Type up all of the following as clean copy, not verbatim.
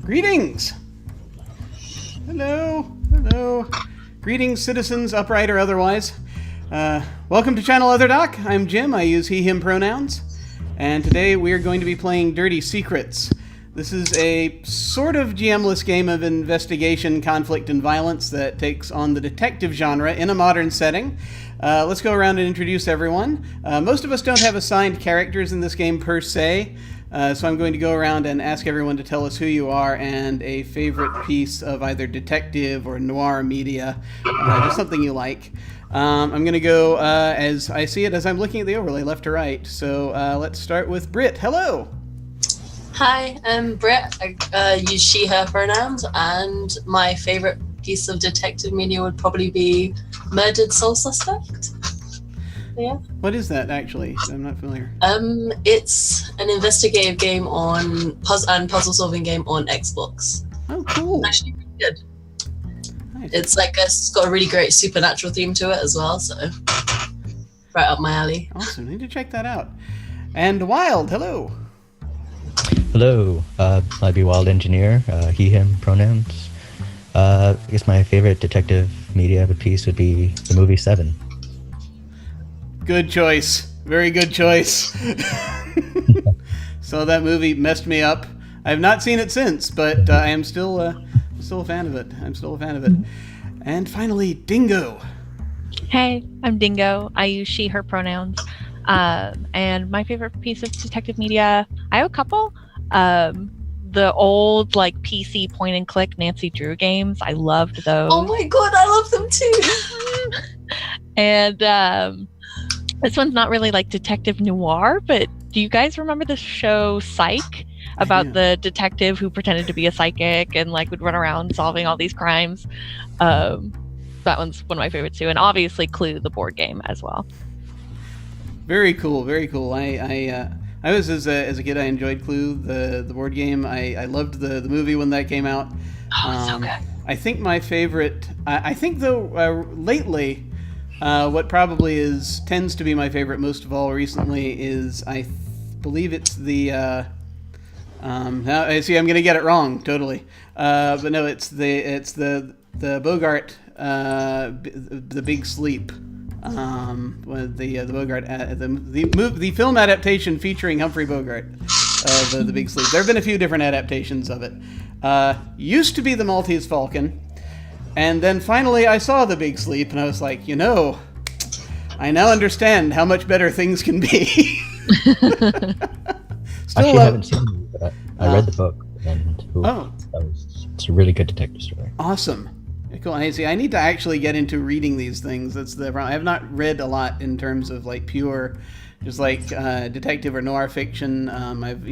Greetings! Hello, hello. Greetings, citizens, upright or otherwise. Welcome to Channel Other Doc. I'm Jim. I use he, him pronouns. And today we are going to be playing Dirty Secrets. This is a sort of GM-less game of investigation, conflict, and violence that takes on the detective genre in a modern setting. Let's go around and introduce everyone. Most of us don't have assigned characters in this game per se. So I'm going to go around and ask everyone to tell us who you are and a favorite piece of either detective or noir media, just something you like. I'm going to go as I see it as I'm looking at the overlay, left to right. So let's start with Britt. Hello! Hi, I'm Britt. I use she, her pronouns, and my favorite piece of detective media would probably be Murdered Soul Suspect. Yeah. What is that, actually? I'm not familiar. It's an investigative game and puzzle-solving game on Xbox. Oh, cool. It's actually really good. Nice. It's got a really great supernatural theme to it as well, so right up my alley. Awesome. Need to check that out. And Wild, hello. Hello. I'd be Wild Engineer, he, him pronouns. I guess my favorite detective media piece would be the movie Seven. Good choice. Very good choice. So that movie messed me up. I have not seen it since, but I am still a fan of it. And finally, Dingo. Hey, I'm Dingo. I use she, her pronouns. And my favorite piece of detective media, I have a couple. The old PC point and click Nancy Drew games. I loved those. Oh my god, I love them too. And this one's not really detective noir, but do you guys remember the show Psych? About the detective who pretended to be a psychic and would run around solving all these crimes. That one's one of my favorites too, and obviously Clue, the board game, as well. Very cool, very cool. I was as a kid. I enjoyed Clue, the board game. I loved the movie when that came out. Oh, so good. I think my favorite. I think though lately, what probably tends to be my favorite most of all recently is believe it's the. Now, see, I'm going to get it wrong totally, but no, it's the Bogart, the Big Sleep, with the Bogart, the film adaptation featuring Humphrey Bogart, the Big Sleep. There have been a few different adaptations of it. Used to be the Maltese Falcon, and then finally I saw the Big Sleep, and I was like, I now understand how much better things can be. Still haven't seen it, but I read the book, and it's a really good detective story. Awesome. Cool. I see. I need to actually get into reading these things. That's the problem. I have not read a lot in terms of pure, just detective or noir fiction. I've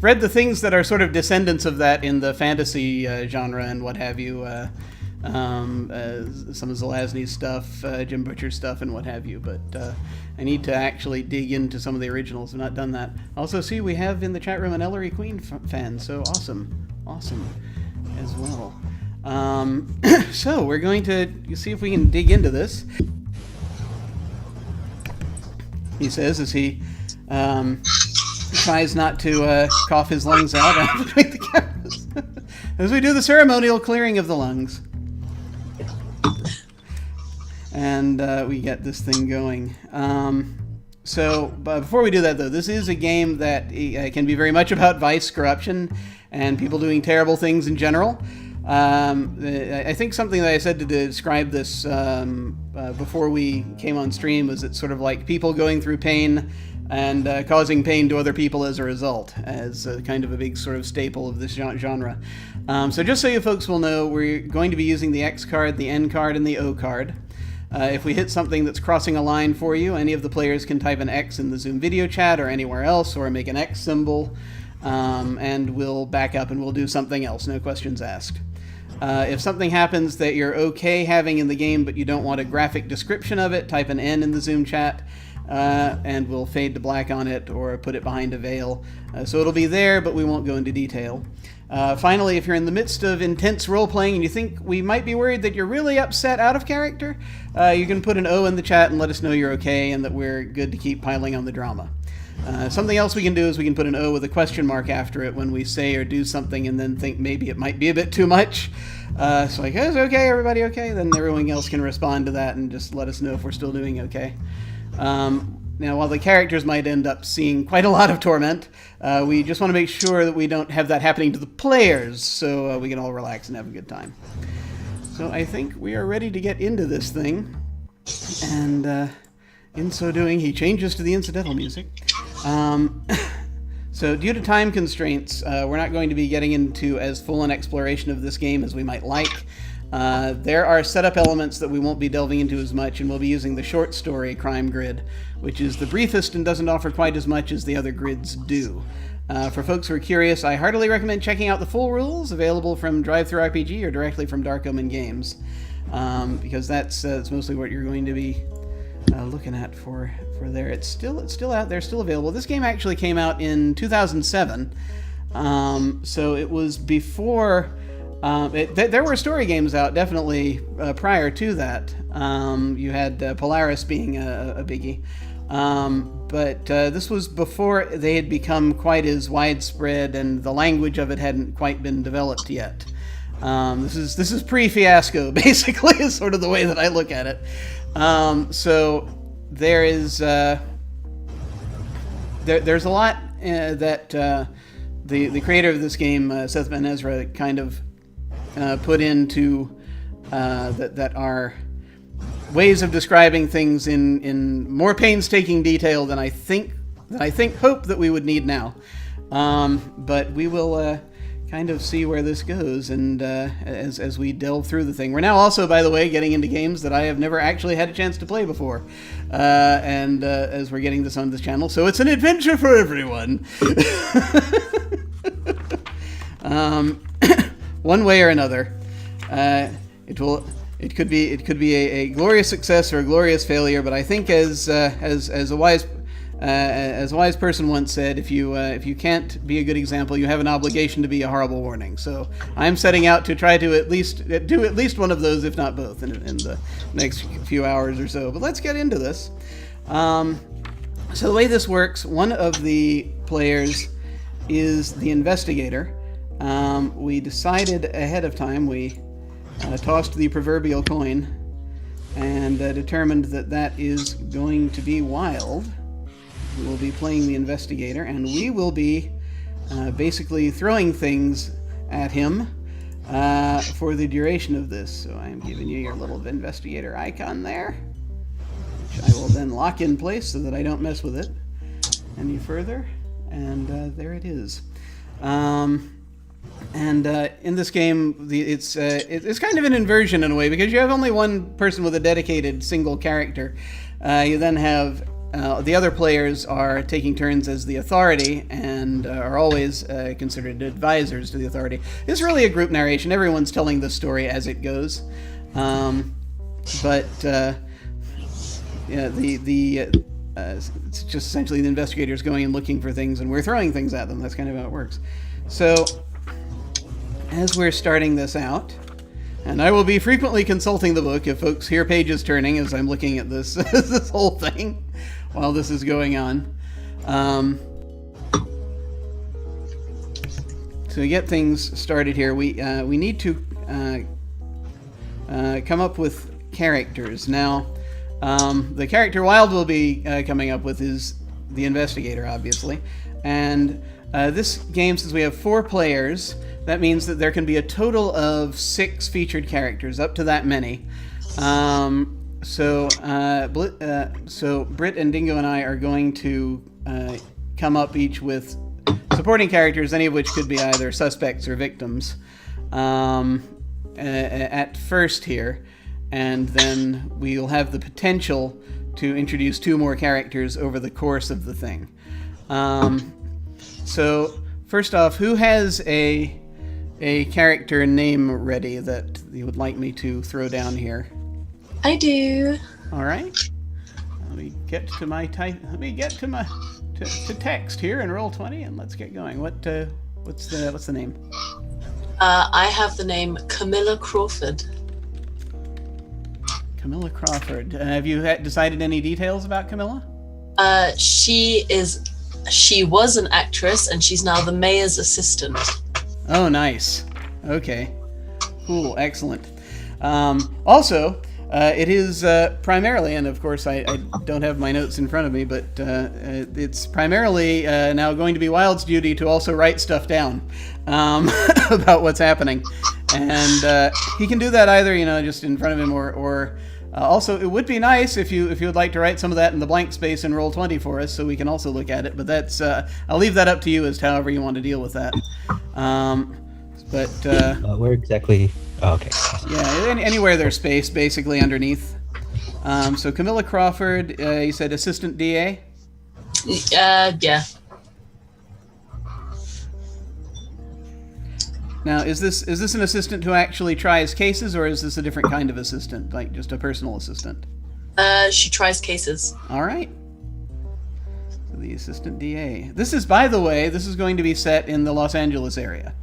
read the things that are sort of descendants of that in the fantasy genre and what have you. Some of Zelazny's stuff, Jim Butcher's stuff, and what have you. But I need to actually dig into some of the originals. I've not done that. Also, see, we have in the chat room an Ellery Queen fan, so awesome as well. So we're going to see if we can dig into this. He says as he tries not to cough his lungs out between the cameras as we do the ceremonial clearing of the lungs. And we get this thing going. But before we do that, though, this is a game that can be very much about vice, corruption, and people doing terrible things in general. I think something that I said to describe this before we came on stream was it's sort of like people going through pain and causing pain to other people as a result, as kind of a big sort of staple of this genre. So just so you folks will know, we're going to be using the X card, the N card, and the O card. If we hit something that's crossing a line for you, any of the players can type an X in the Zoom video chat or anywhere else, or make an X symbol, and we'll back up and we'll do something else, no questions asked. If something happens that you're okay having in the game but you don't want a graphic description of it, type an N in the Zoom chat, and we'll fade to black on it or put it behind a veil. So it'll be there, but we won't go into detail. Finally, if you're in the midst of intense role-playing and you think we might be worried that you're really upset out of character, you can put an O in the chat and let us know you're okay and that we're good to keep piling on the drama. Something else we can do is we can put an O with a question mark after it when we say or do something and then think maybe it might be a bit too much. So like, is okay, everybody okay? Then everyone else can respond to that and just let us know if we're still doing okay. Now, while the characters might end up seeing quite a lot of torment, we just want to make sure that we don't have that happening to the players, so we can all relax and have a good time. So I think we are ready to get into this thing, and in so doing, he changes to the incidental music. So due to time constraints, we're not going to be getting into as full an exploration of this game as we might like. There are setup elements that we won't be delving into as much, and we'll be using the short story crime grid, which is the briefest and doesn't offer quite as much as the other grids do. For folks who are curious, I heartily recommend checking out the full rules, available from DriveThruRPG or directly from Dark Omen Games, because that's mostly what you're going to be looking at for there. It's still out there, still available. This game actually came out in 2007, so it was before. There were story games out definitely prior to that. You had Polaris being a biggie, but this was before they had become quite as widespread, and the language of it hadn't quite been developed yet. This is pre-Fiasco, basically, is sort of the way that I look at it. So there is there's a lot that the creator of this game, Seth Ben Ezra, kind of put into that are ways of describing things in more painstaking detail than I hope that we would need now. But we will kind of see where this goes, and as we delve through the thing. We're now also, by the way, getting into games that I have never actually had a chance to play before, and as we're getting this on this channel, so it's an adventure for everyone. One way or another, it could be a glorious success or a glorious failure. But I think as a wise person once said, if you can't be a good example, you have an obligation to be a horrible warning. So I'm setting out to try to do at least one of those, if not both, in the next few hours or so. But let's get into this. So the way this works, one of the players is the investigator. We decided ahead of time, we tossed the proverbial coin and determined that is going to be Wild. We will be playing the investigator, and we will be basically throwing things at him for the duration of this. So I'm giving you your little investigator icon there, which I will then lock in place so that I don't mess with it any further. And there it is. And in this game, it's kind of an inversion in a way, because you have only one person with a dedicated single character. You then have the other players are taking turns as the authority and are always considered advisors to the authority. It's really a group narration. Everyone's telling the story as it goes. But it's just essentially the investigators going and looking for things, and we're throwing things at them. That's kind of how it works. So as we're starting this out, and I will be frequently consulting the book if folks hear pages turning as I'm looking at this this whole thing while this is going on. So to get things started here, we need to come up with characters. Now, the character Wild will be coming up with is the investigator, obviously. And this game, since we have 4 players, that means that there can be a total of 6 featured characters, up to that many. So Britt and Dingo and I are going to come up each with supporting characters, any of which could be either suspects or victims, at first here. And then we'll have the potential to introduce 2 more characters over the course of the thing. So first off, who has a character name ready that you would like me to throw down here? I do. All right. Let me get to my to text here and Roll20, and let's get going. What's the name? I have the name Camilla Crawford. Camilla Crawford. Have you decided any details about Camilla? She is She was an actress, and she's now the mayor's assistant. Oh, nice. Okay. Cool. Excellent. Also, it is primarily, and of course I don't have my notes in front of me, but it's primarily now going to be Wild's duty to also write stuff down about what's happening. And he can do that either, just in front of him, or also it would be nice if you would like to write some of that in the blank space in Roll20 for us, so we can also look at it. But that's I'll leave that up to you as to however you want to deal with that. Where exactly? Oh, okay. Yeah, anywhere there's space, basically underneath. So Camilla Crawford, you said assistant DA? Yeah. Now, is this an assistant who actually tries cases, or is this a different kind of assistant, like just a personal assistant? She tries cases. All right. So the assistant DA. This is, by the way, this is going to be set in the Los Angeles area.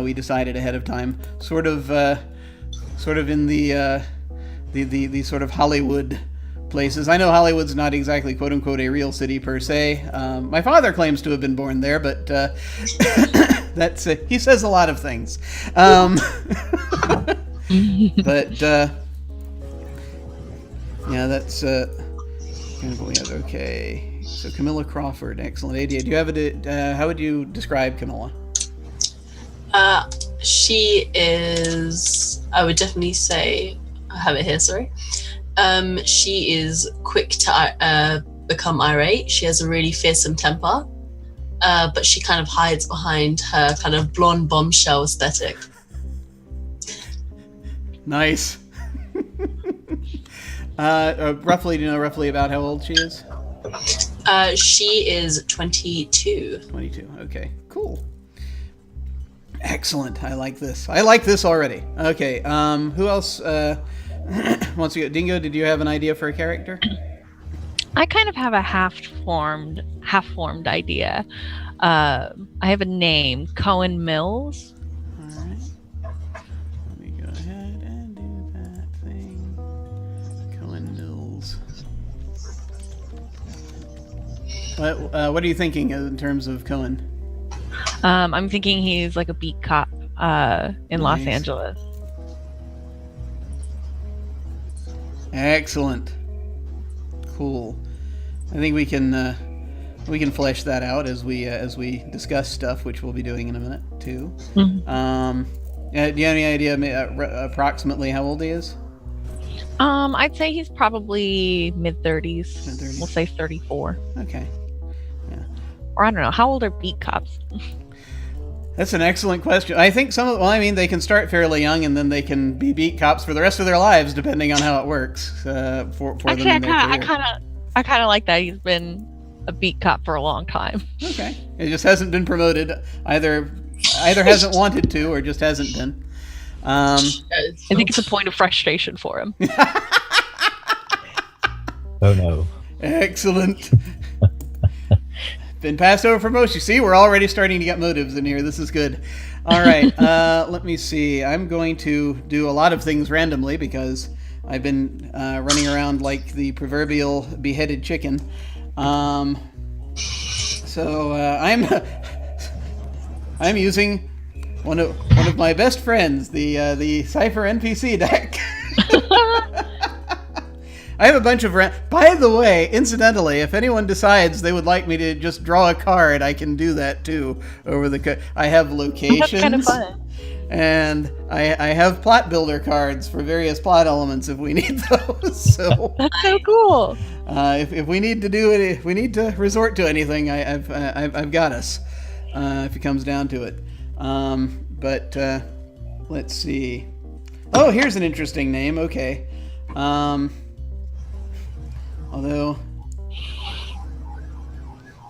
We decided ahead of time, sort of in the sort of Hollywood places. I know Hollywood's not exactly "quote unquote" a real city per se. My father claims to have been born there, but that's he says a lot of things. But yeah, that's kind of what we have. Okay, so Camilla Crawford, excellent idea. Do you have how would you describe Camilla? She is, I would definitely say, I have it here, sorry. She is quick to become irate. She has a really fearsome temper, but she kind of hides behind her kind of blonde bombshell aesthetic. Nice. Roughly, do you know roughly about how old she is? She is 22. 22, okay, cool. Excellent. I like this. I like this already. Okay. Who else wants to go? Dingo, did you have an idea for a character? I kind of have a half-formed idea. I have a name, Cohen Mills. All right. Let me go ahead and do that thing. Cohen Mills. What are you thinking in terms of Cohen? I'm thinking he's like a beat cop in Los Angeles. Excellent. Cool. I think we can flesh that out as we discuss stuff, which we'll be doing in a minute too. Mm-hmm. Do you have any idea approximately how old he is? I'd say he's probably mid-30s. Mid-30s. We'll say 34. Okay. Yeah. Or I don't know. How old are beat cops? That's an excellent question. I think they can start fairly young, and then they can be beat cops for the rest of their lives, depending on how it works for Actually, them in their career. I kind of like that. He's been a beat cop for a long time. Okay, it just hasn't been promoted. Either hasn't wanted to, or just hasn't been. I think it's a point of frustration for him. Oh no! Excellent. Been passed over for most. You see, we're already starting to get motives in here. This is good. All right, let me see. I'm going to do a lot of things randomly because I've been running around like the proverbial beheaded chicken. I'm using one of my best friends, the Cypher NPC deck. I have a bunch of... By the way, incidentally, if anyone decides they would like me to just draw a card, I can do that too. I have locations. That's kind of fun. And I have plot builder cards for various plot elements if we need those. So that's so cool. If we need to do it, if we need to resort to anything, I've got us. If it comes down to it. Let's see. Oh, here's an interesting name. Okay. Although,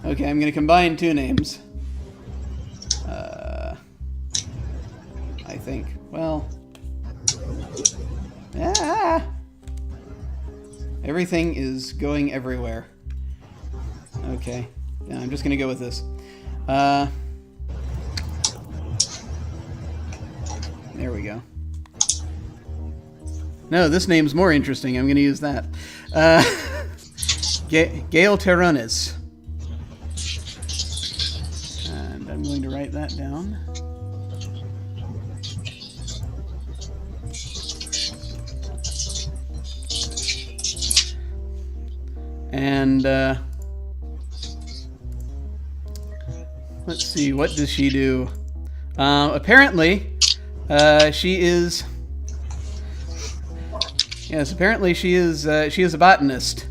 okay, I'm going to combine two names. I think. Well, everything is going everywhere. Okay, yeah, I'm just going to go with this. There we go. No, this name's more interesting. I'm going to use that. Gail Terranis. And I'm going to write that down. And let's see, what does she do? Apparently, she is. Yes, apparently she is a botanist.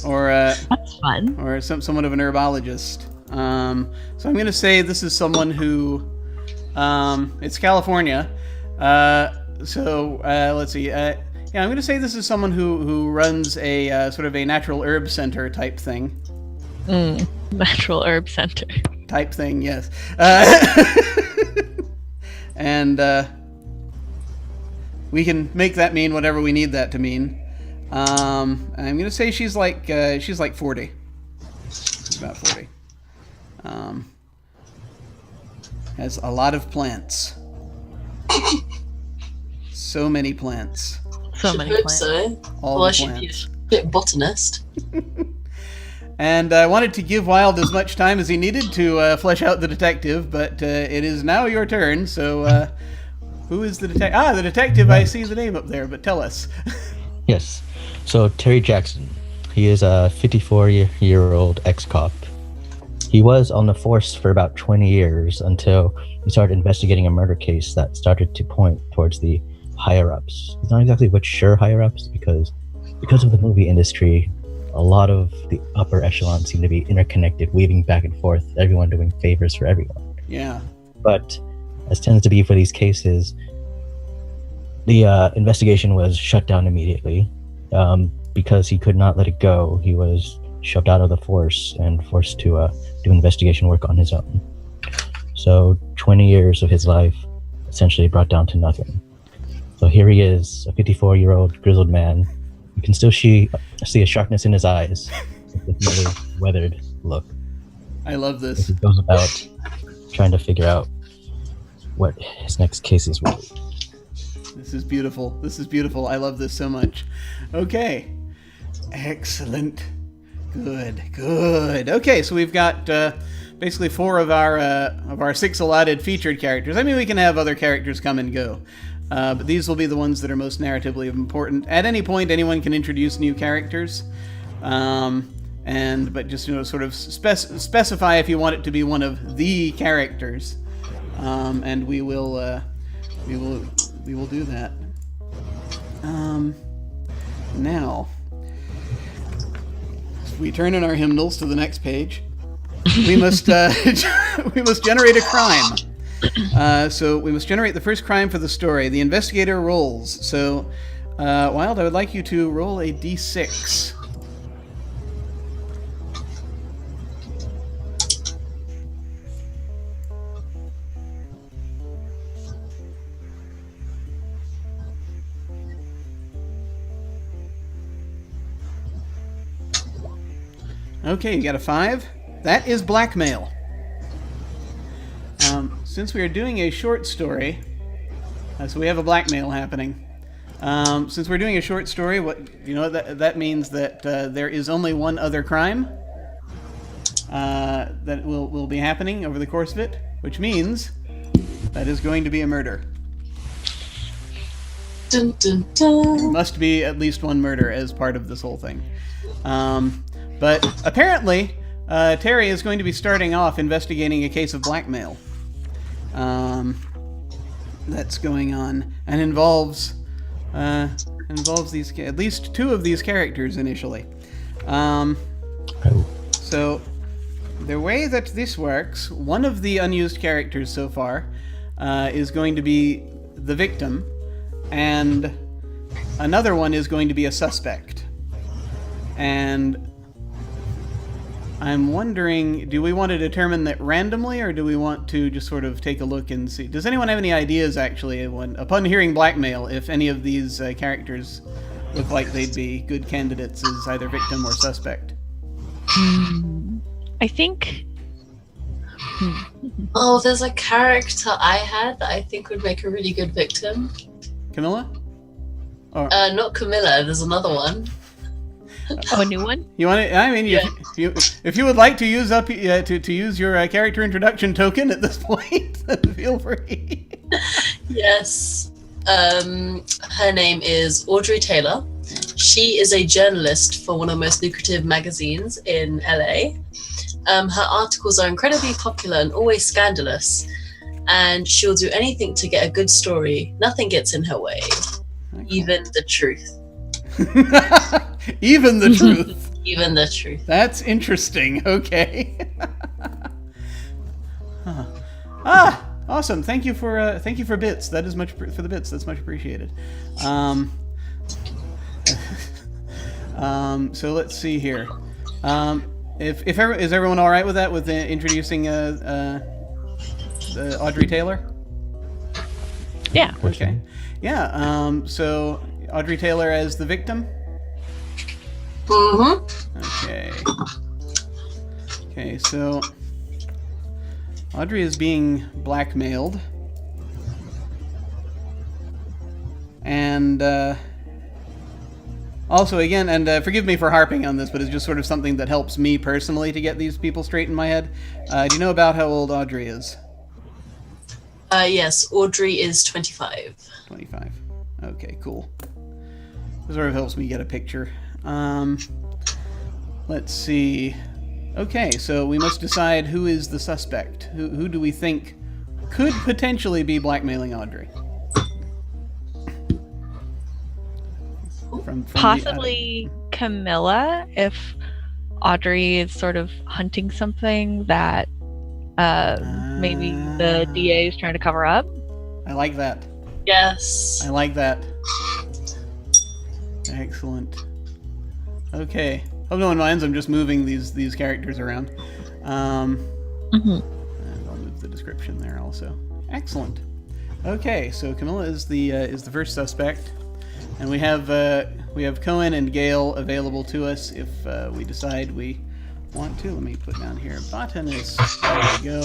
Or That's fun. or somewhat of an herbologist. So I'm going to say this is someone who, it's California. Let's see. Yeah, I'm going to say this is someone who runs a sort of a natural herb center type thing. Natural herb center. Type thing, yes. And we can make that mean whatever we need that to mean. I'm going to say she's like 40. She's about 40. Has a lot of plants. So many plants. So many plants. So. All Well, the she'd be plants. a bit botanist. And I wanted to give Wilde as much time as he needed to flesh out the detective, but it is now your turn. So, who is the detective? Ah, the detective. I see the name up there, but tell us. Yes. So Terry Jackson, he is a 54-year-old ex-cop. He was on the force for about 20 years until he started investigating a murder case that started to point towards the higher-ups. It's not exactly which sure higher-ups because of the movie industry, a lot of the upper echelon seem to be interconnected, weaving back and forth, everyone doing favors for everyone. Yeah. But as tends to be for these cases, the investigation was shut down immediately because he could not let it go. He was shoved out of the force and forced to do investigation work on his own. So 20 years of his life essentially brought down to nothing. So here he is, a 54-year-old grizzled man. You can still see a sharpness in his eyes, with another weathered look. I love this. He goes about trying to figure out what his next cases will be. This is beautiful. This is beautiful. I love this so much. Okay. Excellent. Good. Okay, so we've got basically 4 of our 6 allotted featured characters. I mean, we can have other characters come and go. But these will be the ones that are most narratively important. At any point, anyone can introduce new characters. But just, sort of specify if you want it to be one of the characters. And we will do that. Now, we turn in our hymnals to the next page. We must generate a crime. So we must generate the first crime for the story. The investigator rolls. So, Wilde, I would like you to roll a d6. Okay, you got a 5. That is blackmail. Since we are doing a short story, so we have a blackmail happening. Since we're doing a short story, that means that there is only one other crime that will be happening over the course of it, which means that is going to be a murder. Dun, dun, dun. There must be at least one murder as part of this whole thing. But apparently, Terry is going to be starting off investigating a case of blackmail that's going on and involves these at least 2 of these characters initially. So the way that this works, one of the unused characters so far is going to be the victim, and another one is going to be a suspect. And I'm wondering, do we want to determine that randomly, or do we want to just sort of take a look and see? Does anyone have any ideas, actually, upon hearing blackmail, if any of these characters look like they'd be good candidates as either victim or suspect? I think... Oh, there's a character I had that I think would make a really good victim. Camilla? Or Not Camilla, there's another one. Oh, a new one? you want to? I mean, Yeah. If you would like to use up to use your character introduction token at this point, then feel free. Yes. Her name is Audrey Taylor. She is a journalist for one of the most lucrative magazines in LA. Her articles are incredibly popular and always scandalous, and she'll do anything to get a good story. Nothing gets in her way, even the truth. Even the truth. Even the truth. That's interesting. Okay. Huh. Ah, awesome. Thank you for bits. That is much for the bits. That's much appreciated. So let's see here. Is everyone all right with that? With introducing Audrey Taylor? Yeah. Okay. Yeah. So Audrey Taylor as the victim. Okay. Okay. So Audrey is being blackmailed, and also again, and forgive me for harping on this, but it's just sort of something that helps me personally to get these people straight in my head. Do you know about how old Audrey is? Yes, Audrey is 25. 25. Okay, cool. This sort of helps me get a picture. Let's see. Okay, so we must decide who is the suspect. Who do we think could potentially be blackmailing Audrey? From Possibly Camilla, if Audrey is sort of hunting something that maybe the DA is trying to cover up. I like that. Yes. I like that. Excellent. Okay. Hope no one minds. I'm just moving these characters around. And I'll move the description there also. Excellent. Okay, so Camilla is the first suspect, and we have Cohen and Gale available to us if we decide we want to. Let me put down here botanist. There we go.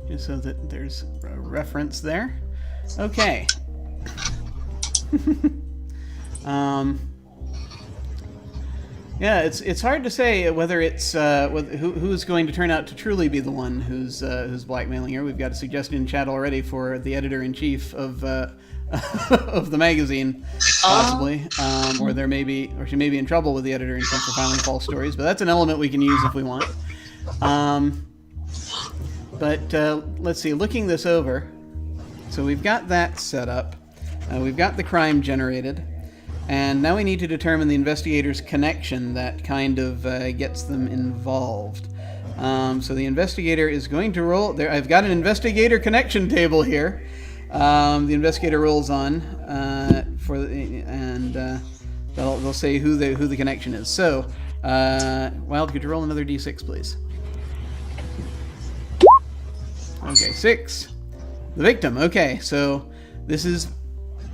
Just so that there's a reference there. Okay. Yeah, it's hard to say whether it's who's going to turn out to truly be the one who's blackmailing her. We've got a suggestion in chat already for the editor-in-chief of of the magazine, possibly, or she may be in trouble with the editor-in-chief for filing false stories. But that's an element we can use if we want. But let's see. Looking this over, so we've got that set up. We've got the crime generated. And now we need to determine the investigator's connection that kind of gets them involved. So the investigator is going to roll. There, I've got an investigator connection table here. The investigator rolls on they'll say who the connection is. So, Wild, could you roll another d6, please? Okay, 6. The victim. Okay, so this is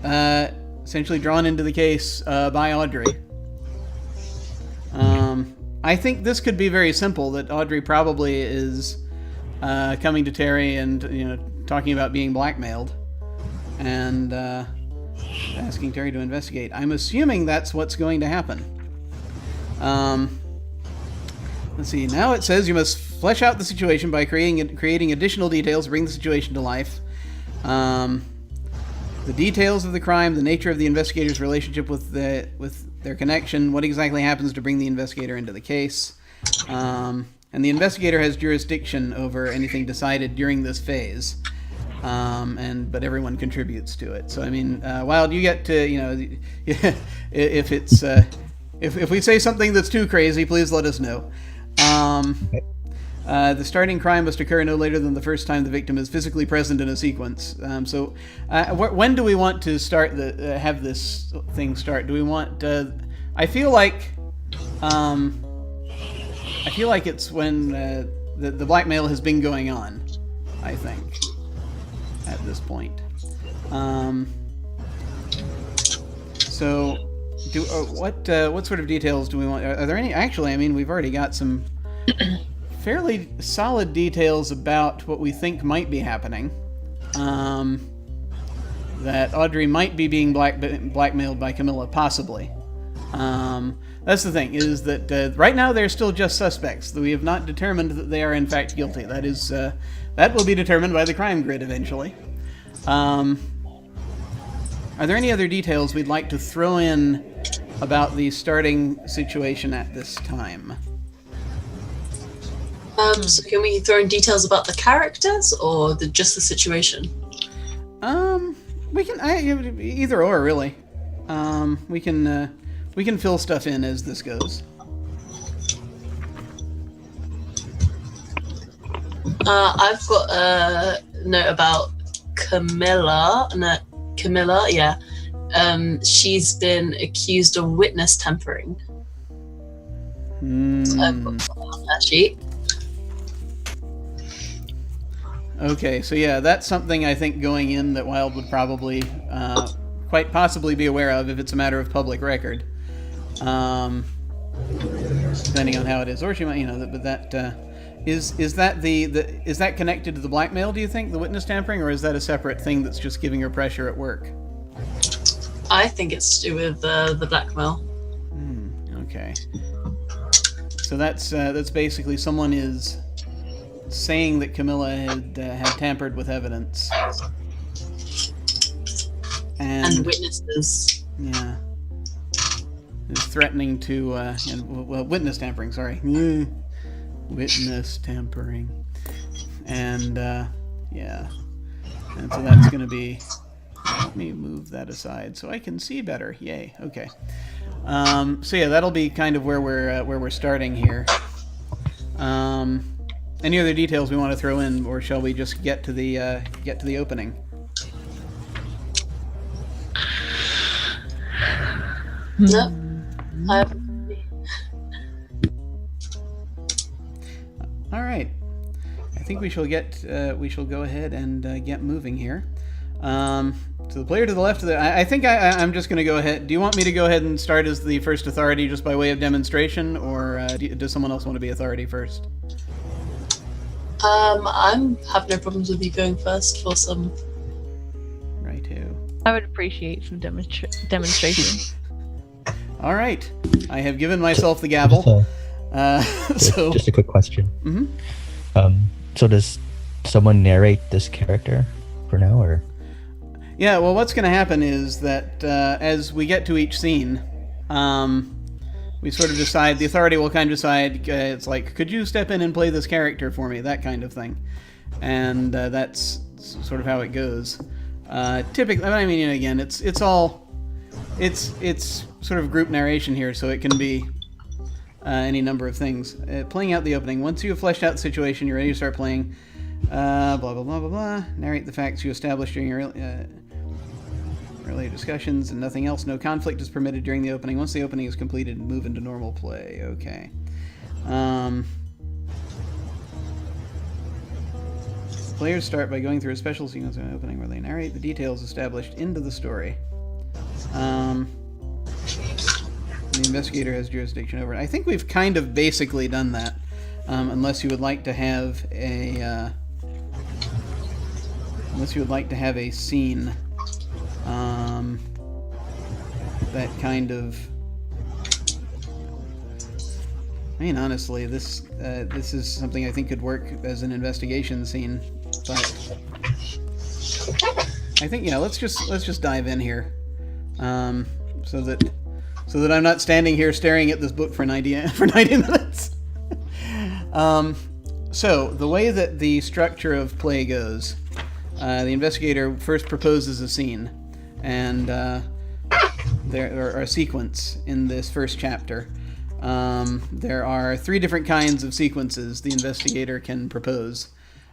essentially drawn into the case by Audrey. I think this could be very simple, that Audrey probably is coming to Terry and talking about being blackmailed and asking Terry to investigate. I'm assuming that's what's going to happen. Let's see. Now it says you must flesh out the situation by creating additional details to bring the situation to life. The details of the crime, the nature of the investigator's relationship with their connection, what exactly happens to bring the investigator into the case, and the investigator has jurisdiction over anything decided during this phase, but everyone contributes to it. So I mean, Wild, you get to if it's if we say something that's too crazy, please let us know. The starting crime must occur no later than the first time the victim is physically present in a sequence. So, when do we want to start have this thing start? Do we want? I feel like it's when the blackmail has been going on. I think at this point. So, what sort of details do we want? Are there any? Actually, I mean, we've already got some fairly solid details about what we think might be happening. That Audrey might be being blackmailed by Camilla, possibly. That's the thing, is that right now they're still just suspects. We have not determined that they are in fact guilty. That will be determined by the crime grid eventually. Are there any other details we'd like to throw in about the starting situation at this time? So can we throw in details about the characters or just the situation? We can either or really. We can fill stuff in as this goes. I've got a note about Camilla. No, Camilla, yeah. She's been accused of witness tampering. So I've got that on that sheet. Okay, so yeah, that's something I think going in that Wild would probably quite possibly be aware of if it's a matter of public record. Depending on how it is, or she might, but that is that is that connected to the blackmail? Do you think the witness tampering, or is that a separate thing that's just giving her pressure at work? I think it's to do with the blackmail. Okay, so that's basically someone is saying that Camilla had tampered with evidence, and witnesses. Yeah. Is threatening to witness tampering. Sorry, witness tampering, and yeah, and so that's going to be. Let me move that aside so I can see better. Yay. Okay. So yeah, that'll be kind of where we're starting here. Any other details we want to throw in, or shall we just get to the opening? No. All right. I think we shall go ahead and get moving here. So the player to the left of I think I'm just going to go ahead. Do you want me to go ahead and start as the first authority just by way of demonstration, or does someone else want to be authority first? I have no problems with you going first for some. Righto. I would appreciate some demonstration. All right. I have given myself the gavel. Just a quick question. Mm-hmm. So does someone narrate this character for now, or? Yeah, well, what's going to happen is that as we get to each scene, we sort of decide, the authority will kind of decide, it's like, could you step in and play this character for me, that kind of thing. And that's sort of how it goes. Typically, I mean, again, it's sort of group narration here, so it can be any number of things. Playing out the opening. Once you have fleshed out the situation, you're ready to start playing. Blah, blah, blah, blah, blah. Narrate the facts you established during your earlier discussions and nothing else. No conflict is permitted during the opening. Once the opening is completed, move into normal play. Okay. Players start by going through a special sequence of an opening where they narrate the details established into the story. The investigator has jurisdiction over it. I think we've kind of basically done that, unless you would like to have a scene that kind of. I mean, honestly, this is something I think could work as an investigation scene, but I think let's just dive in here, so that I'm not standing here staring at this book for 90 minutes. So the way that the structure of play goes, the investigator first proposes a scene, and there are a sequence in this first chapter. There are 3 different kinds of sequences the investigator can propose.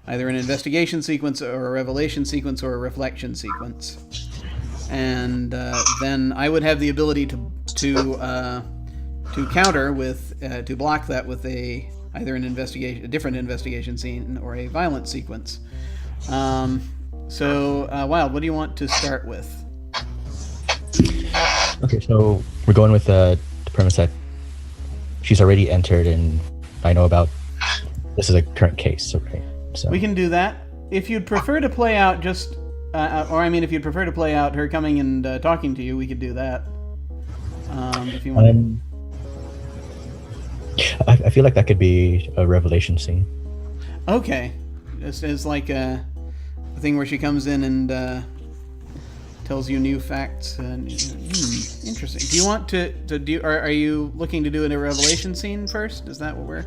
Either an investigation sequence, or a revelation sequence, or a reflection sequence. And then I would have the ability to counter with to block that with either a different investigation scene, or a violent sequence. So Wild, what do you want to start with? Okay, so we're going with the premise that she's already entered, and I know about this is a current case, right? So we can do that. If you'd prefer to play out just, if you'd prefer to play out her coming and talking to you, we could do that. If you want. I feel like that could be a revelation scene. Okay, this is like a thing where she comes in and tells you new facts. Interesting. Do you want to do? Are you looking to do a revelation scene first? Is that what we're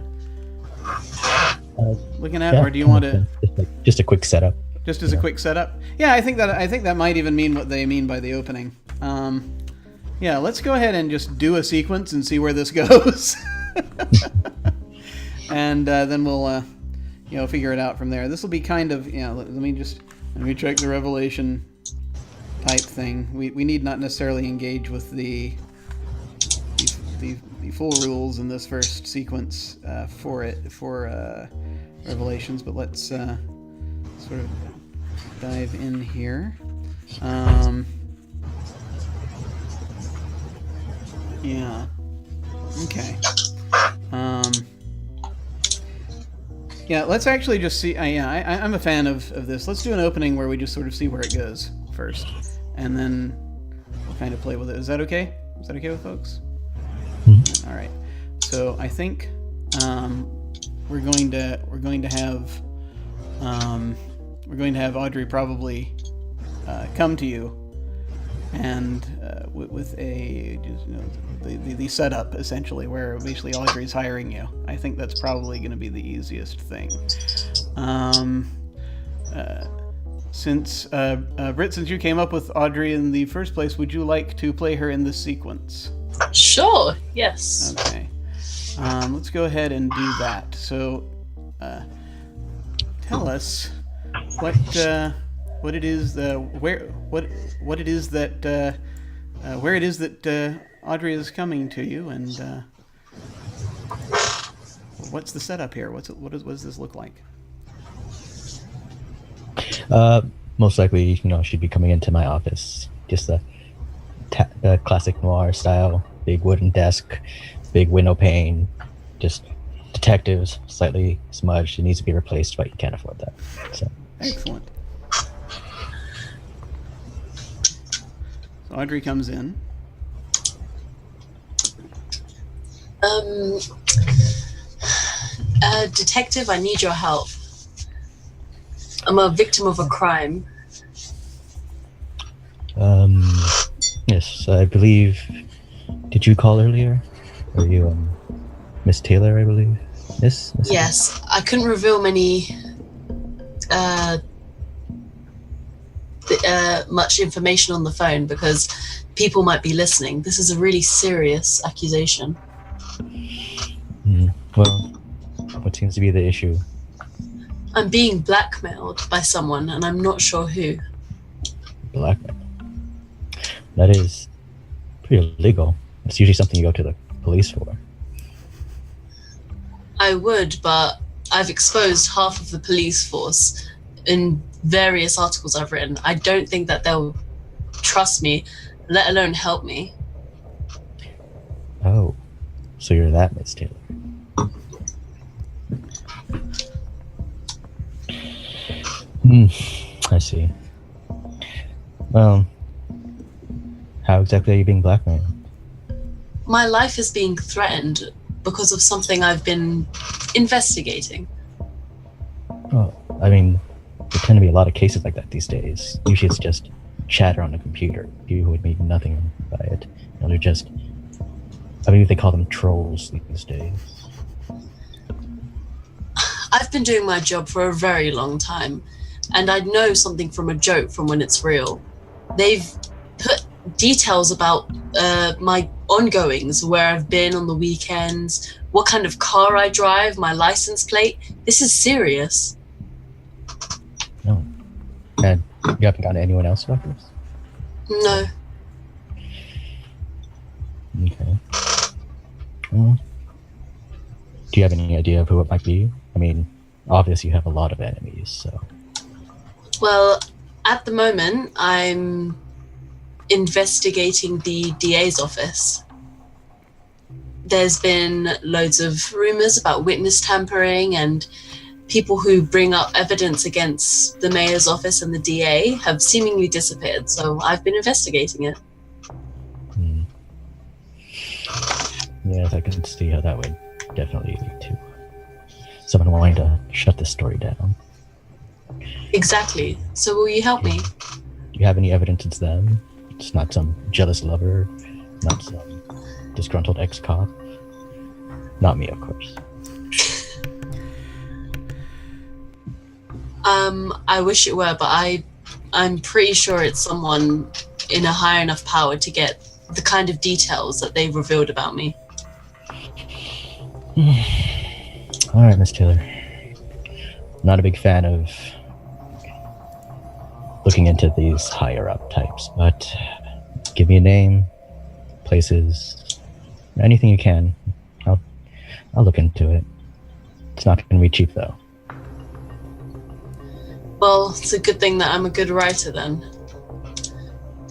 looking at, Yeah, or do you want to just a quick setup? just as a quick setup? Yeah, I think that might even mean what they mean by the opening. Yeah, let's go ahead and just do a sequence and see where this goes, and then we'll figure it out from there. This will be kind of let me check the revelation type thing. We need not necessarily engage with the full rules in this first sequence for revelations, but let's sort of dive in here. Yeah. Okay. Yeah, let's actually just see. I'm a fan of this. Let's do an opening where we just sort of see where it goes first, and then we'll kind of play with it. Is that okay? Is that okay with folks? Mm-hmm. All right. So I think we're going to have Audrey probably come to you, and with the setup essentially, where basically Audrey's hiring you. I think that's probably going to be the easiest thing. Since Britt, since you came up with Audrey in the first place, would you like to play her in this sequence? Sure. Yes. Okay. Let's go ahead and do that. So, tell us what it is where it is that Audrey is coming to you, and what's the setup here? What does this look like? Most likely, she'd be coming into my office. Just the classic noir style, big wooden desk, big window pane, just detectives, slightly smudged. It needs to be replaced, but you can't afford that. So. Excellent. So Audrey comes in. Detective, I need your help. I'm a victim of a crime. Yes, I believe. Did you call earlier? Are you, Miss Taylor, I believe? Miss Yes, I couldn't reveal much information on the phone because people might be listening. This is a really serious accusation. Well, what seems to be the issue? I'm being blackmailed by someone, and I'm not sure who. Blackmail? That is pretty illegal. It's usually something you go to the police for. I would, but I've exposed half of the police force in various articles I've written. I don't think that they'll trust me, let alone help me. Oh, so you're that Miss Taylor. I see. Well, how exactly are you being blackmailed? My life is being threatened because of something I've been investigating. Oh, I mean, there tend to be a lot of cases like that these days. Usually it's just chatter on the computer. People would mean nothing by it. They're just, I believe they call them trolls these days. I've been doing my job for a very long time, and I know something from a joke from when it's real. They've put details about my ongoings, where I've been on the weekends, what kind of car I drive, my license plate. This is serious. No. And you haven't gotten anyone else about this? No. Okay. Well, do you have any idea of who it might be? I mean, obviously you have a lot of enemies, so. Well, at the moment, I'm investigating the DA's office. There's been loads of rumors about witness tampering, and people who bring up evidence against the mayor's office and the DA have seemingly disappeared, so I've been investigating it. Yes, I can see how that would definitely lead to someone wanting to shut this story down. Exactly. So will you help me? Do you have any evidence it's them? It's not some jealous lover, not some disgruntled ex-cop. Not me, of course. I wish it were, but I'm pretty sure it's someone in a high enough power to get the kind of details that they've revealed about me. All right, Miss Taylor. Not a big fan of looking into these higher up types, but give me a name, places, anything you can. I'll look into it. It's not going to be cheap, though. Well, it's a good thing that I'm a good writer then.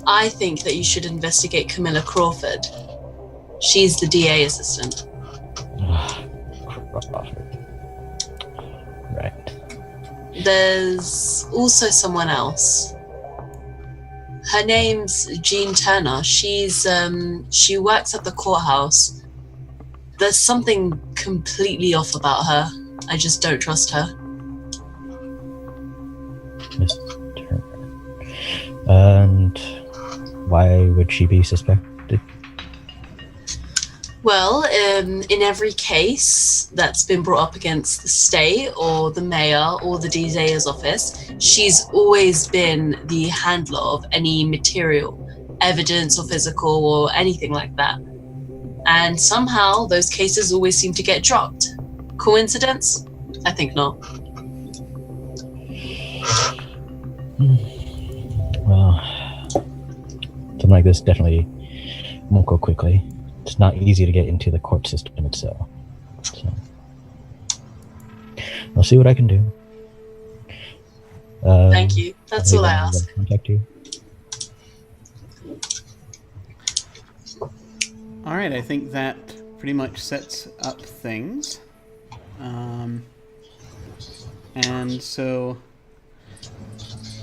I think that you should investigate Camilla Crawford. She's the DA assistant. Crawford. Right. There's also someone else. Her name's Jean Turner. She works at the courthouse. There's something completely off about her. I just don't trust her. Miss Turner. And why would she be suspected? Well, in every case that's been brought up against the state or the mayor or the DA's office, she's always been the handler of any material, evidence or physical or anything like that. And somehow those cases always seem to get dropped. Coincidence? I think not. Well, something like this definitely won't go quickly. It's not easy to get into the court system itself. So, I'll see what I can do. Thank you. That's all I ask. Contact you. All right, I think that pretty much sets up things. And so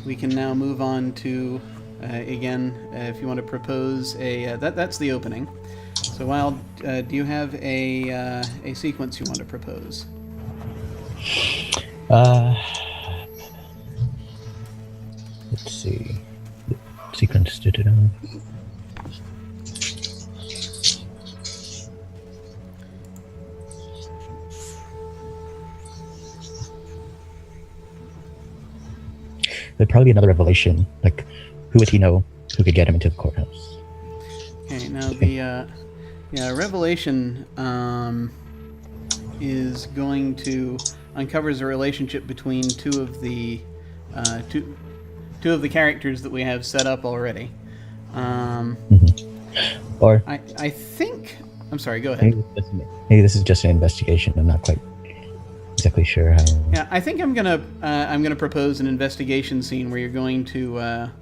we can now move on to, again, if you want to propose a... that's the opening. So, Wild, do you have a sequence you want to propose? Let's see. Sequence. There'd probably be another revelation. Like, who would he know who could get him into the courthouse? Okay, now the revelation is going to uncovers a relationship between two of the characters that we have set up already. Or I think. I'm sorry. Go ahead. Maybe this is just an investigation. I'm not quite exactly sure how. Yeah, I think I'm gonna propose an investigation scene where you're going to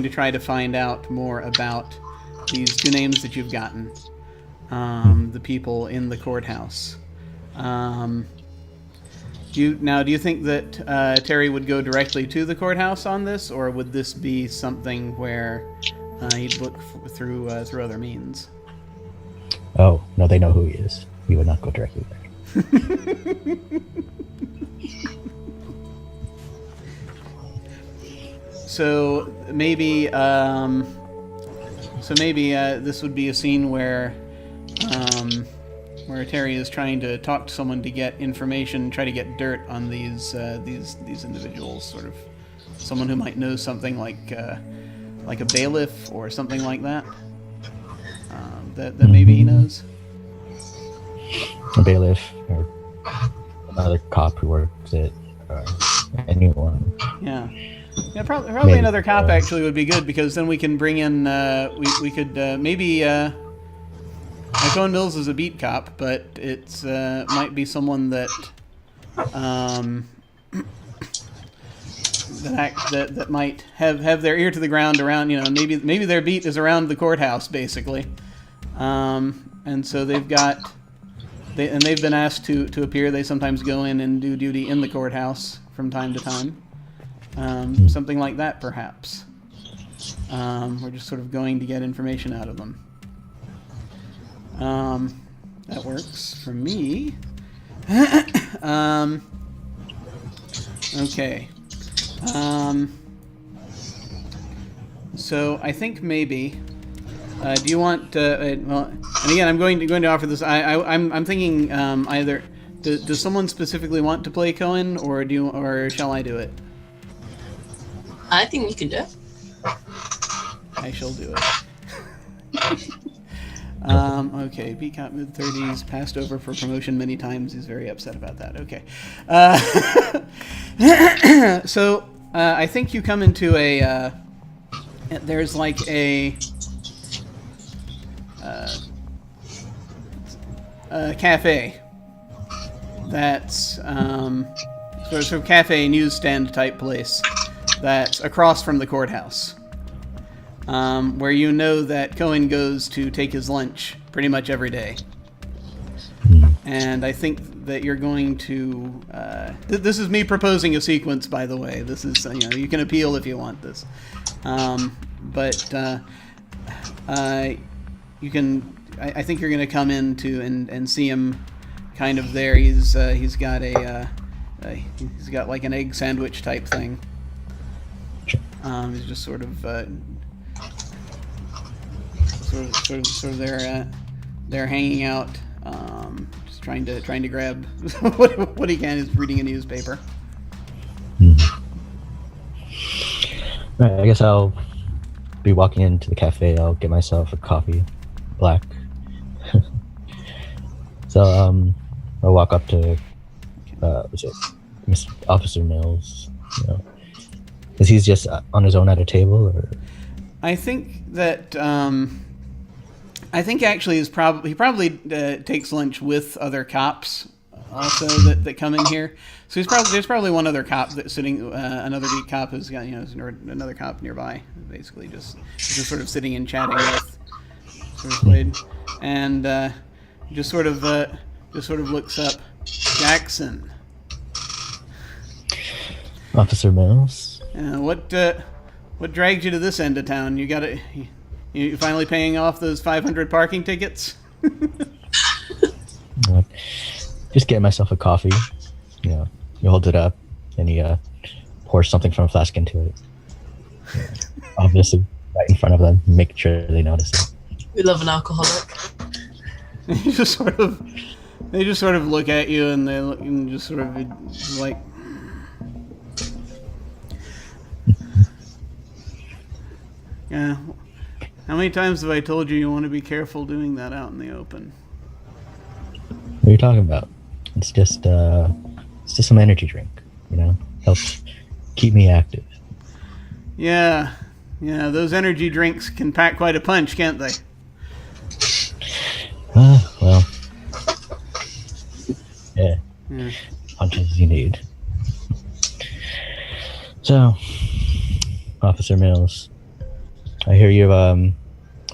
try to find out more about these two names that you've gotten, the people in the courthouse. Do you think that Terry would go directly to the courthouse on this, or would this be something where he'd look through other means? Oh no, they know who he is. He would not go directly there. So maybe this would be a scene where Terry is trying to talk to someone to get information, try to get dirt on these individuals, sort of someone who might know something like a bailiff or something like that. That maybe he knows. A bailiff or another cop who works at anyone. Yeah, probably maybe, another cop actually would be good, because then we can bring in we could maybe Cohen Mills is a beat cop, but it's might be someone that that might have their ear to the ground around, maybe their beat is around the courthouse basically, and so they've been asked to appear. They sometimes go in and do duty in the courthouse from time to time. Something like that, perhaps. We're just sort of going to get information out of them. That works for me. Okay. So I think maybe. Do you want? Well, and again, I'm going to offer this. I'm thinking either. Does someone specifically want to play Cohen, or shall I do it? I think you can do it. I shall do it. Okay, Peacock mid-30s, passed over for promotion many times. He's very upset about that. Okay. So, I think you come into a... there's like a cafe that's sort of cafe newsstand type place that's across from the courthouse. Where you know that Cohen goes to take his lunch pretty much every day. And I think that you're going to... this is me proposing a sequence, by the way. This is, you can appeal if you want this. But you can... I think you're going to come in and see him kind of there. He's got he's got like an egg sandwich type thing. He's just sort of there hanging out, just trying to grab what he can. Is reading a newspaper. Right, I guess I'll be walking into the cafe. I'll get myself a coffee, black. So I'll walk up to was it Mr. Officer Mills? Is he just on his own at a table, or? I think that actually he probably takes lunch with other cops also that come in here. So there's probably one other cop that's sitting, another beat cop who's got another cop nearby, basically just sort of sitting and chatting with sort of Wade, and just sort of looks up. Jackson. Officer Mills. What dragged you to this end of town? You finally paying off those 500 parking tickets? Just getting myself a coffee. He holds it up and he pours something from a flask into it. Obviously, right in front of them, make sure they notice it. We love an alcoholic. They just sort of look at you and they look and just sort of like. Yeah. How many times have I told you want to be careful doing that out in the open? What are you talking about? It's just some energy drink, helps keep me active. Yeah, those energy drinks can pack quite a punch, can't they? Well, yeah. Punches you need. So, Officer Mills, I hear you've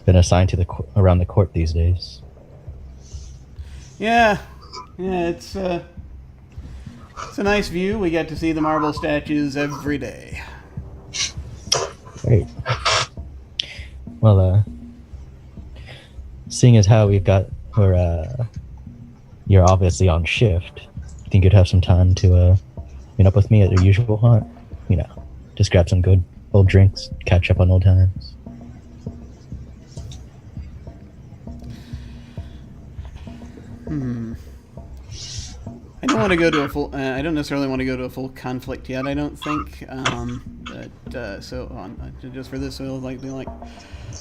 been assigned to around the court these days. Yeah, it's a nice view. We get to see the marble statues every day. Great. Well, seeing as how you're obviously on shift, I think you'd have some time to meet up with me at your usual haunt. Just grab some good old drinks, catch up on old times. I don't want to go to a full. I don't necessarily want to go to a full conflict yet. I don't think. Just for this, it'll be like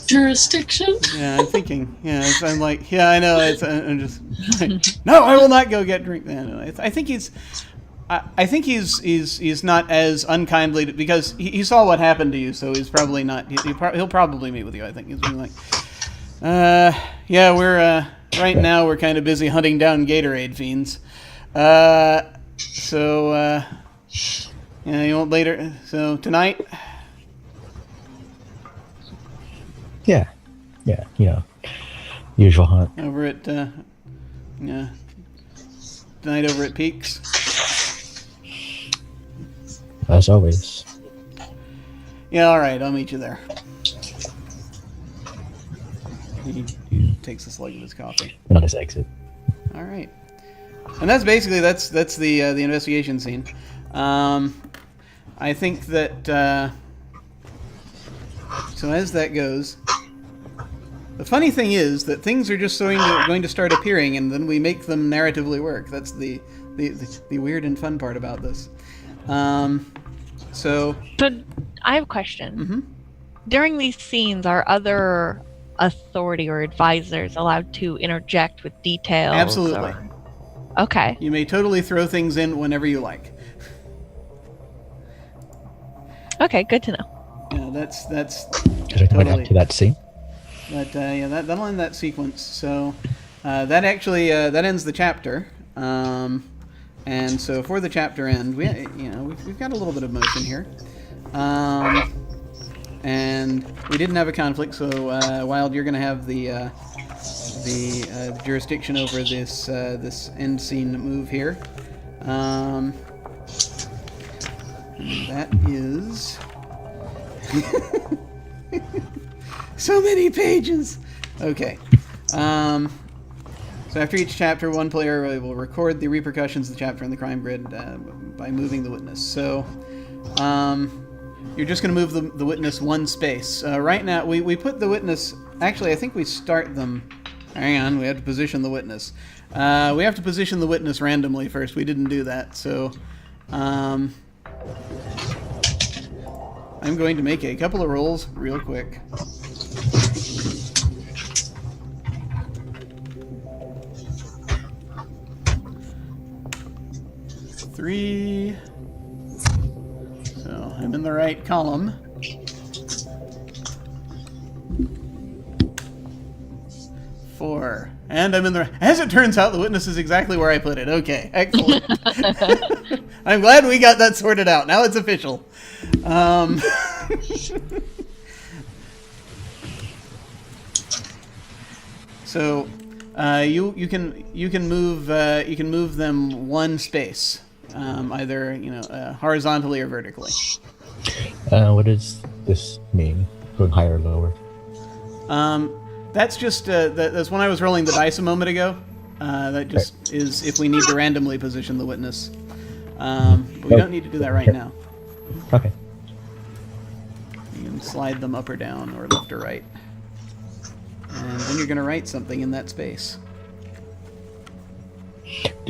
jurisdiction. Yeah, I'm thinking. Yeah, I'm like, yeah, I know. I'm just. No, I will not go get drink. No, I think he's. I think he's not as unkindly because he saw what happened to you, so he's probably not. He'll probably meet with you. I think he's being like, yeah, we're right now we're kind of busy hunting down Gatorade fiends. So yeah, you want later? So tonight? Yeah, usual hunt. Over at yeah, tonight over at Peaks. As always. Yeah, all right, I'll meet you there. He takes a slug of his coffee. Not his exit. All right. And that's basically that's the investigation scene. I think that so as that goes, the funny thing is that things are just going to start appearing, and then we make them narratively work. That's the weird and fun part about this. So I have a question. Mm-hmm. During these scenes, are other authority or advisors allowed to interject with details? Absolutely. Okay. You may totally throw things in whenever you like. Okay, good to know. Yeah, that's Should I point out to that scene? But yeah, that'll end that sequence. So that actually that ends the chapter. And so for the chapter end, we've got a little bit of motion here. And we didn't have a conflict, so Wild, you're going to have the jurisdiction over this end scene move here. And that is so many pages. Okay. So after each chapter, one player will record the repercussions of the chapter on the crime grid by moving the witness. So you're just going to move the witness one space. Right now, we put the witness... Actually, I think we start them... Hang on, we have to position the witness. We have to position the witness randomly first. We didn't do that, so... I'm going to make a couple of rolls real quick. Three. So I'm in the right column. 4. And I'm in the... As it turns out, the witness is exactly where I put it. Okay, excellent. I'm glad we got that sorted out. Now it's official. So you can move them one space, either horizontally or vertically. What does this mean? Going higher or lower? That's just that's when I was rolling the dice a moment ago. That just is if we need to randomly position the witness. But we don't need to do that right now. Okay. You can slide them up or down or left or right. And then you're going to write something in that space.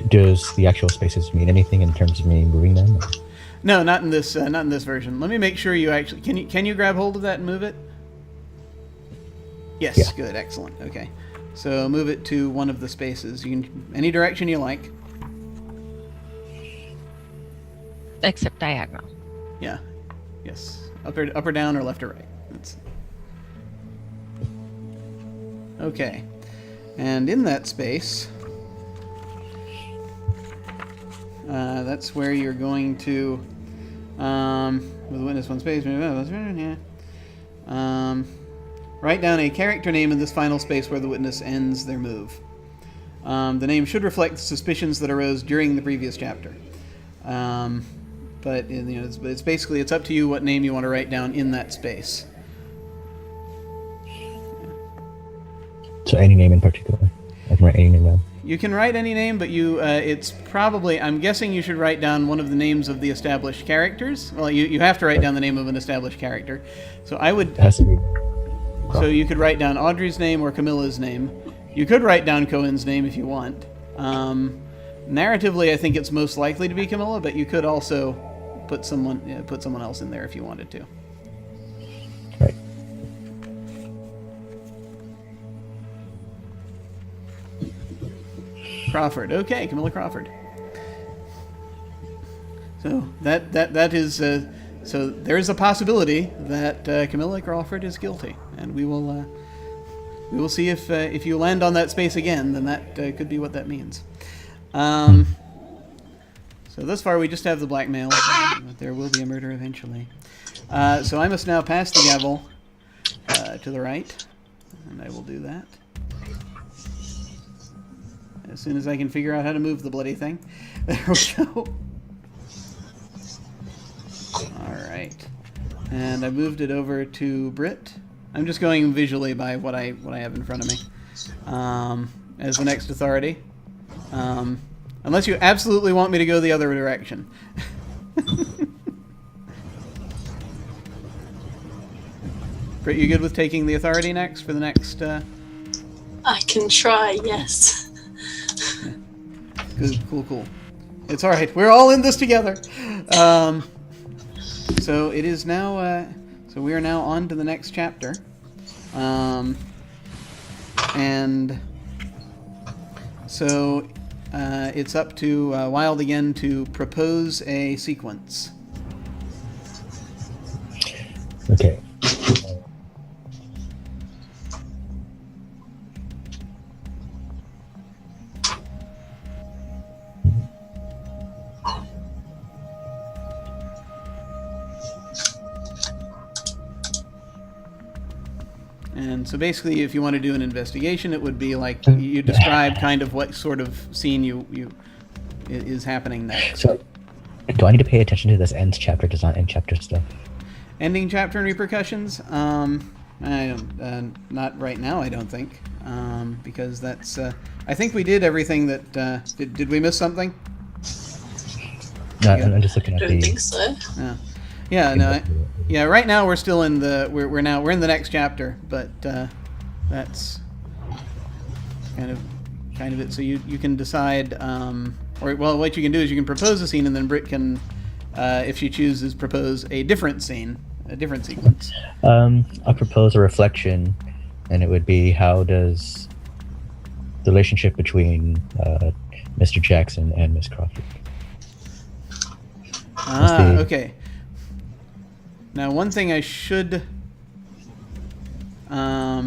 Does the actual spaces mean anything in terms of me moving them? Or? No, not in this version. Let me make sure you actually can you grab hold of that and move it? Yes, yeah. Good, excellent. Okay. So move it to one of the spaces. You can any direction you like. Except diagonal. Yeah. Yes. Up or down or left or right. Okay. And in that space, that's where you're going to, with witness one space, write down a character name in this final space where the witness ends their move. The name should reflect the suspicions that arose during the previous chapter. But it's basically, it's up to you what name you want to write down in that space. So any name in particular? I can write any name down. You can write any name, but it's probably, I'm guessing you should write down one of the names of the established characters. Well, you have to write down the name of an established character. So I would... It has to be. So you could write down Audrey's name or Camilla's name. You could write down Cohen's name if you want. Narratively, I think it's most likely to be Camilla, but you could also put someone else in there if you wanted to. Right. Crawford. Okay, Camilla Crawford. So that is so there is a possibility that Camilla Crawford is guilty, and we will see if you land on that space again, then that could be what that means. So thus far we just have the blackmail, but there will be a murder eventually. So I must now pass the gavel to the right, and I will do that as soon as I can figure out how to move the bloody thing. There we go. Alright. And I moved it over to Britt. I'm just going visually by what I have in front of me. As the next authority. Unless you absolutely want me to go the other direction. Britt, you good with taking the authority next for the next? I can try, yes. Good, cool. It's all right. We're all in this together. So it is now. So we are now on to the next chapter, and so it's up to Wild again to propose a sequence. Okay. And so basically, if you want to do an investigation, it would be like you describe kind of what sort of scene is happening next. So, do I need to pay attention to this end chapter, does not end chapter stuff? Ending chapter and repercussions? I don't, not right now, I don't think. Because that's, I think we did everything that, did we miss something? No, I'm just looking I at don't the... think so. Yeah, no, yeah, right now we're still in the, we're in the next chapter, but, that's kind of it. So you can decide, or, well, what you can do is you can propose a scene, and then Britt can, if she chooses, propose a different scene, a different sequence. I'll propose a reflection, and it would be, how does the relationship between Mr. Jackson and Miss Crawford? Okay. Now, one thing I should, let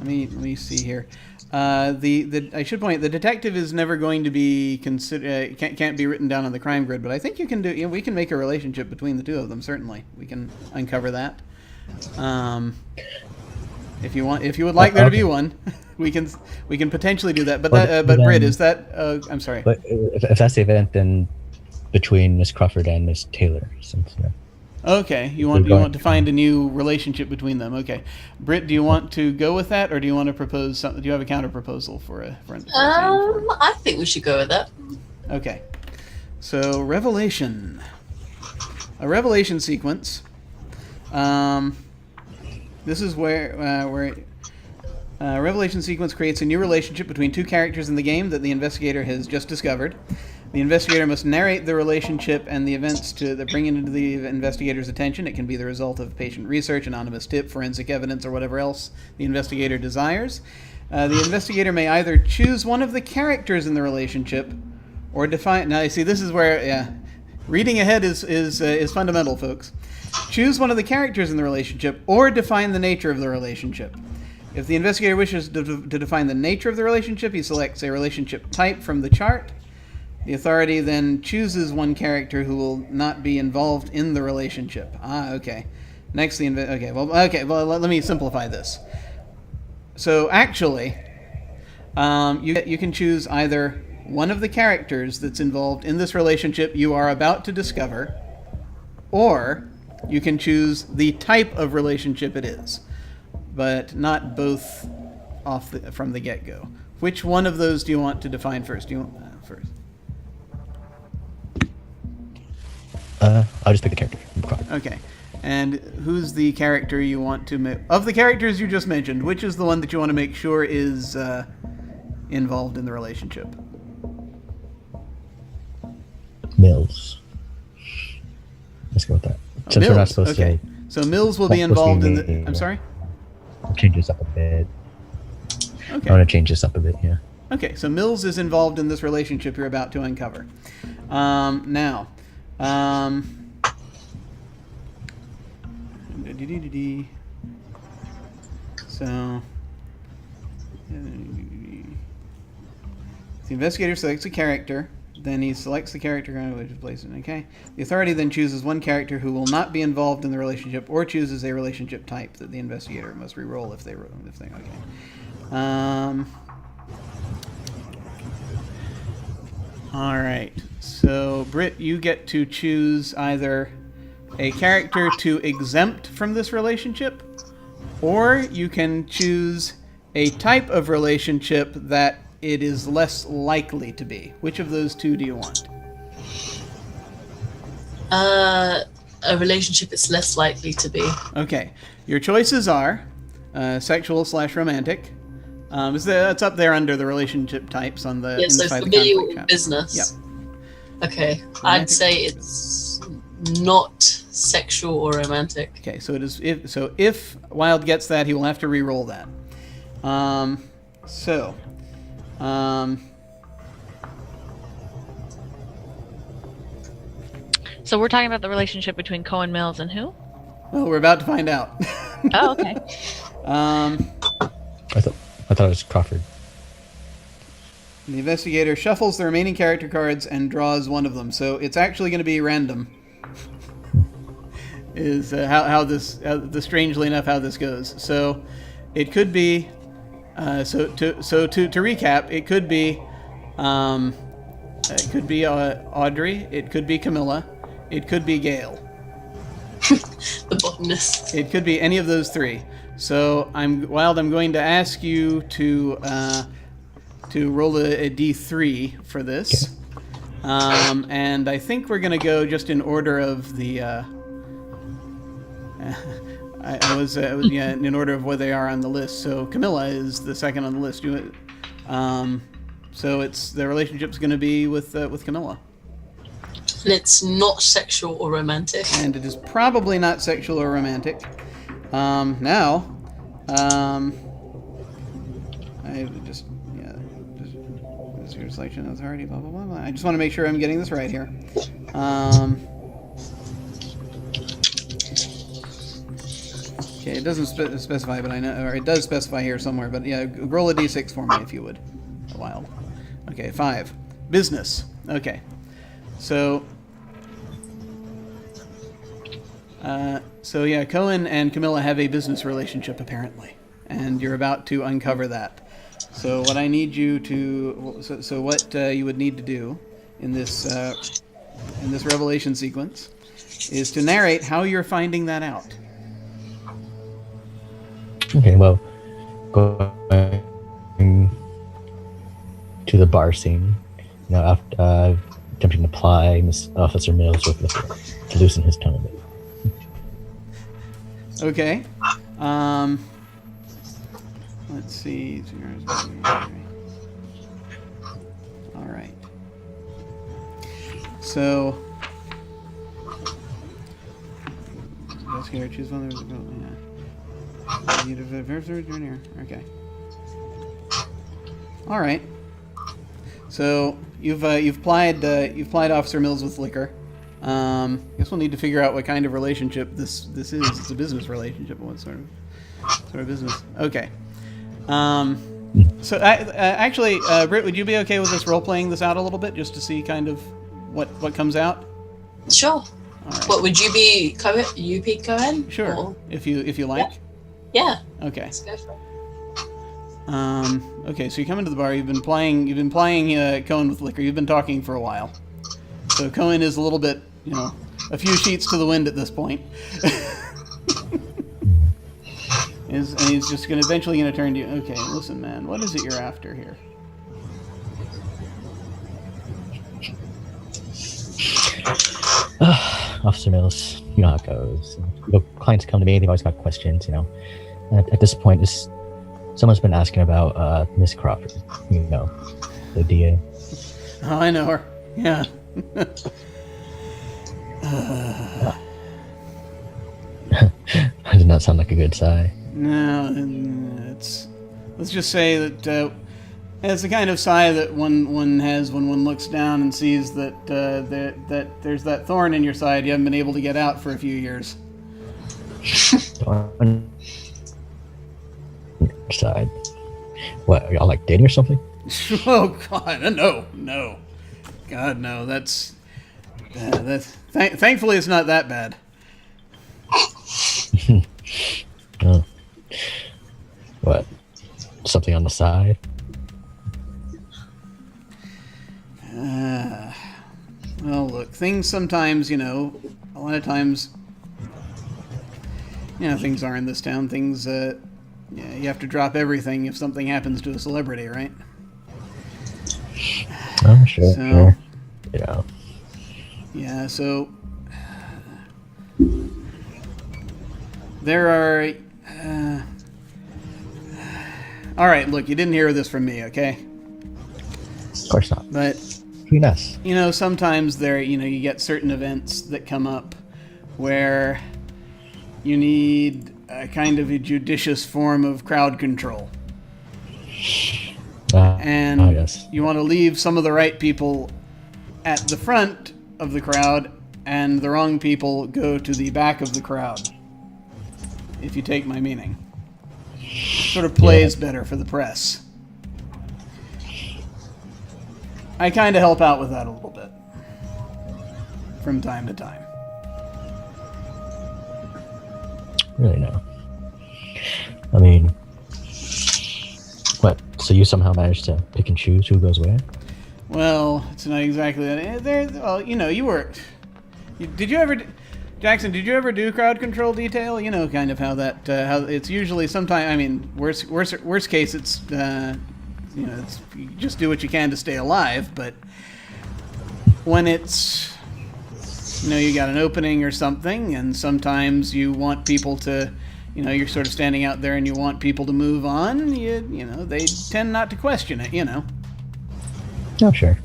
me see here. I should point, the detective is never going to be can't be written down on the crime grid, but I think you can do, we can make a relationship between the two of them. Certainly, we can uncover that. If you would like there to be one, we can potentially do that. But Britt, is that? I'm sorry. But if that's the event, then between Miss Crawford and Miss Taylor, since. Okay, you want to find a new relationship between them. Okay, Britt, do you want to go with that, or do you want to propose something? Do you have a counter proposal for a scene? I think we should go with that. Okay, so revelation, a revelation sequence. This is where revelation sequence creates a new relationship between two characters in the game that the investigator has just discovered. The investigator must narrate the relationship and the events that bring it into the investigator's attention. It can be the result of patient research, anonymous tip, forensic evidence, or whatever else the investigator desires. The investigator may either choose one of the characters in the relationship or define... Now, you see, this is where... reading ahead is fundamental, folks. Choose one of the characters in the relationship or define the nature of the relationship. If the investigator wishes to define the nature of the relationship, he selects a relationship type from the chart. The authority then chooses one character who will not be involved in the relationship. Okay. Next, let me simplify this. So actually, you can choose either one of the characters that's involved in this relationship you are about to discover, or you can choose the type of relationship it is, but not both from the get-go. Which one of those do you want to define first? Do you want first? I'll just pick the character. Okay. And who's the character you want to... Of the characters you just mentioned, which is the one that you want to make sure is involved in the relationship? Mills. Let's go with that. Since Mills. we're not supposed Okay. So Mills will be involved in the... I'm sorry? Change this up a bit. Okay. I want to change this up a bit, yeah. Okay, so Mills is involved in this relationship you're about to uncover. Now... So, the investigator selects a character, then he selects the character which is placed in. Okay. The authority then chooses one character who will not be involved in the relationship, or chooses a relationship type that the investigator must re-roll if they. Okay. All right. So, Britt, you get to choose either a character to exempt from this relationship, or you can choose a type of relationship that it is less likely to be. Which of those two do you want? A relationship is less likely to be. Okay. Your choices are sexual/romantic. It's up there under the relationship types on the Yeah, so inside the familiar conflict or chapter. business. Yep. Okay, Romantic I'd say or it's not sexual or romantic. Okay, so it is. If Wild gets that, he will have to re-roll that. So we're talking about the relationship between Cohen Mills and who? Well, we're about to find out. Oh, okay. I thought it was Crawford. The investigator shuffles the remaining character cards and draws one of them. So it's actually going to be random. Is strangely enough how this goes. So it could be. To recap, it could be. It could be Audrey. It could be Camilla. It could be Gail. The botanist. It could be any of those three. So I'm going to ask you to roll a d3 for this, and I think we're going to go just in order of the. I was in order of where they are on the list. So Camilla is the second on the list. So it's the relationship's going to be with Camilla. And it's not sexual or romantic. And it is probably not sexual or romantic. I just zero selection authority, blah, blah, blah, blah. I just want to make sure I'm getting this right here. Okay, it doesn't specify, but I know, or it does specify here somewhere, but yeah, roll a d6 for me if you would. Wild. Okay, 5. Business. Okay. So yeah, Cohen and Camilla have a business relationship apparently, and you're about to uncover that. So what I need you to, what you would need to do in this revelation sequence is to narrate how you're finding that out. Okay, well, going to the bar scene, after attempting to ply Miss Officer Mills with liquor to loosen his tongue a bit. Okay. Let's see. All right. So, let's go choose one. Okay. All right. So you've plied Officer Mills with liquor. Guess we'll need to figure out what kind of relationship this is. It's a business relationship. What sort of business? Okay. So actually, Britt, would you be okay with us role playing this out a little bit, just to see kind of what comes out? Sure. All right. What would you be Cohen? You be Cohen? Sure. Or? If you like. Yeah. Okay. Let's go for it. Okay, so you come into the bar. You've been playing Cohen with liquor. You've been talking for a while. So Cohen is a little bit, a few sheets to the wind at this point. And he's just eventually going to turn to you. Okay, listen, man. What is it you're after here? Officer Mills, you know how it goes. Clients come to me, they've always got questions, And at this point, someone's been asking about Miss Crawford, the DA. Oh, I know her. Yeah. That does not sound like a good sigh. No, let's just say that it's the kind of sigh that one has when one looks down and sees that there's that thorn in your side you haven't been able to get out for a few years. Thorn side. What, y'all like dating or something? Oh God, no. God, no. That's thankfully it's not that bad. Oh. What? Something on the side? Well, look, things sometimes, a lot of times, things are in this town. Things, you have to drop everything if something happens to a celebrity, right? Oh, sure, So- sure. Yeah. Yeah, so there are. All right, look, you didn't hear this from me, okay? Of course not. But Between us. sometimes you get certain events that come up where you need a kind of a judicious form of crowd control. And Yes. you want to leave some of the right people at the front of the crowd, and the wrong people go to the back of the crowd. If you take my meaning. Sort of plays better for the press. I kind of help out with that a little bit. From time to time. Really no. I mean, what? So you somehow managed to pick and choose who goes where? Well, it's not exactly that. Well, you were. Did you ever, Jackson? Did you ever do crowd control detail? You know, kind of how that. How it's usually sometimes. I mean, worst case, it's. It's you just do what you can to stay alive. But when it's, you got an opening or something, and sometimes you want people to. You're sort of standing out there and you want people to move on. They tend not to question it. Oh, sure.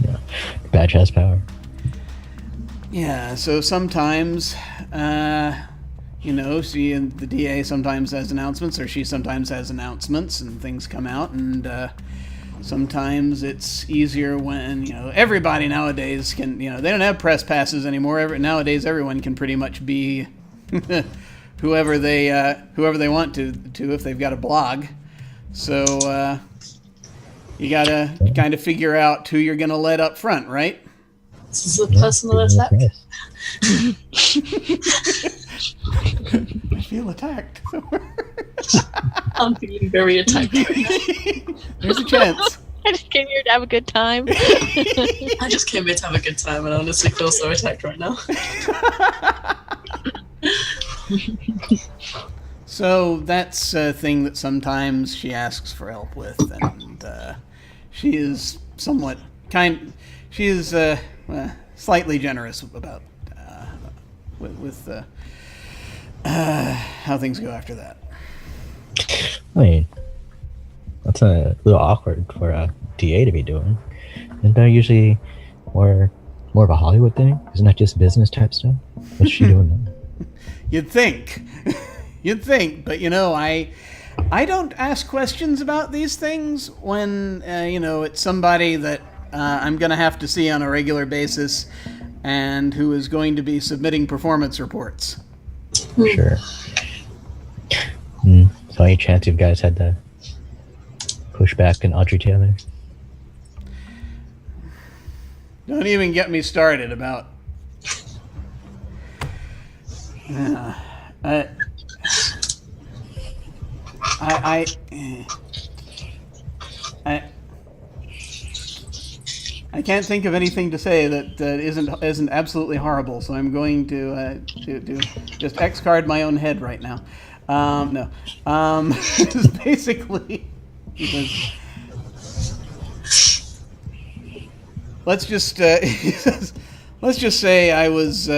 Yeah. Badge has power. Yeah, so sometimes, the DA sometimes has announcements, or she sometimes has announcements, and things come out, and sometimes it's easier when, everybody nowadays can, they don't have press passes anymore. Nowadays, everyone can pretty much be whoever they want to if they've got a blog. So, you gotta kind of figure out who you're gonna let up front, right? This is a personal attack. I feel attacked. I'm feeling very attacked. There's a chance. I just came here to have a good time. I just came here to have a good time and I honestly feel so attacked right now. So that's a thing that sometimes she asks for help with, and she is somewhat she is slightly generous about with how things go after that. I mean, that's a little awkward for a DA to be doing. Isn't that usually more of a Hollywood thing? Isn't that just business type stuff? What's she doing now? You'd think. But I don't ask questions about these things when it's somebody that I'm going to have to see on a regular basis and who is going to be submitting performance reports. Sure. So any chance you guys had to push back an Audrey Taylor? Don't even get me started about. I can't think of anything to say that isn't absolutely horrible. So I'm going to just X card my own head right now. No, basically because let's just say I was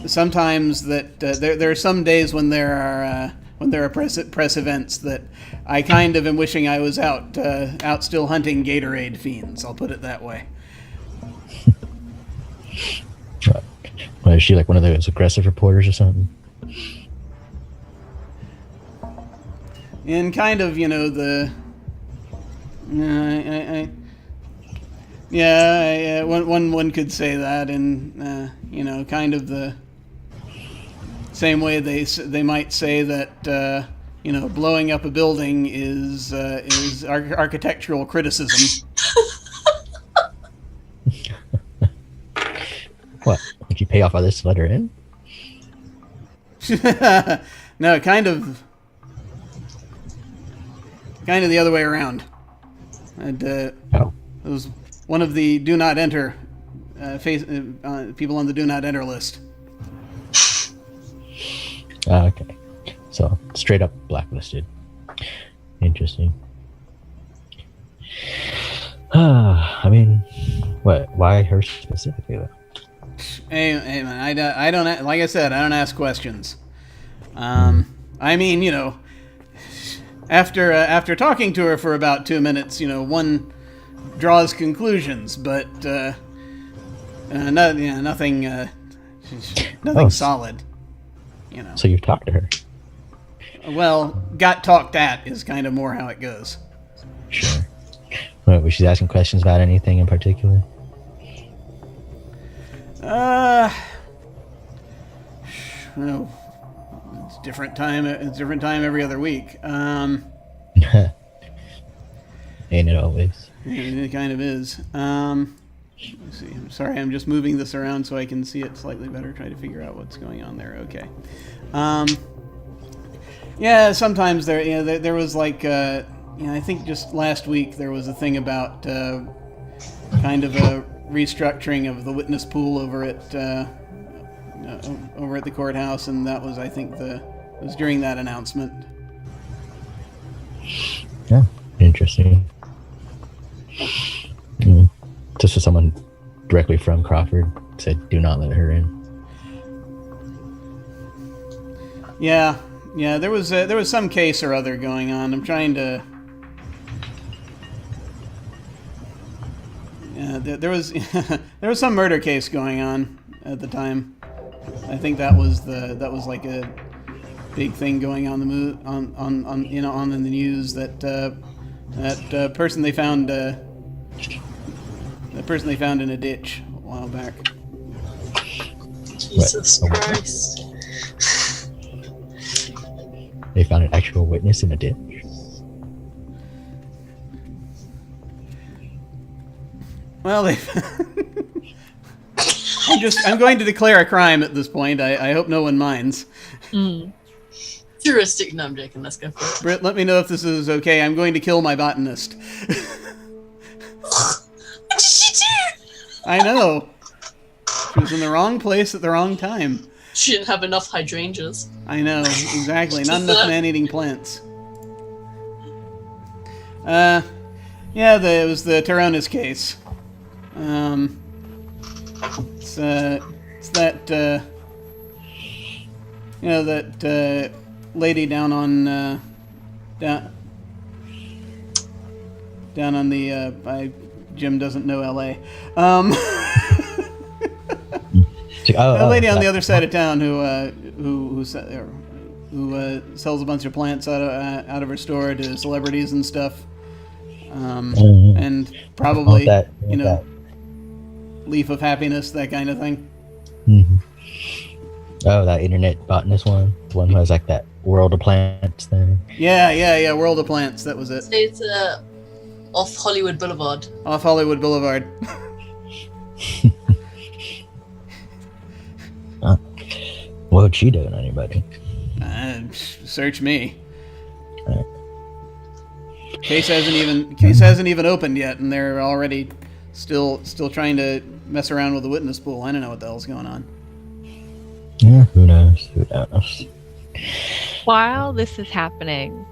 sometimes that there are some days when there are press events that I kind of am wishing I was out still hunting Gatorade fiends. I'll put it that way. What, is she like one of those aggressive reporters or something? And kind of, one could say that, and kind of the same way they might say that blowing up a building is architectural criticism. What? Did you pay off others to let her in? No, kind of the other way around. And it was one of the do not enter people on the do not enter list. Okay. So straight up blacklisted. Interesting. I mean, what? Why her specifically though? Hey man, I don't like I said, I don't ask questions. I mean, after talking to her for about 2 minutes, one draws conclusions, but nothing solid. So you've talked to her? Well, got talked at is kind of more how it goes. Sure. What, was she asking questions about anything in particular? No, it's different time. It's different time every other week. Ain't it always? It kind of is. Let's see. I'm sorry, I'm just moving this around so I can see it slightly better. Try to figure out what's going on there. Okay. Yeah, sometimes there was like I think just last week there was a thing about kind of a restructuring of the witness pool over at the courthouse, and that was, I think, was during that announcement. Yeah, interesting. Just for someone directly from Crawford said, "Do not let her in." Yeah, there was some case or other going on. I'm trying to. There was there was some murder case going on at the time. I think that was like a big thing going on on in the news, that person they found in a ditch a while back. Jesus Christ. They found an actual witness in a ditch. Well, I'm going to declare a crime at this point. I hope no one minds. Heuristic. No, I'm joking. Let's go for it. Britt, let me know if this is okay. I'm going to kill my botanist. What did she do? I know. She was in the wrong place at the wrong time. She didn't have enough hydrangeas. I know, exactly. Not enough man-eating plants. It was the Taronis case. It's that that lady down on Jim doesn't know LA. A lady on the other side of town who sells a bunch of plants out of her store to celebrities and stuff. And probably leaf of happiness, that kind of thing. Mm-hmm. Oh, that internet botanist one, the one who has like that World of Plants thing. Yeah, World of Plants. That was it. It's off Hollywood Boulevard. Off Hollywood Boulevard. What would she do to anybody? Search me. Right. Case hasn't even opened yet, and they're already still trying to mess around with the witness pool. I don't know what the hell's going on. Yeah, who knows? Who knows? While this is happening,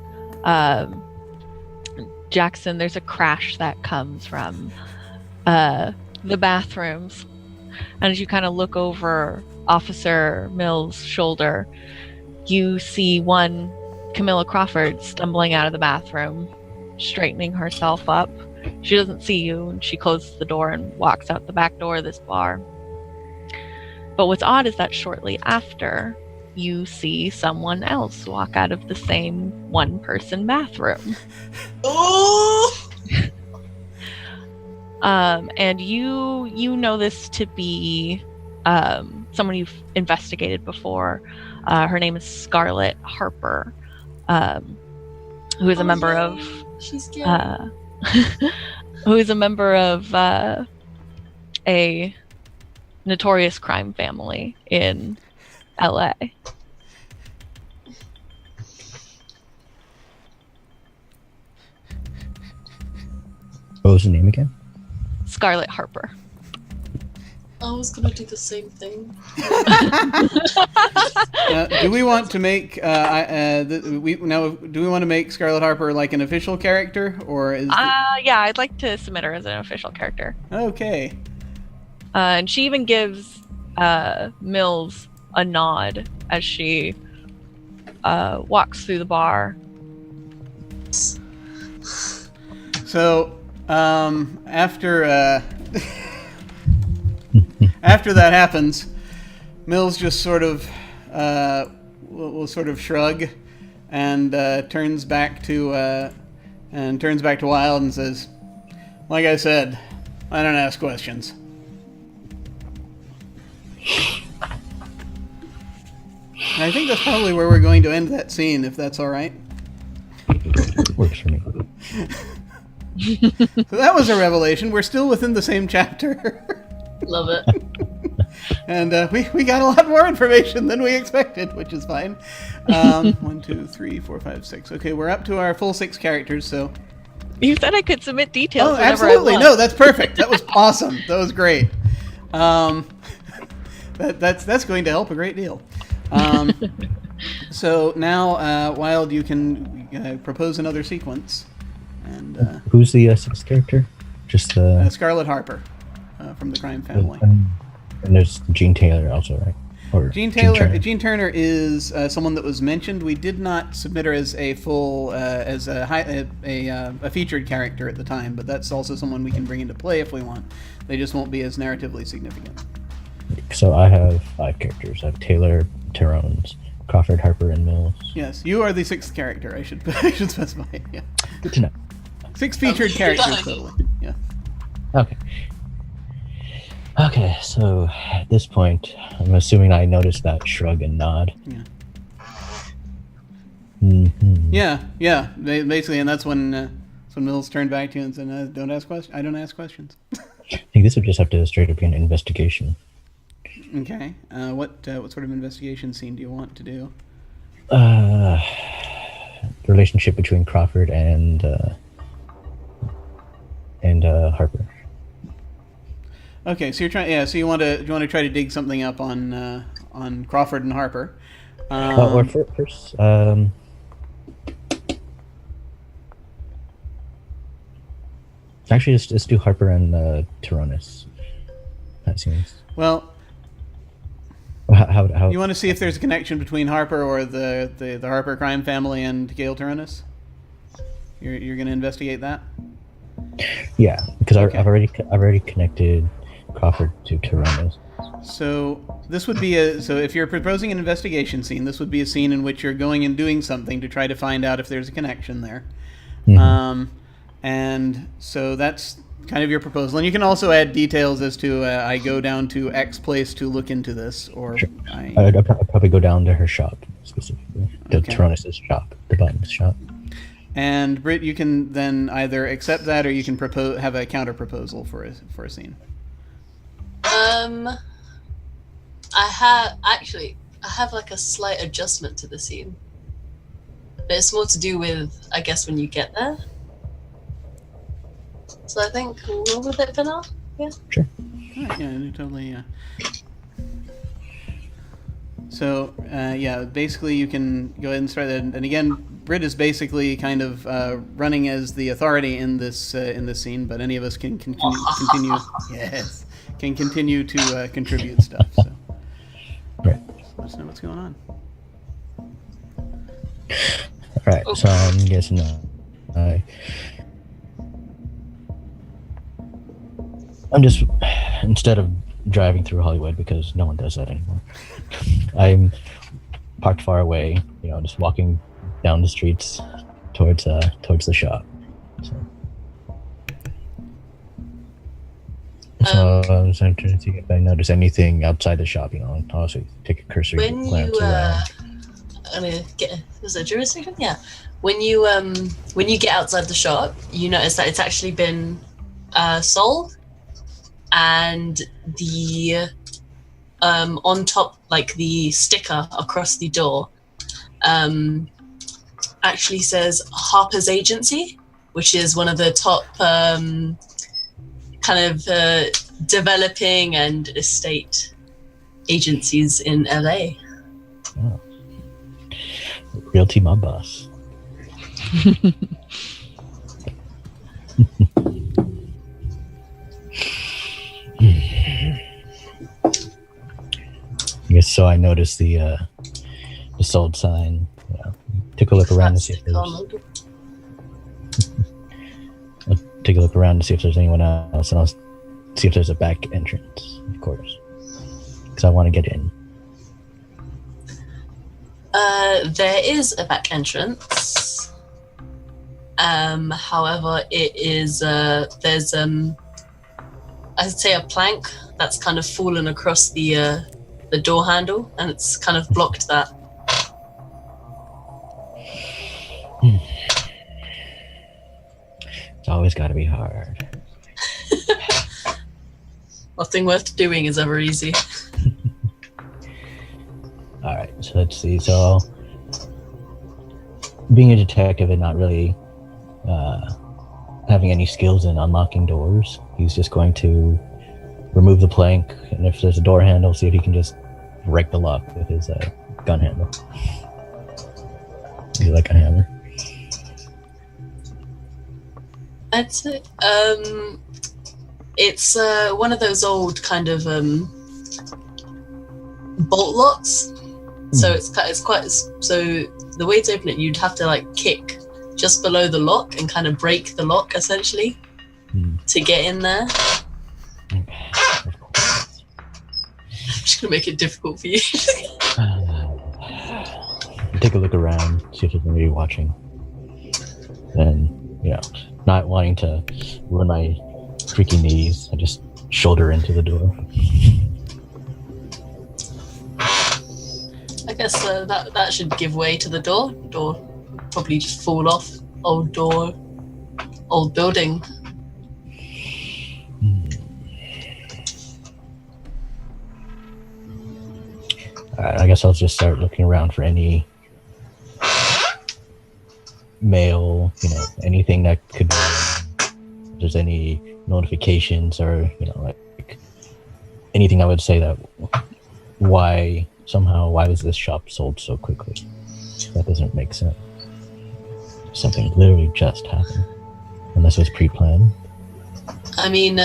Jackson, there's a crash that comes from the bathrooms, and as you kind of look over Officer Mills' shoulder, you see one Camilla Crawford stumbling out of the bathroom, straightening herself up. She doesn't see you, and she closes the door and walks out the back door of this bar. But what's odd is that shortly after, you see someone else walk out of the same one-person bathroom. Oh! And you know this to be someone you've investigated before. Her name is Scarlett Harper, who is a member of. She's scary. Who is a member of a notorious crime family in LA. What was the name again? Scarlett Harper. I was gonna do the same thing. Do we want to make do we want to make Scarlet Harper like an official character, or is Yeah, I'd like to submit her as an official character. okay? And she even gives Mills a nod as she walks through the bar. So after after that happens, Mills just sort of will sort of shrug and turns back to Wild and says, "Like I said, I don't ask questions." And I think that's probably where we're going to end that scene, if that's all right. Works for me. So that was a revelation. We're still within the same chapter. Love it. And we got a lot more information than we expected, which is fine. 1, 2, 3, 4, 5, 6. Okay, we're up to our full 6 characters, so... You said I could submit details. Oh, whenever absolutely. I want. No, that's perfect. That was awesome. That was great. That's going to help a great deal. So now, Wild, you can propose another sequence. And Who's the 6th character? Just the... Scarlet Harper from the Crime Family. And there's Gene Taylor also, right? Or Gene Turner is someone that was mentioned. We did not submit her as a full, as a featured character at the time, but that's also someone we can bring into play if we want. They just won't be as narratively significant. So I have 5 characters. I have Taylor, Tyrones, Crawford, Harper, and Mills. Yes, you are the 6th character. I should specify. Yeah, Good to know. 6 featured characters totally. Yeah. Okay, so at this point, I'm assuming I noticed that shrug and nod. Yeah. Mm-hmm. Yeah. Basically, and that's when Mills turned back to you and said, I don't ask questions. I think this would just have to straight up be an investigation. Okay. What sort of investigation scene do you want to do? The relationship between Crawford and Harper. Okay, so you're trying. Yeah, so you want to try to dig something up on Crawford and Harper. Or first, actually, let's do Harper and Tyrones. That seems. Well, how you want to see if there's a connection between Harper or the Harper crime family and Gail Tyrones? You're going to investigate that? Yeah, because Okay. I've already connected Crawford to Tyrones. So this would be so if you're proposing an investigation scene, this would be a scene in which you're going and doing something to try to find out if there's a connection there. Mm-hmm. And so that's kind of your proposal. And you can also add details as to I go down to X place to look into this, or Sure. I... I'd probably go down to her shop specifically, to Okay. Tyrones' shop, the button's shop. And Britt, you can then either accept that or you can have a counter proposal for a scene. I have like a slight adjustment to the scene, but it's more to do with, I guess, when you get there. So I think we'll roll with it for now. Yeah. Sure. Right, yeah, totally. Yeah. So basically you can go ahead and start that. And again, Britt is basically kind of running as the authority in this scene, but any of us can continue. Yes, can continue to contribute stuff. So Right. let us know what's going on. All right. So I'm guessing I'm just, instead of driving through Hollywood, because no one does that anymore, I'm parked far away, just walking down the streets towards the shop. So I'm trying to see if I notice anything outside the shop. I'll also take a cursory When glance you around. I'm gonna get, was it jurisdiction? Yeah. When you get outside the shop, you notice that it's actually been sold, and the on top, like the sticker across the door, actually says Harper's Agency, which is one of the top kind kind of developing and estate agencies in LA. Oh. Realty mob boss. I guess so. I noticed the sold sign. Yeah. Took a look around to see if there's. I'll take a look around to see if there's anyone else, and I'll see if there's a back entrance, of course, because I want to get in. There is a back entrance. However, it is there's I'd say a plank that's kind of fallen across the door handle, and it's kind of blocked that. It's always got to be hard. Nothing worth doing is ever easy. All right, so let's see. So, being a detective and not really having any skills in unlocking doors, he's just going to remove the plank, and if there's a door handle, see if he can just break the lock with his gun handle. You like a hammer? That's it. It's one of those old kind of bolt locks. So it's quite. So the way to open it, you'd have to like kick just below the lock and kind of break the lock essentially to get in there. Okay. I'm just gonna make it difficult for you. Take a look around, see if there's anybody watching. Then, not wanting to ruin my creaky knees, I just shoulder into the door. I guess that should give way to the door. Door probably just fall off. Old door, old building. Alright, I guess I'll just start looking around for any mail, anything that could be, if there's any notifications or, like anything I would say that why was this shop sold so quickly? That doesn't make sense. Something literally just happened. Unless it was pre-planned. I mean,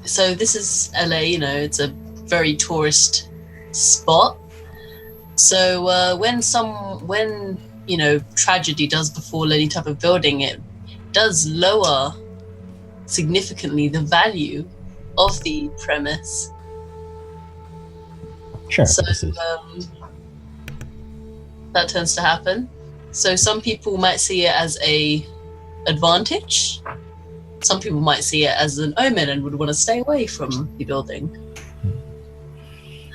so this is LA, it's a very tourist spot. So when tragedy does befall any type of building, it does lower significantly the value of the premise. Sure. So that tends to happen. So some people might see it as a advantage. Some people might see it as an omen and would want to stay away from the building.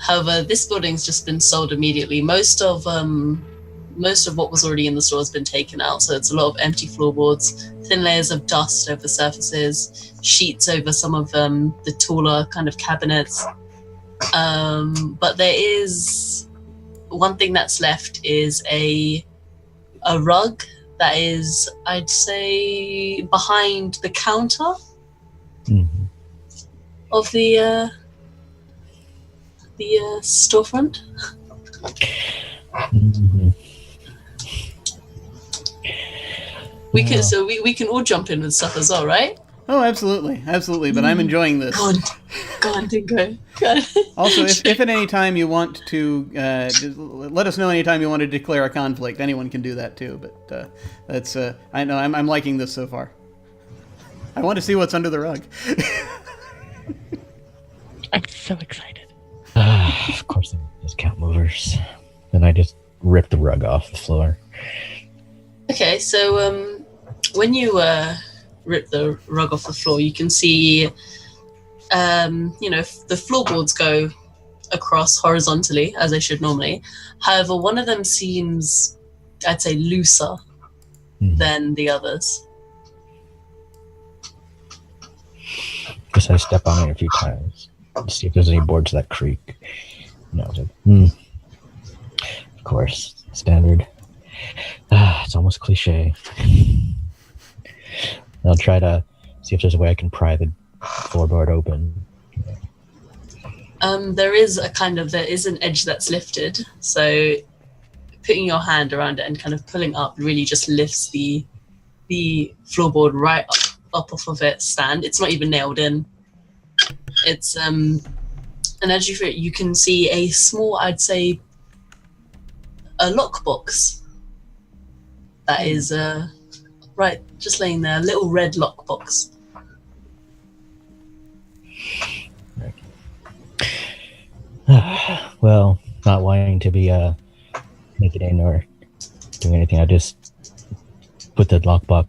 However, this building's just been sold immediately. Most of what was already in the store has been taken out. So it's a lot of empty floorboards, thin layers of dust over surfaces, sheets over some of the taller kind of cabinets. But there is one thing that's left is a rug that is, I'd say, behind the counter of the storefront. We can all jump in with stuff as well, right? Oh, absolutely. But I'm enjoying this. Go on, Dingo. Go on. Also, if at any time you want to, let us know anytime you want to declare a conflict. Anyone can do that too. But that's I know I'm liking this so far. I want to see what's under the rug. I'm so excited. Of course, there's count movers. Then I just rip the rug off the floor. Okay, so when you rip the rug off the floor, you can see, the floorboards go across horizontally as they should normally. However, one of them seems, I'd say, looser than the others. Guess I step on it a few times to see if there's any boards that creak. It's like, of course, standard. It's almost cliche. I'll try to see if there's a way I can pry the floorboard open. There is an edge that's lifted, so putting your hand around it and kind of pulling up really just lifts the floorboard right up off of its stand. It's not even nailed in. It's and as you can see a small, I'd say, a lockbox that is right just laying there, a little red lockbox. Well, not wanting to be make it in or doing anything, I just put the lockbox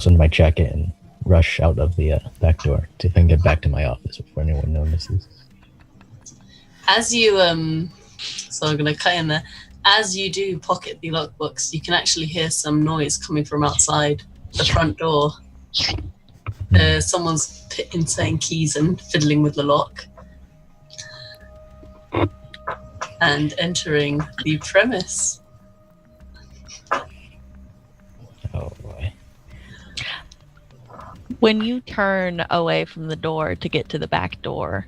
into my jacket and rush out of the back door to see if I can get back to my office before anyone notices. As you so I'm gonna cut in there. As you do pocket the lockbox, you can actually hear some noise coming from outside the front door. Someone's inserting keys and fiddling with the lock. And entering the premise. Oh boy. When you turn away from the door to get to the back door,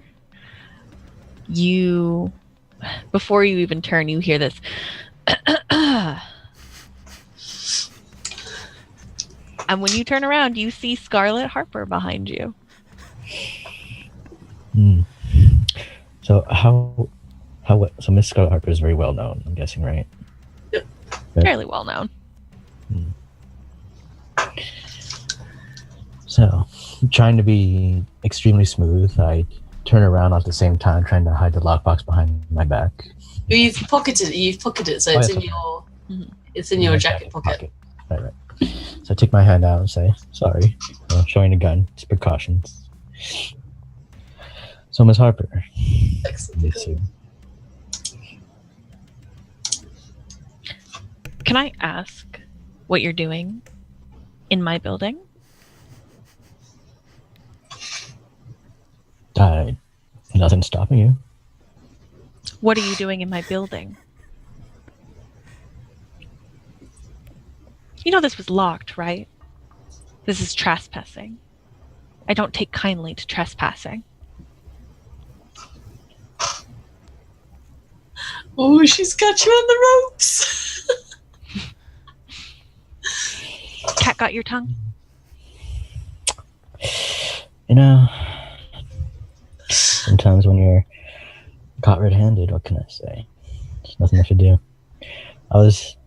before you even turn, you hear this. And when you turn around, you see Scarlett Harper behind you. So so Miss Scarlett Harper is very well known, I'm guessing, right? Yep. Right. Fairly well known. So, trying to be extremely smooth, I turn around at the same time, trying to hide the lockbox behind my back. You've pocketed it, so it's in your jacket pocket. Right. So I take my hand out and say, sorry, showing a gun, it's precautions. So, Miss Harper. Excellent. Can I ask what you're doing in my building? Nothing's stopping you. What are you doing in my building? You know this was locked, right? This is trespassing. I don't take kindly to trespassing. Oh, she's got you on the ropes. Cat got your tongue? You know, sometimes when you're caught red-handed, what can I say? There's nothing I should do. I was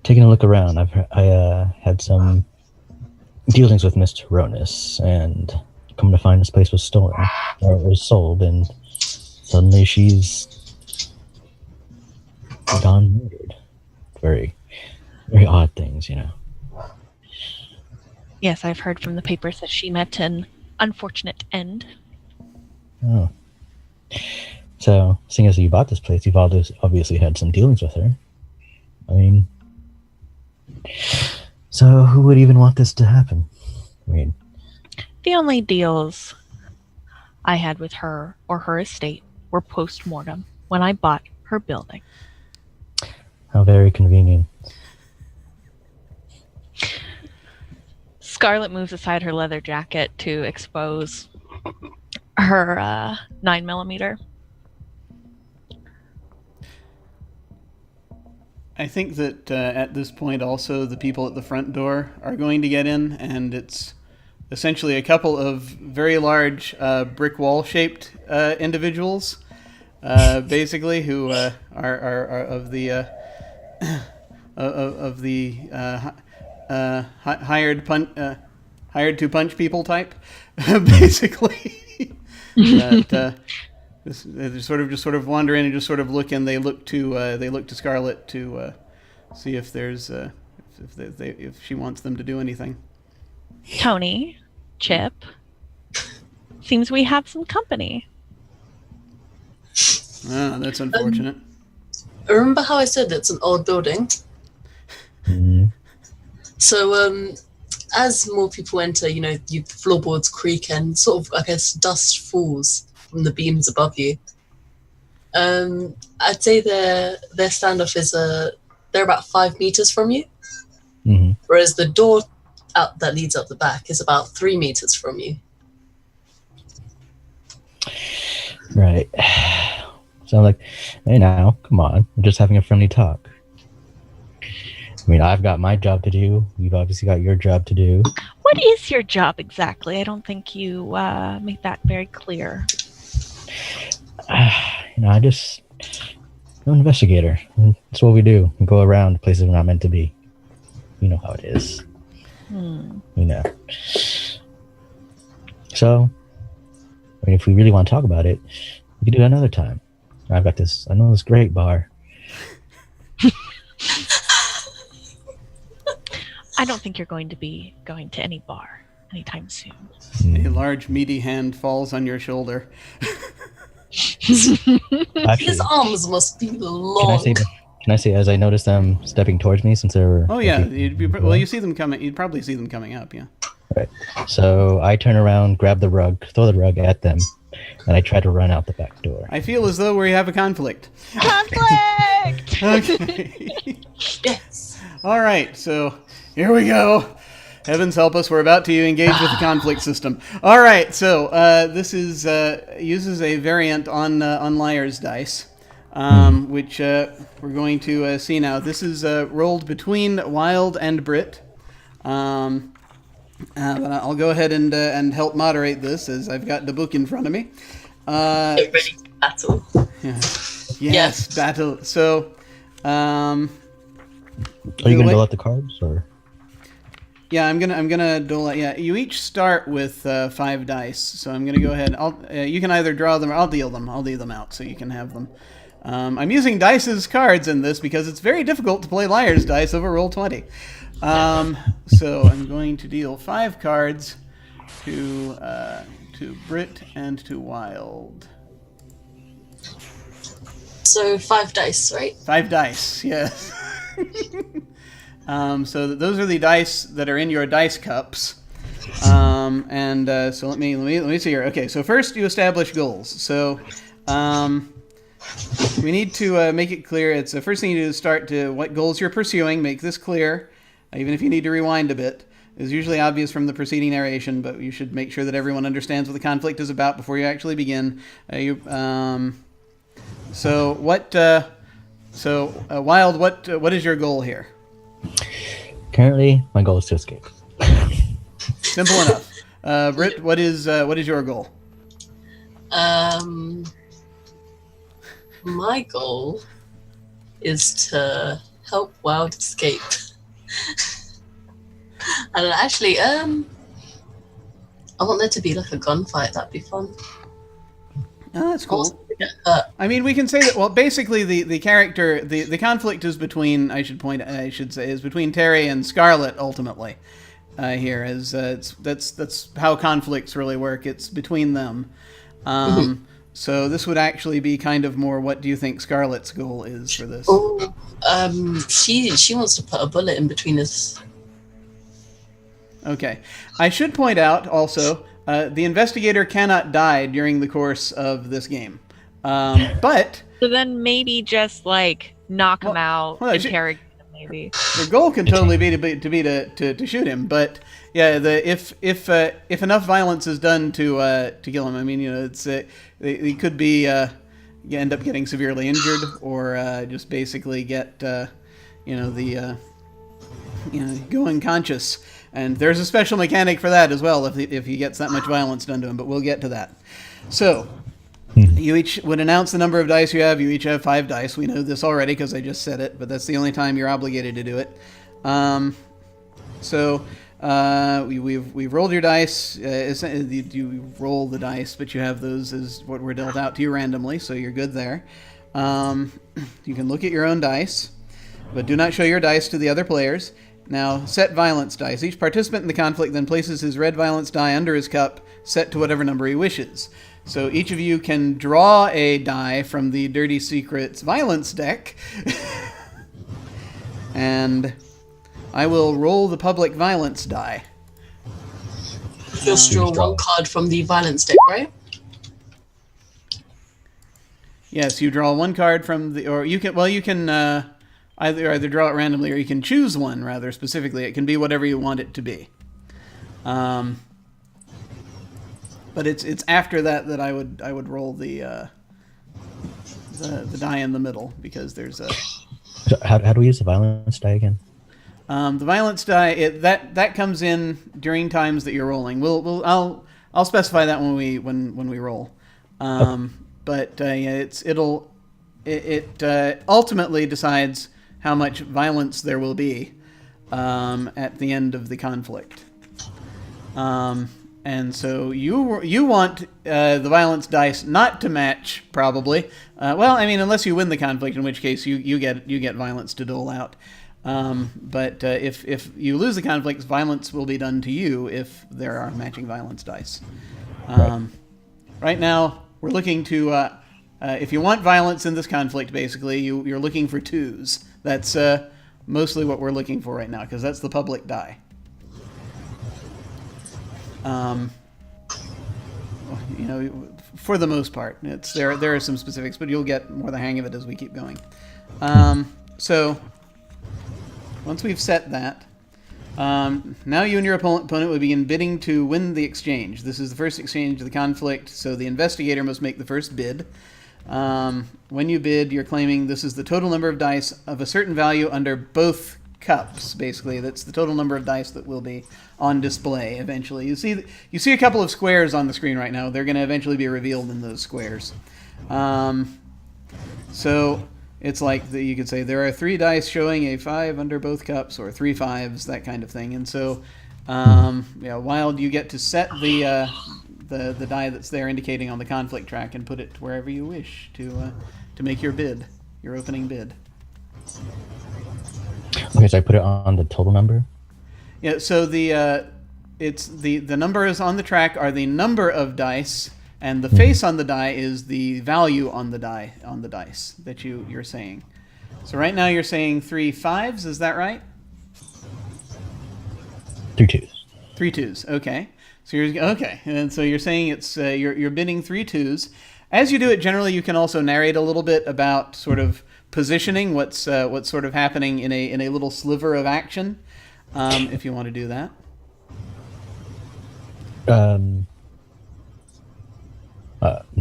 taking a look around. I had some dealings with Mr. Ronis, and come to find this place was stolen, or it was sold, and suddenly she's gone murdered. Very, very odd things, you know. Yes, I've heard from the papers that she met an unfortunate end. Oh. So, seeing as you bought this place, you've obviously had some dealings with her. I mean, so who would even want this to happen? I mean, The only deals I had with her or her estate were post-mortem when I bought her building. how very convenient. Scarlett moves aside her leather jacket to expose her 9mm. I think that at this point also the people at the front door are going to get in, and it's essentially a couple of very large brick wall shaped individuals, basically, who are of the hired to punch people type, basically. That they sort of wander in and just sort of look, and they look to Scarlett to see if there's if she wants them to do anything. Tony, Chip, seems we have some company. Ah, that's unfortunate. Remember how I said it's an old building? Mm-hmm. So, as more people enter, the floorboards creak and sort of, I guess, dust falls from the beams above you. I'd say their standoff is they're about 5 meters from you, Mm-hmm. whereas the door out that leads up the back is about 3 meters from you. Right. So I'm like, hey now, come on. We're just having a friendly talk. I mean, I've got my job to do. You've obviously got your job to do. What is your job exactly? I don't think you made that very clear. I'm an investigator. That's what we do. We go around places we're not meant to be. You know how it is. You know. So, I mean, if we really want to talk about it, we can do it another time. I know this great bar. I don't think you're going to be going to any bar anytime soon. A large, meaty hand falls on your shoulder. Actually, His arms must be long. Can I say, as I noticed them stepping towards me, since they were... Oh, yeah. You see them coming. You'd probably see them coming up, yeah. Right. So I turn around, grab the rug, throw the rug at them, and I try to run out the back door. I feel as though we have a conflict. Conflict! Okay. Yes. All right, so here we go. Heavens help us, we're about to engage with the conflict system. All right, so this is uses a variant on Liar's dice, which we're going to see now. This is rolled between Wild and Brit. But I'll go ahead and help moderate this, as I've got the book in front of me. Get ready to battle. Yeah. Yes, battle. So, are you going to dole out the cards, or? Yeah, I'm gonna dole out. Yeah, you each start with 5 dice. So I'm gonna go ahead. You can either draw them or I'll deal them. I'll deal them out so you can have them. I'm using dice's cards in this because it's very difficult to play Liar's dice over Roll20. So I'm going to deal 5 cards to Brit and to Wild. So 5 dice, right? 5 dice, yes. So those are the dice that are in your dice cups. So let me see here. Okay, so first you establish goals. So we need to make it clear. It's the first thing you do is start to what goals you're pursuing. Make this clear, even if you need to rewind a bit. It's usually obvious from the preceding narration, but you should make sure that everyone understands what the conflict is about before you actually begin. Wild, what is your goal here? Currently, my goal is to escape. Simple enough. Britt, what is your goal? My goal is to help Wild escape. And actually, I want there to be like a gunfight. That'd be fun. Oh, that's cool. Also, get hurt. I mean, we can say that. Well, basically, the character, the conflict is between. Is between Terry and Scarlet ultimately. Here, as that's how conflicts really work. It's between them. So this would actually be kind of more. What do you think Scarlet's goal is for this? Oh, she wants to put a bullet in between us. Okay, I should point out also. The investigator cannot die during the course of this game, but So then maybe just like knock him out, interrogate him maybe. the goal can totally be to shoot him. But yeah, if enough violence is done to kill him, I mean, he could be end up getting severely injured or just basically get go unconscious. And there's a special mechanic for that as well if he gets that much violence done to him, but we'll get to that. So, you each would announce the number of dice you have. You each have 5 dice. We know this already because I just said it, but that's the only time you're obligated to do it. We've rolled your dice. You roll the dice, but you have those as what were dealt out to you randomly, so you're good there. You can look at your own dice, but do not show your dice to the other players. Now, set violence dice. Each participant in the conflict then places his red violence die under his cup, set to whatever number he wishes. So each of you can draw a die from the Dirty Secrets violence deck. And I will roll the public violence die. Just draw 1 card from the violence deck, right? Yes, you draw 1 card from the... Or you can either draw it randomly or you can choose one rather specifically. It can be whatever you want it to be. But it's after that I would roll the die in the middle, because there's a. So how do we use the violence die again? The violence die that comes in during times that you're rolling. I'll specify that when we roll. But yeah, it ultimately decides how much violence there will be at the end of the conflict. And so you want the violence dice not to match, probably. Well, I mean, unless you win the conflict, in which case you get violence to dole out. But if you lose the conflict, violence will be done to you if there are matching violence dice. Right now, we're looking to if you want violence in this conflict, basically you're looking for 2s. That's mostly what we're looking for right now, because that's the public die. You know, for the most part, there are some specifics, but you'll get more the hang of it as we keep going. So once we've set that, now you and your opponent would begin bidding to win the exchange. This is the first exchange of the conflict, so the investigator must make the first bid. When you bid, you're claiming this is the total number of dice of a certain value under both cups. Basically, that's the total number of dice that will be on display eventually. You see a couple of squares on the screen right now. They're going to eventually be revealed in those squares. So it's like you could say there are 3 dice showing a 5 under both cups, or 3 5s, that kind of thing. And so, while you get to set the die that's there indicating on the conflict track and put it wherever you wish to make your bid, your opening bid. Okay, so I put it on the total number? Yeah, so it's the numbers on the track are the number of dice, and the face on the die is the value on the dice that you're saying. So right now you're saying 3 5s, is that right? 3 2s. 3 2s, okay. So and so you're saying it's you're bidding 3 2s. As you do it, generally you can also narrate a little bit about sort of positioning, what's sort of happening in a little sliver of action, if you want to do that. I'm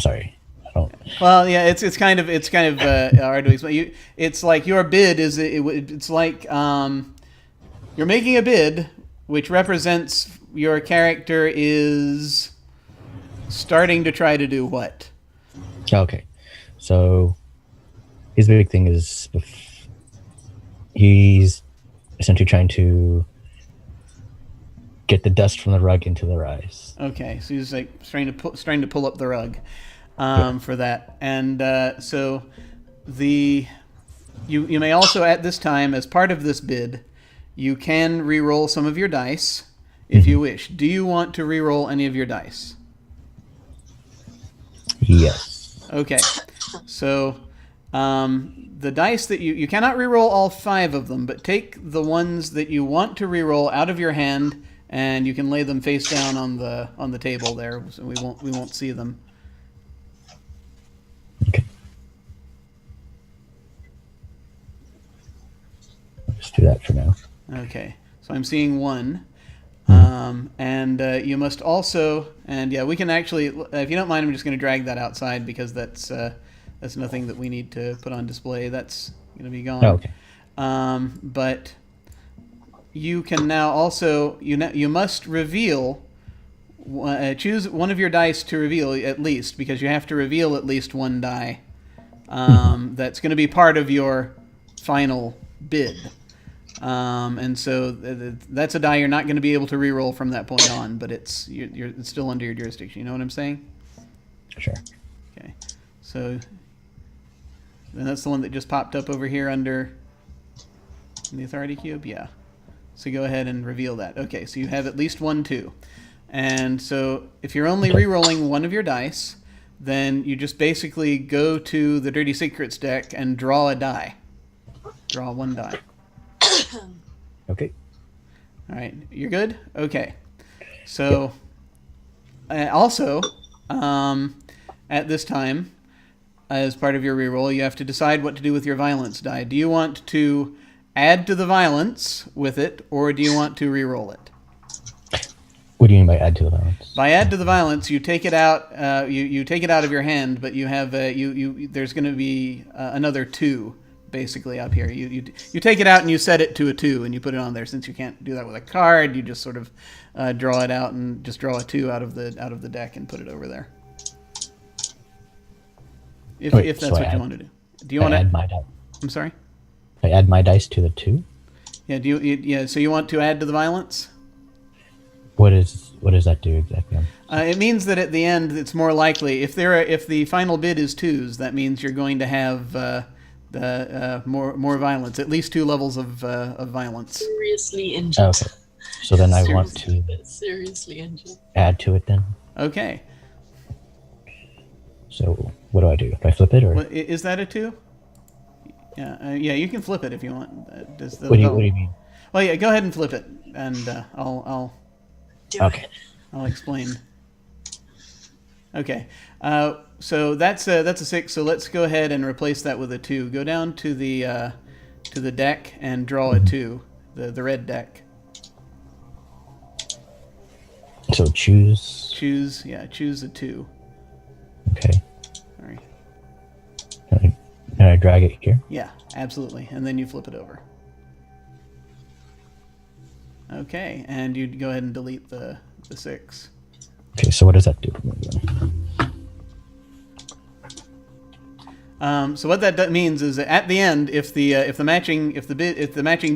sorry, I don't. Well, yeah, it's kind of hard to explain. It's like your bid is it's like you're making a bid which represents your character is starting to try to do what? Okay, so his big thing is he's essentially trying to get the dust from the rug into the rice. Okay, so he's like trying to pull up the rug for that, and so you may also at this time, as part of this bid, you can re-roll some of your dice if you wish. Do you want to re-roll any of your dice? Yes. Okay, so the dice that you cannot re-roll all 5 of them, but take the ones that you want to re-roll out of your hand, and you can lay them face down on the table there, so we won't see them. Okay. Just do that for now. Okay, so I'm seeing 1. And you must also, and yeah, we can actually, if you don't mind, I'm just going to drag that outside, because that's nothing that we need to put on display. That's going to be gone. Oh, okay. But you can now also, you must reveal, choose one of your dice to reveal at least, because you have to reveal at least 1 die. That's going to be part of your final bid. And so that's a die you're not going to be able to re-roll from that point on, but it's still under your jurisdiction. You know what I'm saying? Sure. Okay. So then that's the one that just popped up over here under the authority cube. Yeah. So go ahead and reveal that. Okay. So you have at least 1 2. And so if you're only re-rolling 1 of your dice, then you just basically go to the Dirty Secrets deck and draw a die. Draw 1 die. Okay. All right, you're good? Okay. So, also, at this time, as part of your reroll, you have to decide what to do with your violence die. Do you want to add to the violence with it, or do you want to reroll it? What do you mean by add to the violence? By add to the violence, you take it out. You take it out of your hand, but you have there's going to be another 2 basically up here. You take it out and you set it to a 2 and you put it on there. Since you can't do that with a card, you just sort of draw it out and just draw a 2 out of the deck and put it over there. If that's what you want to do. Do you want to add my dice? I'm sorry. I add my dice to the 2. Yeah. So you want to add to the violence? What does that do exactly? It means that at the end, it's more likely if the final bid is 2s, that means you're going to have more violence, at least 2 levels of violence. Seriously injured. Okay. So then I want to seriously injured. add to it then. Okay. So what do? Do I flip it or? Well, is that a 2? Yeah. Yeah. You can flip it if you want. What do you mean? Well, yeah. Go ahead and flip it, and I'll Okay. I'll explain. Okay. So that's a 6. So let's go ahead and replace that with a 2. Go down to the deck and draw a 2. The red deck. So choose. Choose a 2. Okay. Sorry. Can I drag it here? Yeah, absolutely. And then you flip it over. Okay, and you go ahead and delete the 6. Okay, so what does that do for me then? So what that means is that at the end, if the matching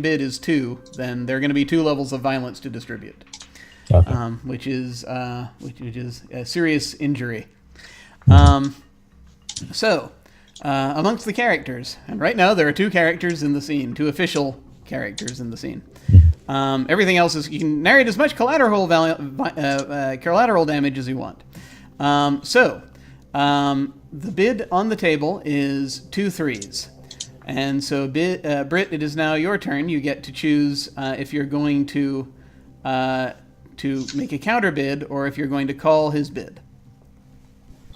bid is 2, then there are going to be 2 levels of violence to distribute, Okay. which is a serious injury. So amongst the characters, and right now there are 2 characters in the scene, 2 official characters in the scene. Everything else is you can narrate as much collateral damage as you want. The bid on the table is 2 3s, and so Britt, it is now your turn. You get to choose if you're going to make a counter bid or if you're going to call his bid.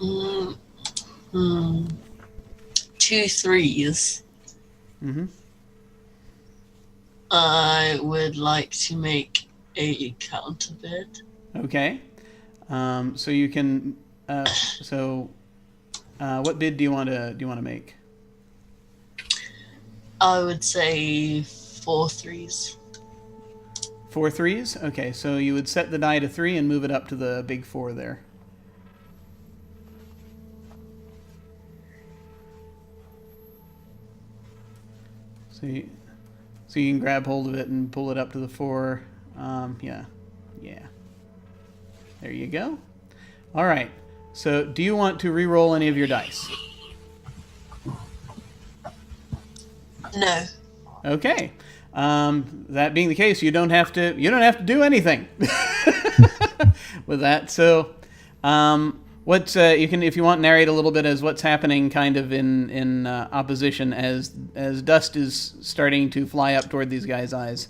2 3s. Mm-hmm. I would like to make a counter bid. Okay. So you can. What bid do you want to make? I would say 4 3s. 4 3s. Okay. So you would set the die to 3 and move it up to the big 4 there. So you can grab hold of it and pull it up to the 4. Yeah. There you go. All right. So do you want to re-roll any of your dice? No. Okay. That being the case, you don't have to do anything with that. So, you can, if you want, narrate a little bit as what's happening, kind of in opposition as dust is starting to fly up toward these guys' eyes.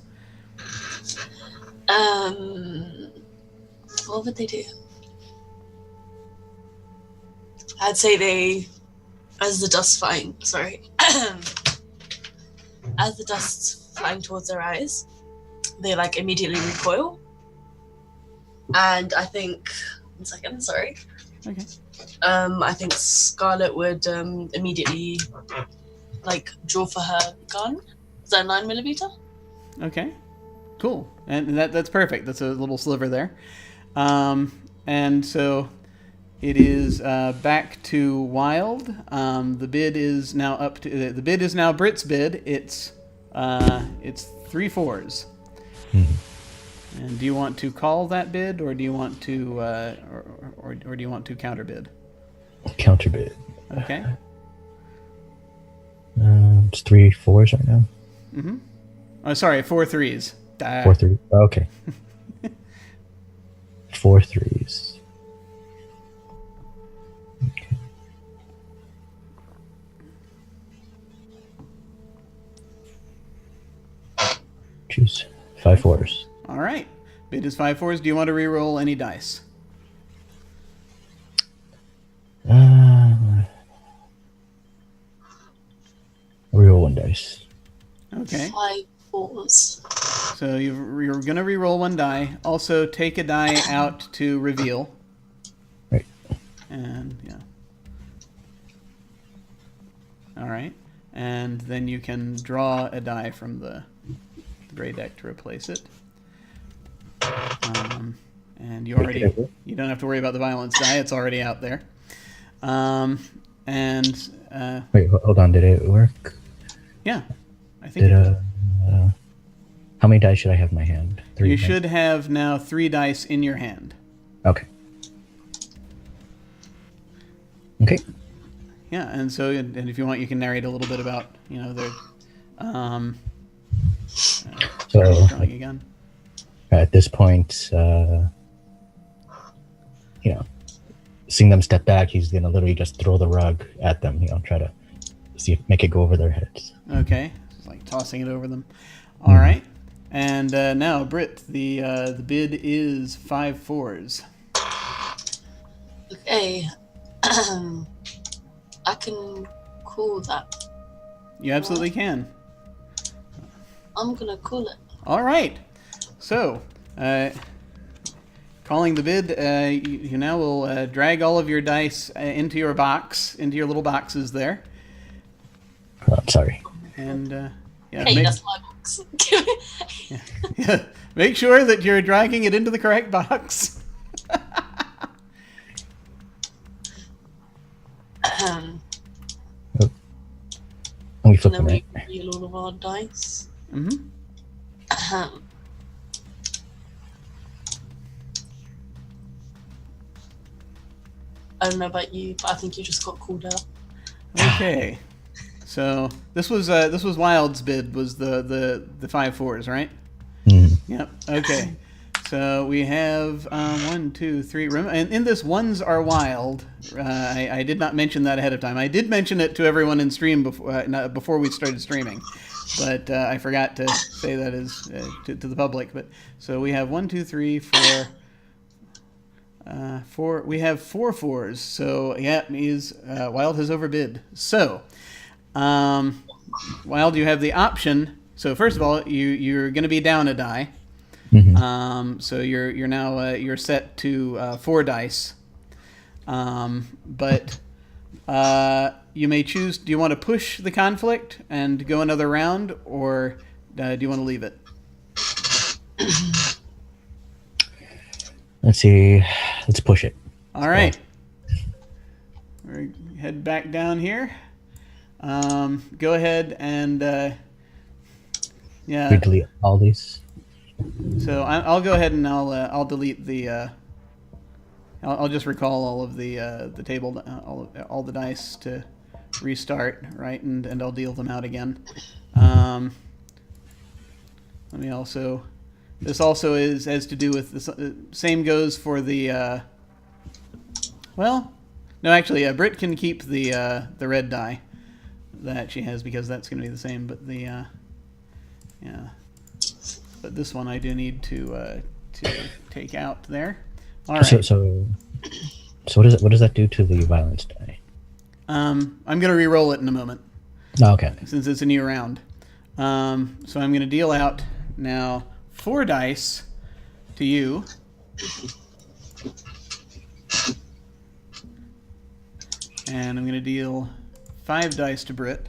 What would they do? I'd say as the dust's flying towards their eyes, they immediately recoil. And I think, 1 second, sorry. Okay. I think Scarlet would immediately draw for her gun. Is that 9mm? Okay. Cool. And that's perfect. That's a little sliver there. And so it is back to Wild. The bid is now Britt's bid. It's 3 4s. Mm-hmm. And do you want to call that bid, or do you want to, or do you want to counter bid? Counter bid. Okay. It's 3 4s right now. Mm-hmm. Oh, sorry, 4 3s. 4 3. Oh, okay. 4 3s. Okay. Choose 5 4s. All right. Bid is 5 4s. Do you want to re-roll any dice? Reroll 1 dice. Okay. 5 4s. So you're going to re-roll one die. Also, take a die out to reveal. Right. And, yeah. All right. And then you can draw a die from the gray deck to replace it. And you don't have to worry about the violence die. It's already out there. Wait, hold on. Did it work? Yeah, I think. How many dice should I have in my hand? 3. You should have now 3 dice in your hand. Okay. Okay. Yeah, and so and if you want, you can narrate a little bit about their drawing again. At this point, seeing them step back, he's gonna literally just throw the rug at them. Try to make it go over their heads. Okay, it's like tossing it over them. All right, and now Britt, the bid is 5 4s. Okay, I can cool that. You absolutely can. I'm gonna cool it. All right, so. Calling the bid, you now will drag all of your dice into your box, into your little boxes there. Oh, I'm sorry. And Hey, that's my box. yeah, make sure that you're dragging it into the correct box. We flip them, then right? we reveal all of our dice. Mm-hmm. I don't know about you, but I think you just got called out. Okay. So this was Wild's bid, was the 5 4s, right? Mm-hmm. Yep. Okay. So we have 1, 2, 3. And in this, ones are wild. I did not mention that ahead of time. I did mention it to everyone in stream before we started streaming, but I forgot to say that to the public. But so we have 1, 2, 3, 4. 4. We have 4 4s. So yeah, it means Wild has overbid. So, Wild, you have the option. So first of all, you're going to be down a die. Mm-hmm. So you're now you're set to 4 dice. But you may choose. Do you want to push the conflict and go another round, or do you want to leave it? Let's see. Let's push it. All right. We're head back down here. Go ahead and We delete all these. So I'll go ahead and I'll delete the. I'll just recall all of the table, all the dice to restart, right, and I'll deal them out again. Let me also. This also has to do with the same goes for the. Well, no, actually, Britt can keep the red die that she has because that's going to be the same. But the but this one I do need to take out there. All right. So what does that do to the violence die? I'm going to re-roll it in a moment. Oh, okay. Since it's a new round. So I'm going to deal out now 4 dice to you. And I'm going to deal 5 dice to Britt.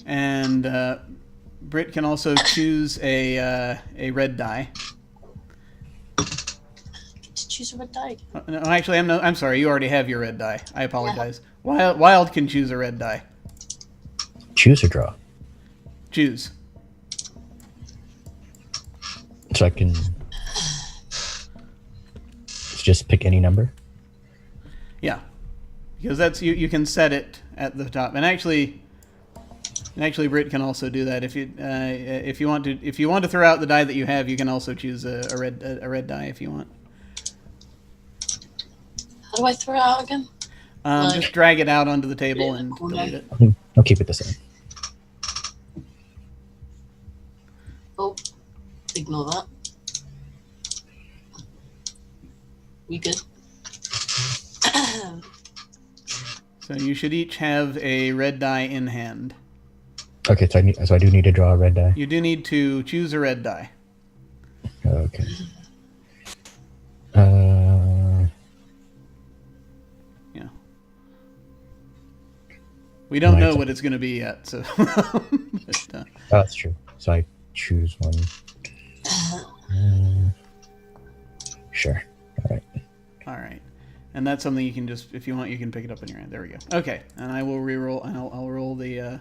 And Britt can also choose a red die. To choose a red die. No, actually, I'm sorry. You already have your red die. I apologize. Yeah. Wild can choose a red die. Choose or draw? Choose. So I can just pick any number? Yeah. Because that's you can set it at the top. And actually Britt can also do that if you want to throw out the die that you have, you can also choose a red die if you want. How do I throw it out again? Just drag it out onto the table and delete it. I'll keep it the same. Oh, ignore that. We good? So you should each have a red die in hand. Okay, so I do need to draw a red die. You do need to choose a red die. Okay. Yeah. We don't Right. know what it's going to be yet, so. But, Oh, that's true. So I choose one. Sure. All right. all right. And that's something you can just, if you want, you can pick it up in your hand. There we go. Okay. And I will re-roll, and I'll roll the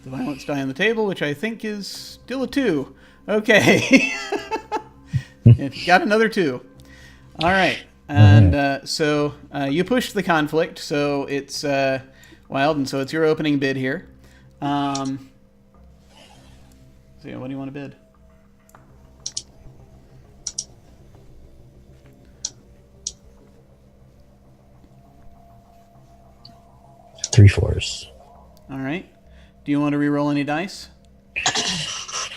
violence die on the table, which I think is still a 2. Okay. It got another 2. All right. And so you pushed the conflict, so it's wild, and so it's your opening bid here. So yeah, what do you want to bid? Three fours. All right. Do you want to re-roll any dice? It's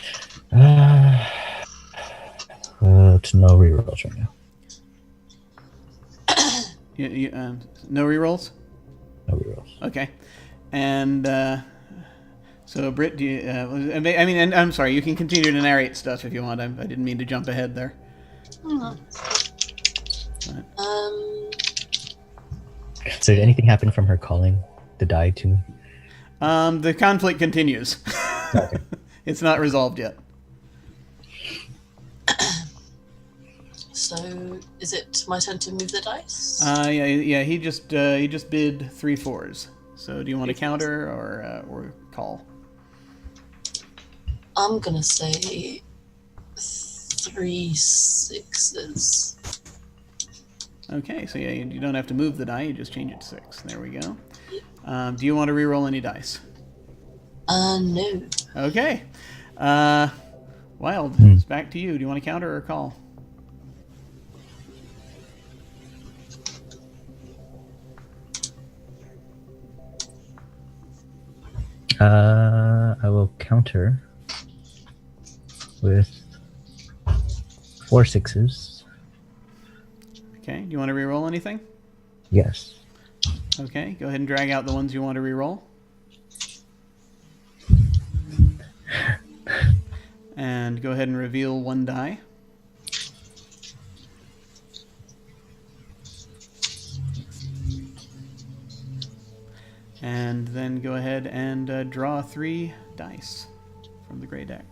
no rerolls right now. No re-rolls? No rerolls. Okay. And so, Britt, do you, I mean, and I'm sorry, you can continue to narrate stuff if you want. I didn't mean to jump ahead there. So did anything happen from her calling the die to me? The conflict continues. Okay. It's not resolved yet. So, is it my turn to move the dice? Yeah. He just bid 3 4s. So, do you want to counter or call? I'm gonna say 3 6s. Okay. So yeah, you don't have to move the die. You just change it to 6. There we go. Do you want to re-roll any dice? No. Okay. Wild. It's back to you. Do you want to counter or call? I will counter with 4 6s. Okay. Do you want to re-roll anything? Yes. Okay. Go ahead and drag out the ones you want to re-roll. And go ahead and reveal 1 die. And then go ahead and draw 3 dice from the gray deck.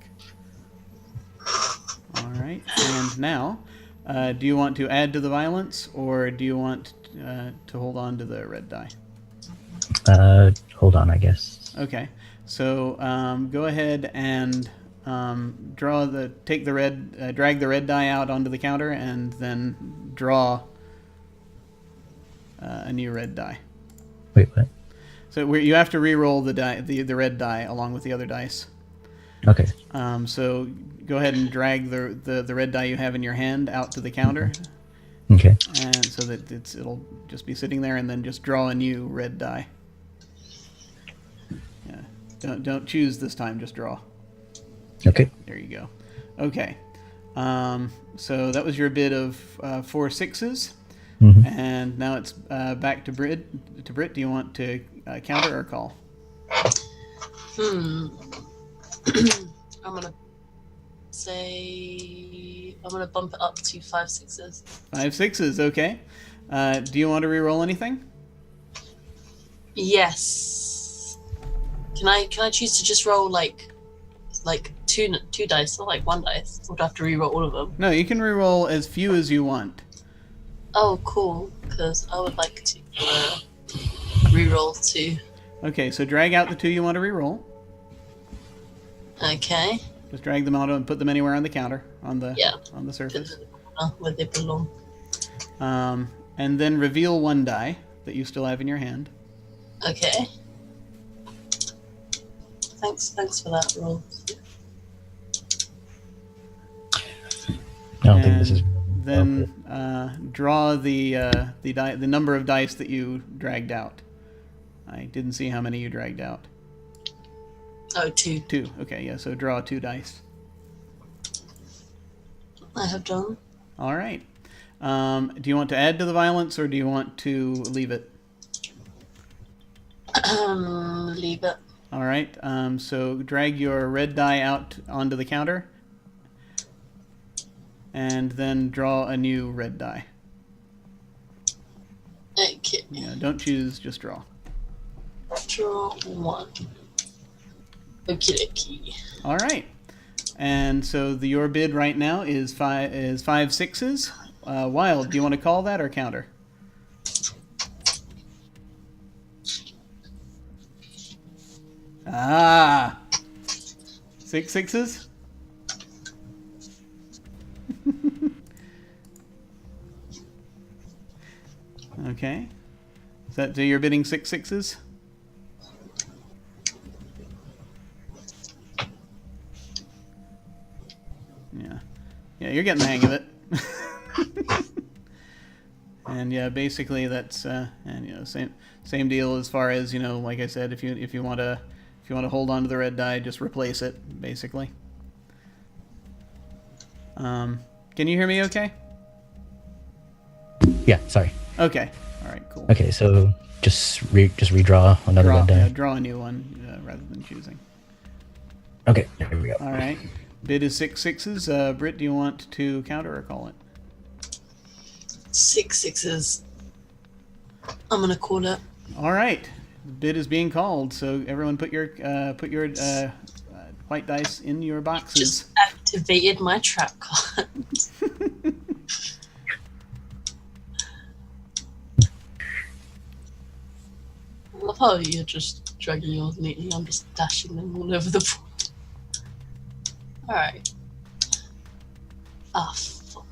All right. And now, do you want to add to the violence, or do you want to hold on to the red die? Hold on, I guess. Okay. So go ahead and drag the red die out onto the counter, and then draw a new red die. Wait, what? So you have to re-roll the red die along with the other dice. Okay. So go ahead and drag the red die you have in your hand out to the counter, Okay. and so that it'll just be sitting there, and then just draw a new red die. Yeah. Don't choose this time. Just draw. Okay. There you go. Okay. So that was your bid of 4 6s. Mm-hmm. And now it's back to Britt. Do you want to counter or call? I'm gonna say I'm gonna bump it up to 5 6s. 5 6s. Okay. Do you want to re-roll anything? Yes. Can I choose to just roll like two dice, or like 1 dice? Or do I have to re-roll all of them? No, you can re-roll as few as you want. Oh, cool. Because I would like to re-roll 2. Okay, so drag out the 2 you want to re-roll. Okay. Just drag them out and put them anywhere on the counter on the surface. Where they belong. And then reveal 1 die that you still have in your hand. Okay. Thanks for that roll. I don't think this is. Then draw the number of dice that you dragged out. I didn't see how many you dragged out. Oh, 2. 2. Okay, yeah. So draw 2 dice. I have done. All right. Do you want to add to the violence, or do you want to leave it? Leave it. All right. So drag your red die out onto the counter, and then draw a new red die. Okay. Yeah, don't choose, just draw. Draw 1. Okie dokie. All right. And so your bid right now is five sixes. Wild, do you want to call that or counter? Ah, 6 sixes. Okay. So you're bidding 6 sixes? Yeah. Yeah, you're getting the hang of it. And yeah, basically that's and same deal as far as, like I said, if you want to hold on to the red die, just replace it basically. Can you hear me okay? Yeah, sorry. Okay. All right, cool. Okay, so just redraw another red die. Draw a new one rather than choosing. Okay, here we go. All right. Bid is 6 sixes. Britt, do you want to counter or call it? 6 sixes. I'm gonna call it. All right. The bid is being called. So everyone, put your white dice in your boxes. Just activated my trap card. I love how you're just dragging yours neatly. I'm just dashing them all over the board. Alright. Ah, fuck.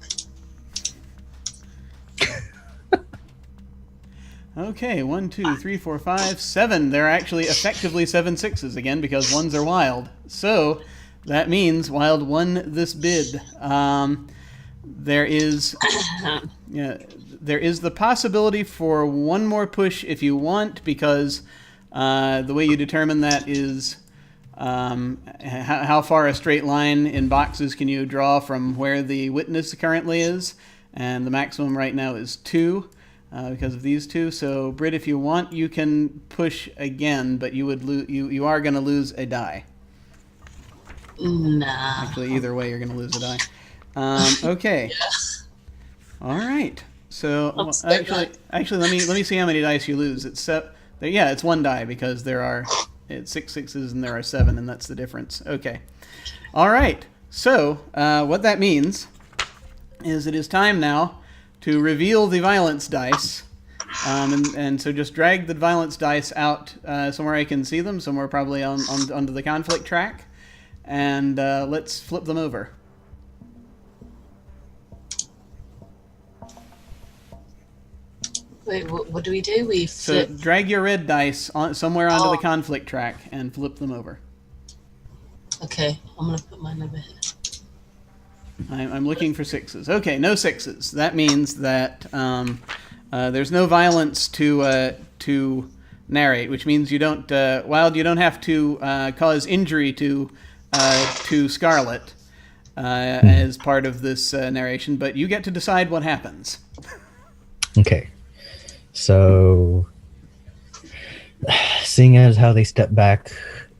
Okay, 1, 2, 3, 4, 5, 7. There are actually effectively 7 sixes again because ones are wild. So that means Wild won this bid. There is the possibility for one more push if you want, because the way you determine that is how far a straight line in boxes can you draw from where the witness currently is, and the maximum right now is 2 because of these two. So Britt, if you want, you can push again, but you are going to lose a die. Nah. Actually, either way, you're going to lose a die. Okay. Yeah. All right. So I'm actually, let me see how many dice you lose. It's 1 die because it's 6 sixes and there are 7, and that's the difference. Okay. All right. So what that means is it is time now to reveal the violence dice. And so just drag the violence dice out somewhere I can see them, somewhere probably onto the conflict track, and let's flip them over. Wait, what do? We flip. So drag your red dice somewhere onto the conflict track and flip them over. Okay, I'm gonna put mine over here. I'm looking for 6s. Okay, no 6s. That means that there's no violence to narrate, which means you don't Wild. You don't have to cause injury to Scarlet as part of this narration, but you get to decide what happens. Okay. So, seeing as how they step back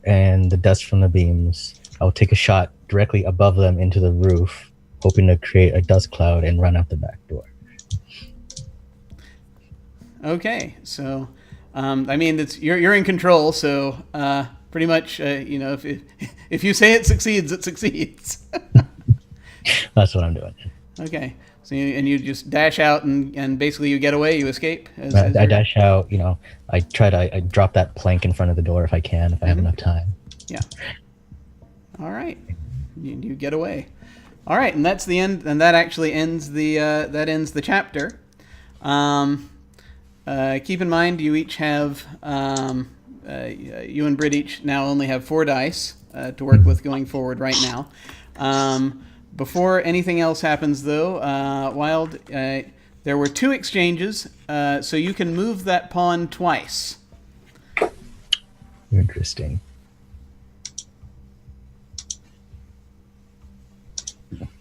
and the dust from the beams, I'll take a shot directly above them into the roof, hoping to create a dust cloud and run out the back door. Okay, so I mean you're in control, so pretty much if you say it succeeds, it succeeds. That's what I'm doing. Okay. So you just dash out and basically you get away, you escape? I dash out, I drop that plank in front of the door if I can, if I have enough time. Yeah. All right. You get away. All right, and that's the end, and that actually ends the chapter. Keep in mind you each have, you and Britt each now only have 4 dice to work with going forward right now. Before anything else happens, though, Wild, there were 2 exchanges, so you can move that pawn twice. Interesting.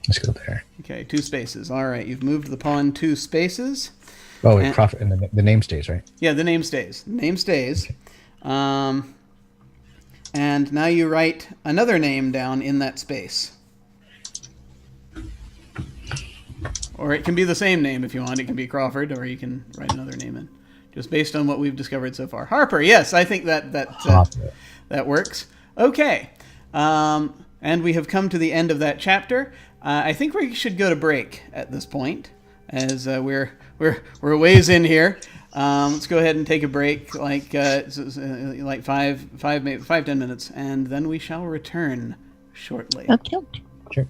Let's go there. Okay, 2 spaces. All right, you've moved the pawn 2 spaces. Oh, and the name stays, right? Yeah, the name stays. The name stays. And now you write another name down in that space. Or it can be the same name if you want. It can be Crawford, or you can write another name in, just based on what we've discovered so far. Harper, yes, I think that works. Okay, and we have come to the end of that chapter. I think we should go to break at this point, as we're a ways in here. Let's go ahead and take a break, like 10 minutes, and then we shall return shortly. Okay. Sure.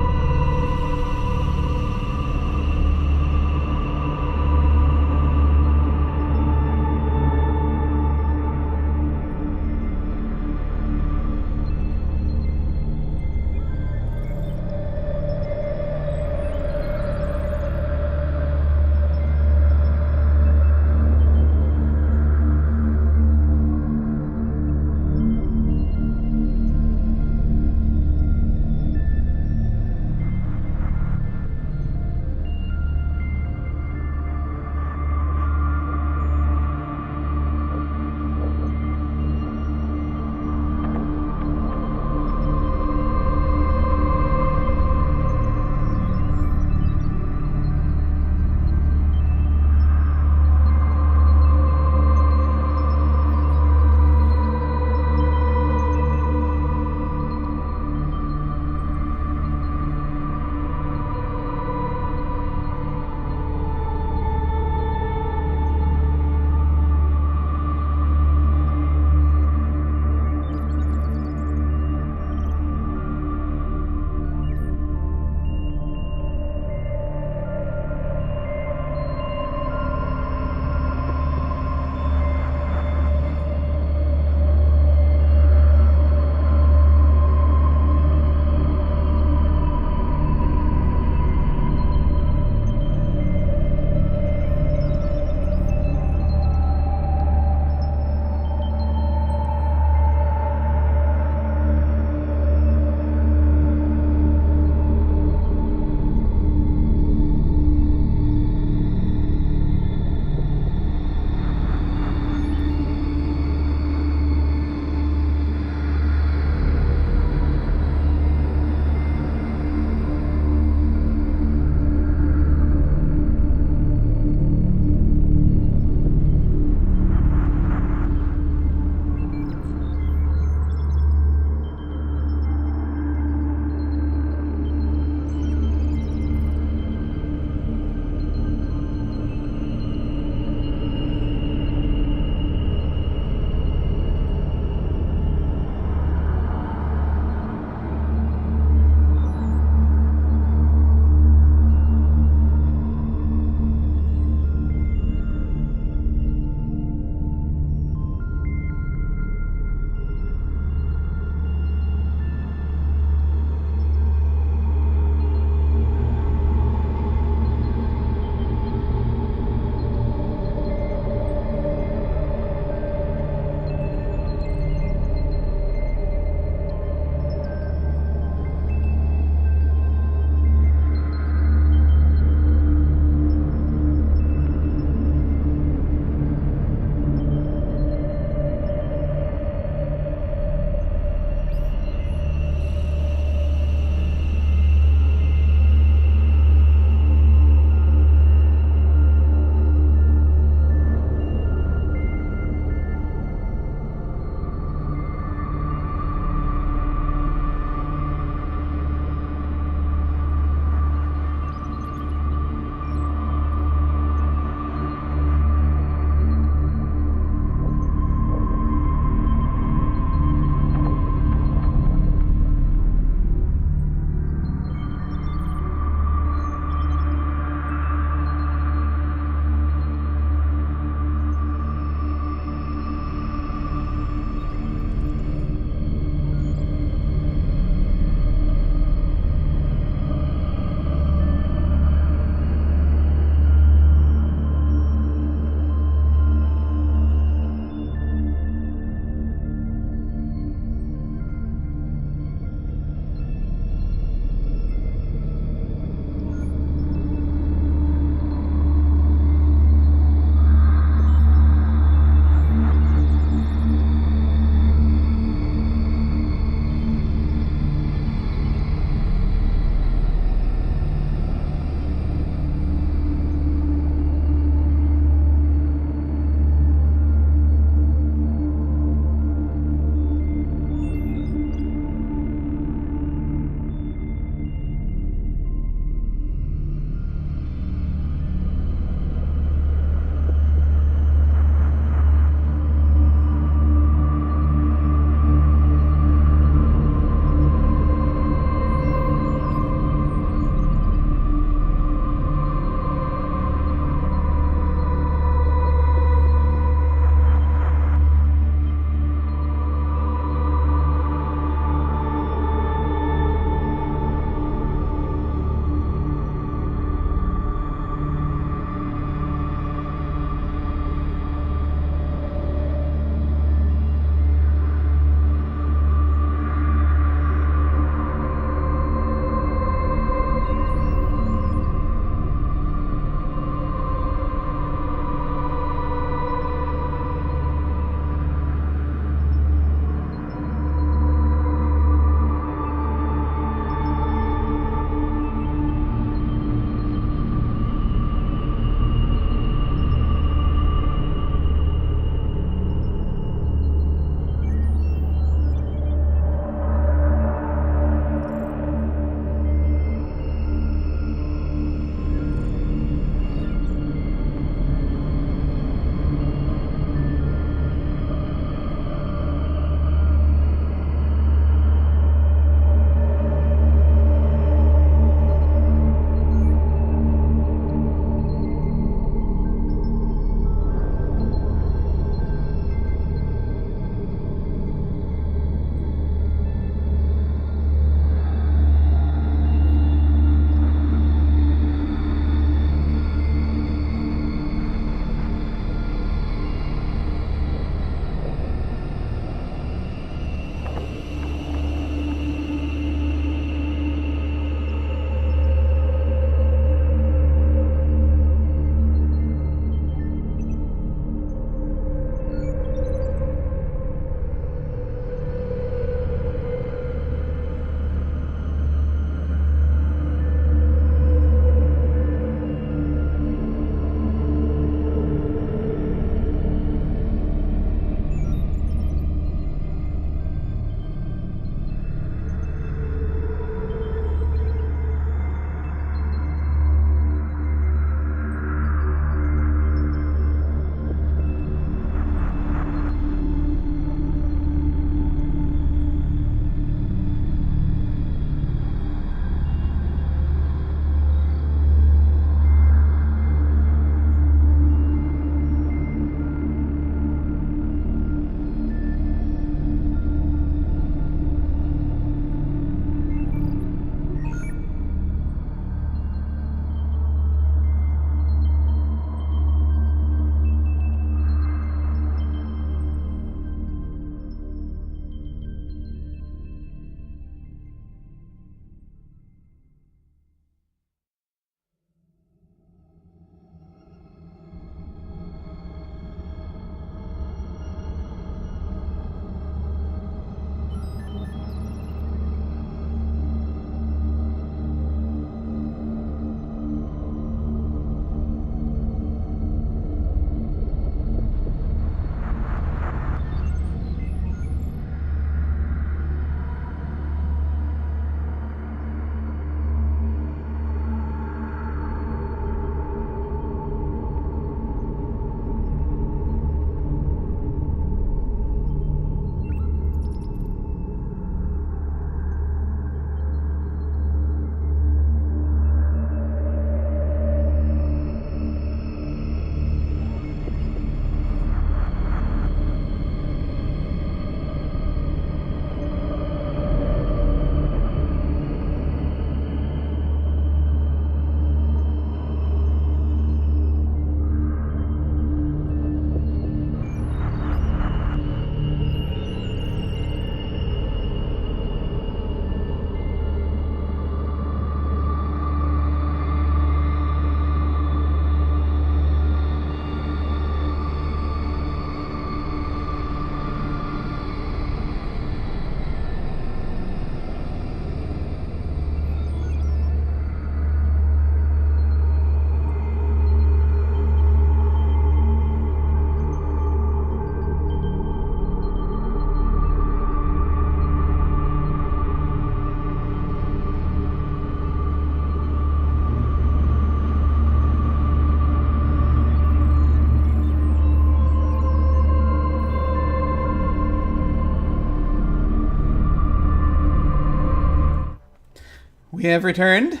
have returned,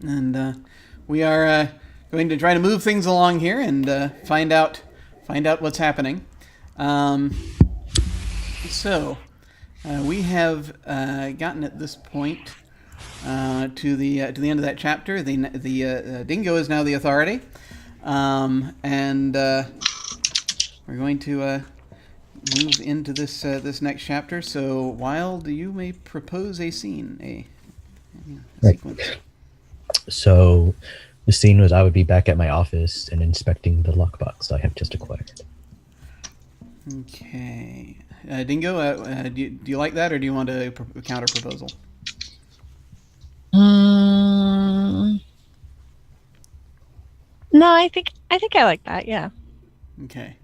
and we are going to try to move things along here and find out what's happening. So we have gotten at this point to the end of that chapter. The dingo is now the authority, and we're going to move into this next chapter. So, Wild, you may propose a scene, a sequence. So, the scene was I would be back at my office and inspecting the lockbox I have just acquired. Okay, Dingo, do you like that, or do you want a counter proposal? No, I think I like that. Yeah. Okay.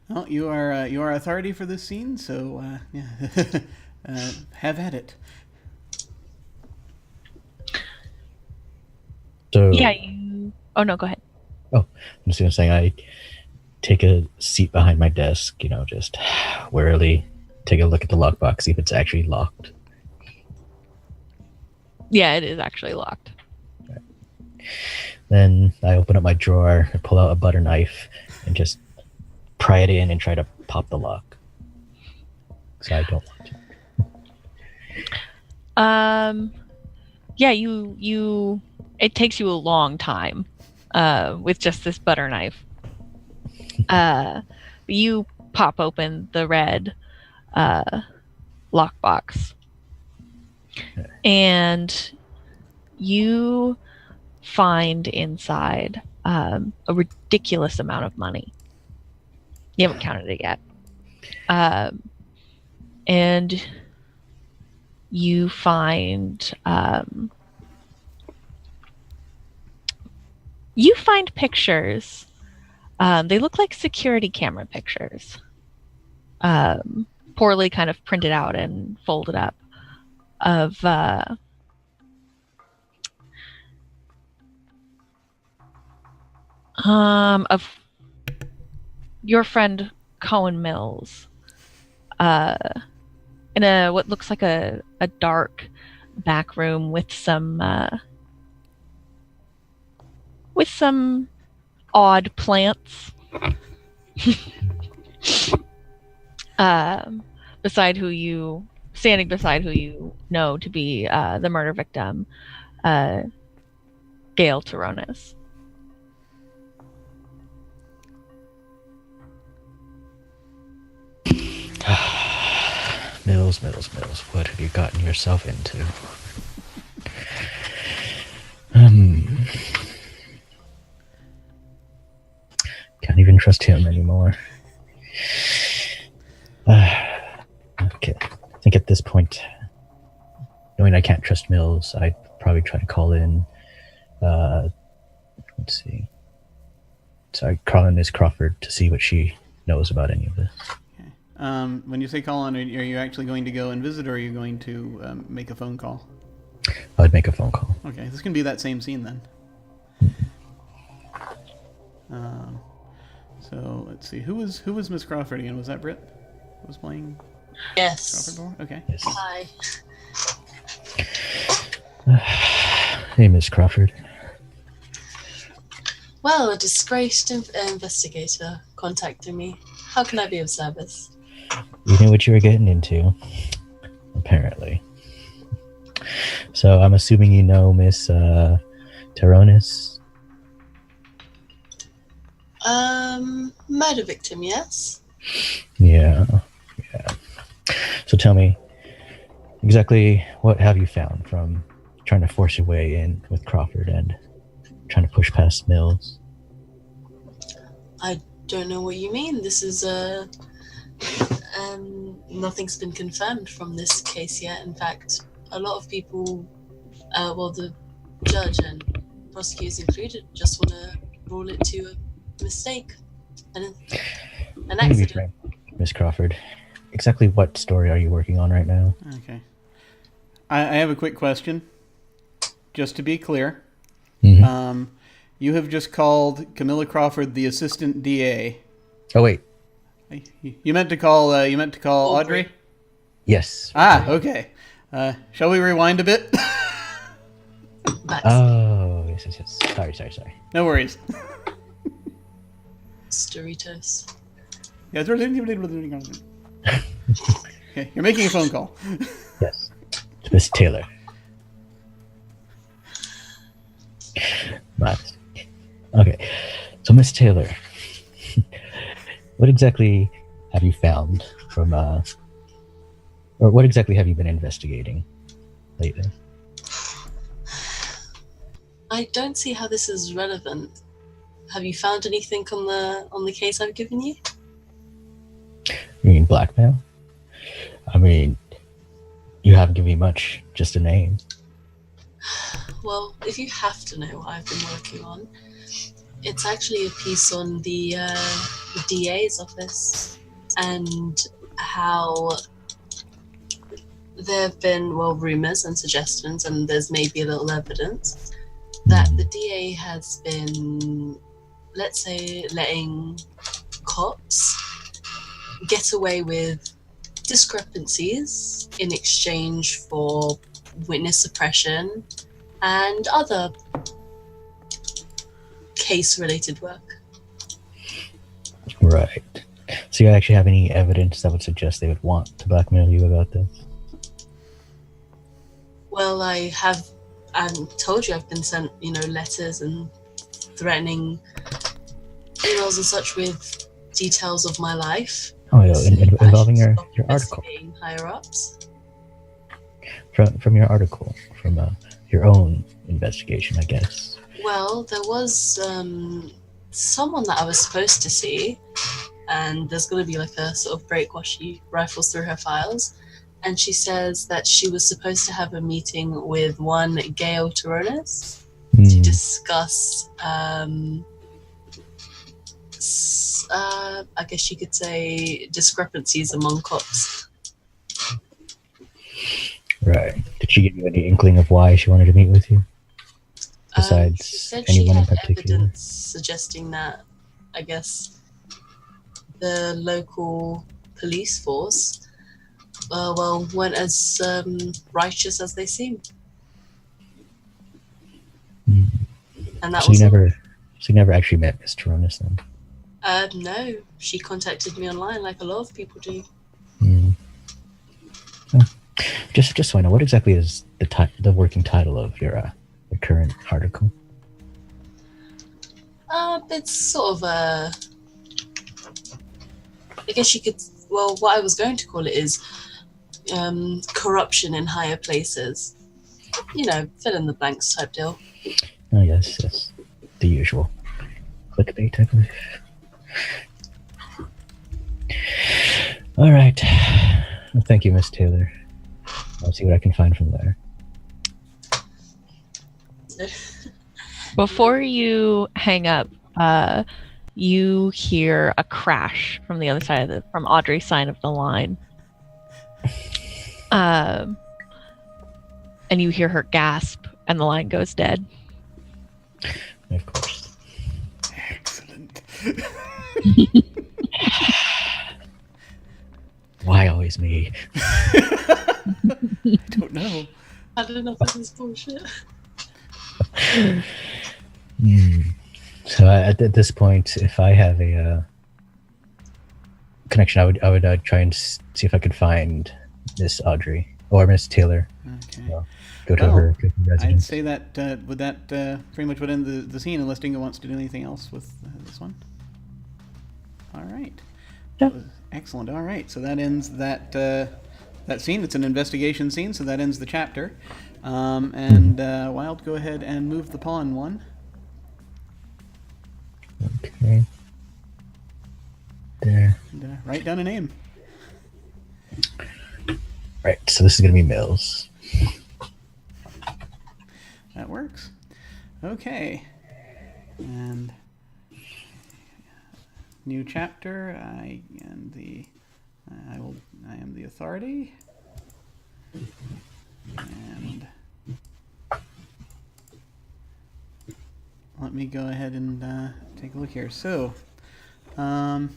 Well, you are authority for this scene, so yeah, have at it. So Yeah. You. Oh no, go ahead. Oh, I'm just gonna say I take a seat behind my desk, just warily take a look at the lockbox, see if it's actually locked. Yeah, it is actually locked. Then I open up my drawer, I pull out a butter knife, and just pry it in and try to pop the lock. So I don't want to. Yeah, you. It takes you a long time, with just this butter knife. You pop open the red, lockbox, and you find inside a ridiculous amount of money. You haven't counted it yet. And you find pictures. They look like security camera pictures. Poorly kind of printed out and folded up of your friend Cohen Mills, in what looks like a dark back room with some odd plants, standing beside who you know to be the murder victim, Gail Taronis. Mills, what have you gotten yourself into? Can't even trust him anymore. Okay, I think at this point, knowing I can't trust Mills, I'd probably try to call in, let's see. So I'd call in Miss Crawford to see what she knows about any of this. When you say call on, are you actually going to go and visit, or are you going to make a phone call? I'd make a phone call. Okay, this can be that same scene then. So let's see, who was Miss Crawford again? Was that Britt who was playing? Yes. Crawford before? Okay. Yes. Hi. Hey, Miss Crawford. Well, a disgraced investigator contacted me. How can I be of service? You knew what you were getting into, apparently. So I'm assuming you know Miss Taronis? Murder victim, yes? Yeah. So tell me, exactly what have you found from trying to force your way in with Crawford and trying to push past Mills? I don't know what you mean. This is nothing's been confirmed from this case yet. In fact, a lot of people, the judge and prosecutors included, just want to rule it to a mistake, an accident. Miss Crawford, exactly what story are you working on right now? Okay. I have a quick question. Just to be clear, you have just called Camilla Crawford the assistant DA. Oh wait. You meant to call Audrey? Yes. Ah, okay. Shall we rewind a bit? Back Oh, yes. Sorry. No worries. Doritos. Yeah, okay, you're making a phone call. Yes. It's Miss Taylor. Right. Okay. So, Miss Taylor, what exactly have you found from, or what exactly have you been investigating lately? I don't see how this is relevant. Have you found anything on the case I've given you? You mean blackmail? I mean, you haven't given me much, just a name. Well, if you have to know what I've been working on, it's actually a piece on the DA's office and how there have been, well, rumors and suggestions, and there's maybe a little evidence that the DA has been, let's say, letting cops get away with discrepancies in exchange for witness suppression and other case-related work. Right. So you actually have any evidence that would suggest they would want to blackmail you about this? Well, I told you I've been sent, letters and threatening emails and such with details of my life. Oh, yeah, involving your article. Higher ups. From your article, from your own investigation, I guess. Well, there was someone that I was supposed to see, and there's going to be like a sort of break while she rifles through her files. And she says that she was supposed to have a meeting with one Gail Toronis to discuss, I guess you could say, discrepancies among cops. Right. Did she give you any inkling of why she wanted to meet with you? She Besides said anyone she in had particular? evidence suggesting that, I guess, the local police force weren't as righteous as they seem. And that So was you never actually met Miss Toronis then? no, she contacted me online like a lot of people do. Just so I know, what exactly is the working title of your current article? It's sort of I guess you could. Well, what I was going to call it is corruption in higher places. Fill in the blanks type deal. Oh, yes. The usual. Clickbait, I believe. All right. Well, thank you, Miss Taylor. I'll see what I can find from there. Before you hang up, you hear a crash from the other side from Audrey's side of the line. And you hear her gasp, and the line goes dead. Of course. Excellent. Why always me? I don't know. I don't know if this is bullshit. So at this point, if I have a connection, I would try and see if I could find Miss Audrey or Miss Taylor. Okay. Go to her I'd residence. say that pretty much would end the scene unless Dingo wants to do anything else with this one. All right. Yeah. Excellent. All right. So that ends that scene. It's an investigation scene, so that ends the chapter. Wild, go ahead and move the pawn one. Okay. There. And, write down a name. Right. So this is gonna be Mills. That works. Okay. And new chapter. I am the authority. And let me go ahead and take a look here. So, so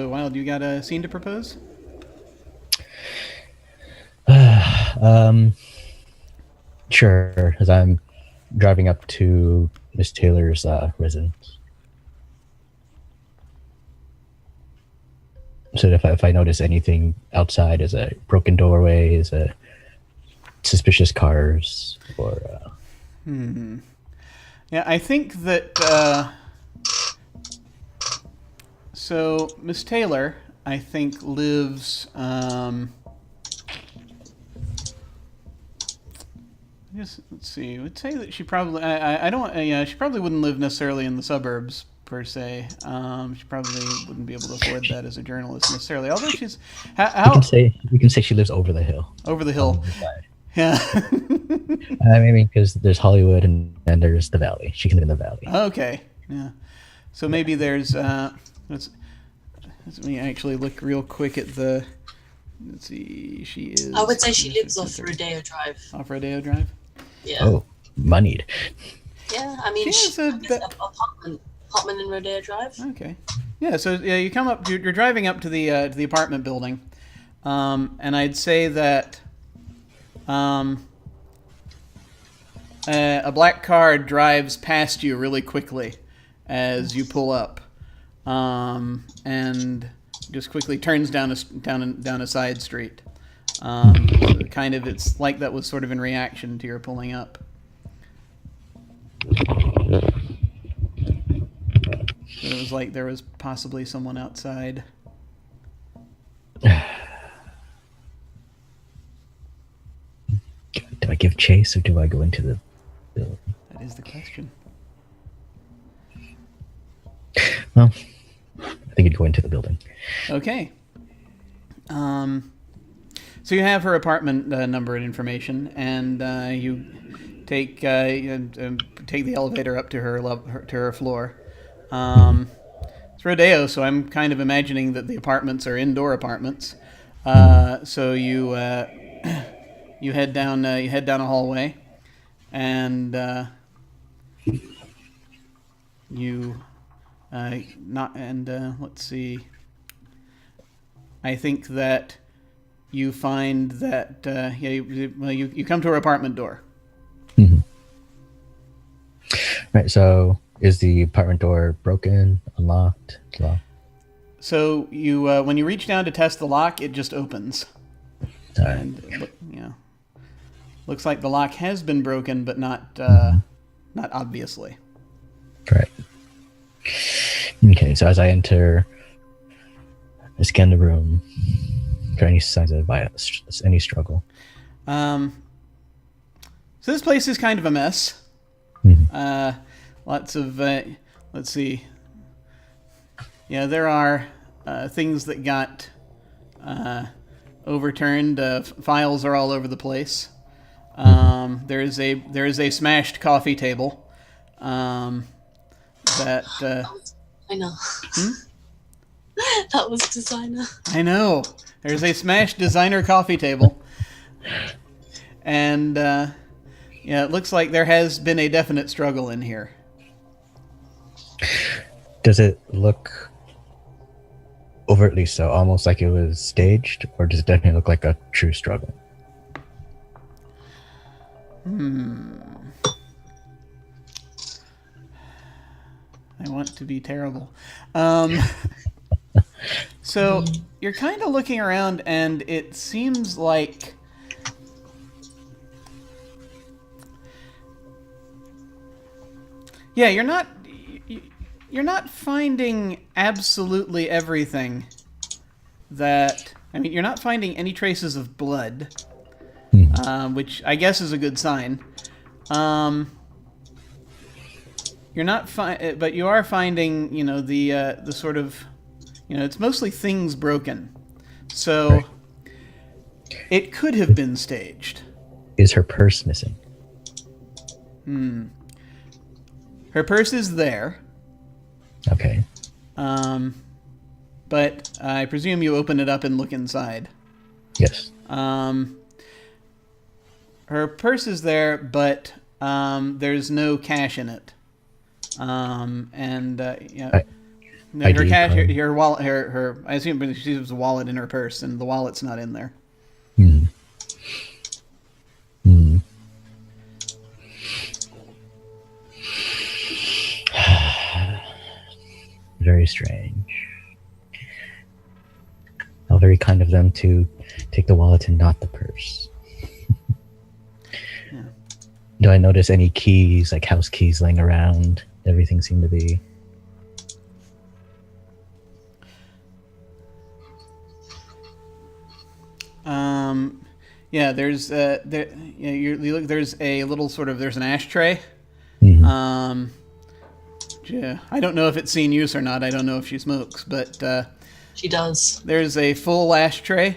Wild, you got a scene to propose? Sure, as I'm driving up to Miss Taylor's residence. So if I notice anything outside, is a broken doorway, is a suspicious cars, or Yeah, I think that. So Miss Taylor, I think, lives. I guess, let's see. Would say that she probably. I don't. Yeah, she probably wouldn't live necessarily in the suburbs per se. She probably wouldn't be able to afford that as a journalist necessarily. Although she's how we can say she lives over the hill. over the hill. Yeah. I mean, because there's Hollywood and there's the valley. She can live in the valley. Okay. Yeah. So maybe there's. Let's let me actually look real quick at the. Let's see. She is. I would say she lives off Rodeo Drive. Off Rodeo Drive. Yeah. Oh, moneyed. Yeah, I mean, She has a- an apartment in Rodeo Drive. Okay. Yeah. So yeah, you come up. You're driving up to the apartment building, and I'd say that. A black car drives past you really quickly as you pull up, and just quickly turns down a side street. So kind of, it's like that was sort of in reaction to your pulling up. So it was like there was possibly someone outside. Do I give chase or do I go into the building? That is the question. Well, I think you'd go into the building. Okay. So you have her apartment number and information, and you take the elevator up to her floor. It's Rodeo, so I'm kind of imagining that the apartments are indoor apartments. So you you head down a hallway, and let's see. I think that you find that you come to her apartment door. Mm-hmm. Right. So is the apartment door broken, unlocked, locked? So you when you reach down to test the lock, it just opens. All right. And looks like the lock has been broken, but not obviously. Right. Okay. So as I enter, I scan the room. Are there any signs of violence? Any struggle? So this place is kind of a mess. Mm-hmm. Lots of let's see. Yeah, there are things that got overturned. Files are all over the place. There is a smashed coffee table. That I know. That was designer. I know. There's a smashed designer coffee table, and it looks like there has been a definite struggle in here. Does it look overtly so, almost like it was staged, or does it definitely look like a true struggle? I want to be terrible. So you're kind of looking around, and it seems like you're not finding absolutely everything that you're not finding any traces of blood, which I guess is a good sign. You're not but you are finding the sort of it's mostly things broken, so right. It could have been staged. Is her purse missing? Her purse is there. Okay. But I presume you open it up and look inside. Yes. Her purse is there, but there's no cash in it. Her cash, her wallet, her. I assume she has a wallet in her purse, and the wallet's not in there. Very strange. How very kind of them to take the wallet and not the purse. Yeah. Do I notice any keys, like house keys, laying around? Everything seemed to be. Yeah, there's there. Yeah, you look. There's a little sort of. There's an ashtray. Mhm. Yeah, I don't know if it's seen use or not. I don't know if she smokes, but She does. there's a full ashtray.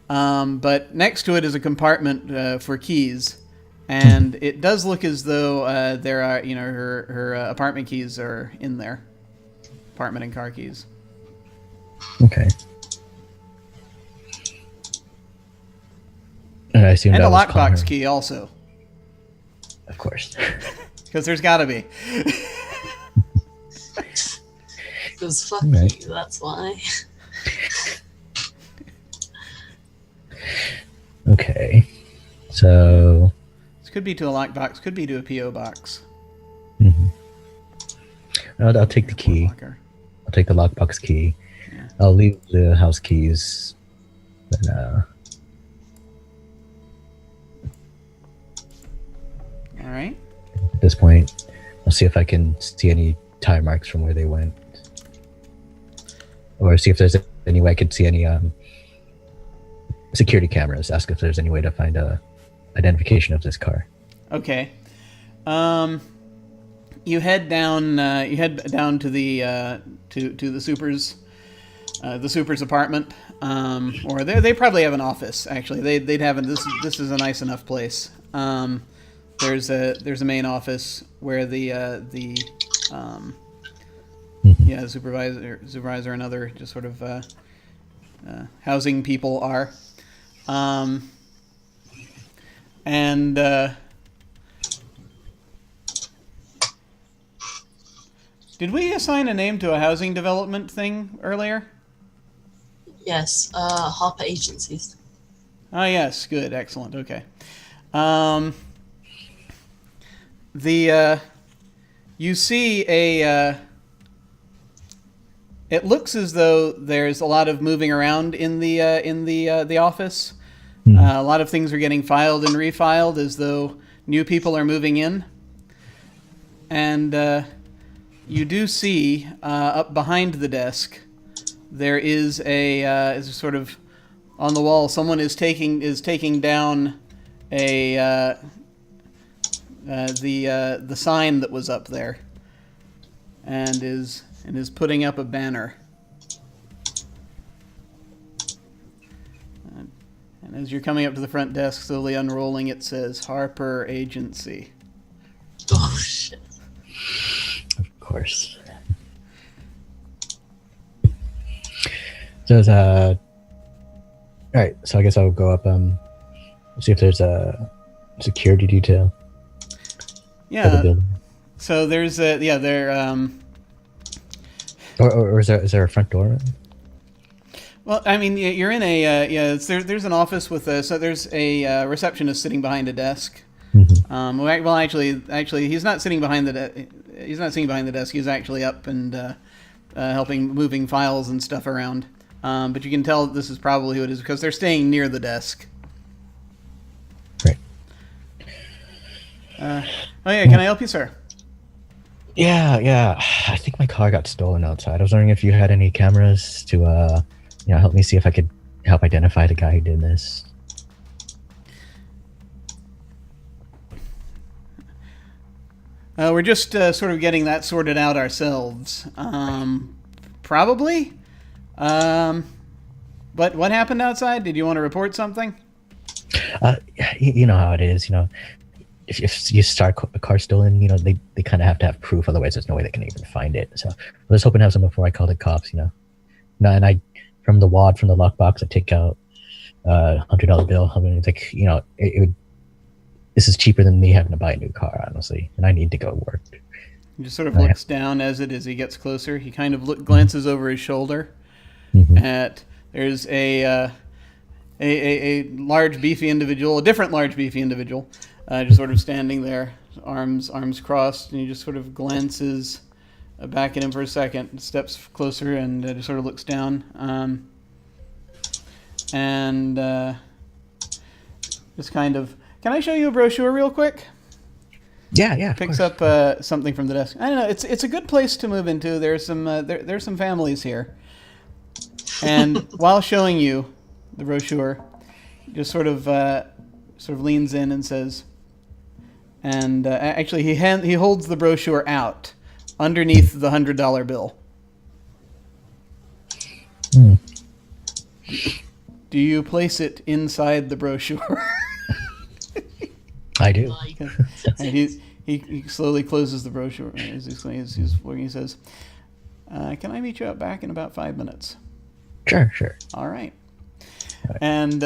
But next to it is a compartment for keys, and it does look as though there are, her apartment keys are in there, apartment and car keys. Okay. And I assume And that a was lockbox Connor. key also, Of course. because there's got to be. Because fuck Right. you, that's why. Okay. So. This could be to a lockbox, could be to a PO box. Mhm. I'll take the key. Locker. I'll take the lockbox key. Yeah. I'll leave the house keys. But, All right. at this point, I'll see if I can see any tire marks from where they went, or see if there's any way I could see any security cameras. Ask if there's any way to find a identification of this car. Okay. You head down. You head down to the to the super's apartment. Or they probably have an office. Actually, they'd have this is a nice enough place. There's a main office where the supervisor and other just sort of housing people are. Did we assign a name to a housing development thing earlier? Yes, Harper Agencies. Oh yes, good, excellent, okay. You see it looks as though there's a lot of moving around in the office. A lot of things are getting filed and refiled as though new people are moving in. And you do see up behind the desk there is a sort of on the wall. Someone is taking down the sign that was up there, and is putting up a banner. And as you're coming up to the front desk, slowly unrolling, it says Harper Agency. Oh shit. Of course. So there's all right. So I guess I'll go up. See if there's a security detail. For the Yeah. building. So there's there. Or is there a front door? Well, I mean, you're in a there's an office with so there's a receptionist sitting behind a desk. Mm-hmm. Well, actually, he's not sitting behind he's not sitting behind the desk. He's actually up and helping moving files and stuff around. But you can tell this is probably who it is because they're staying near the desk. Right. Oh yeah, can I help you, sir? Yeah. I think my car got stolen outside. I was wondering if you had any cameras to help me see if I could help identify the guy who did this. We're just sort of getting that sorted out ourselves. Probably. But what happened outside? Did you want to report something? You know how it is. If you start a car stolen, they kind of have to have proof. Otherwise, there's no way they can even find it. So I was hoping to have some before I called the cops. And I from the wad from the lockbox, I take out $100 bill. I mean, it's like it would. This is cheaper than me having to buy a new car, honestly, and I need to go work. He just sort of looks down as he gets closer. He kind of glances over his shoulder. Mm-hmm. There's a large beefy individual, a different large beefy individual, just sort of standing there, arms crossed, and he just sort of glances back at him for a second, steps closer, and just sort of looks down, and just kind of. Can I show you a brochure real quick? Yeah. Picks up something from the desk. I don't know. It's a good place to move into. There's some families here, and while showing you the brochure, just sort of leans in and says, and actually he holds the brochure out underneath the $100 bill. Hmm. Do you place it inside the brochure? I do. And he slowly closes the brochure as he's looking. He says, "Can I meet you out back in about 5 minutes?" Sure. All right. And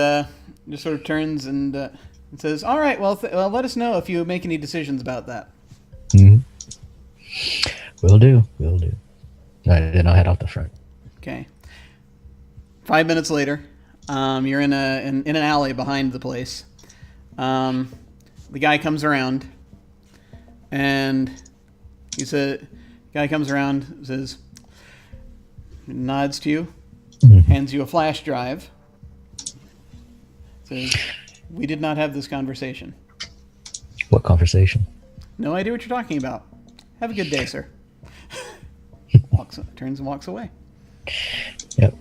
just sort of turns and says, "All right. Well, let us know if you make any decisions about that." Mm-hmm. Will do. Then I'll head out the front. Okay. 5 minutes later, you're in an alley behind the place. The guy comes around, and says, nods to you, hands you a flash drive, says, "We did not have this conversation." What conversation? No idea what you're talking about. Have a good day, sir. Turns and walks away. Yep.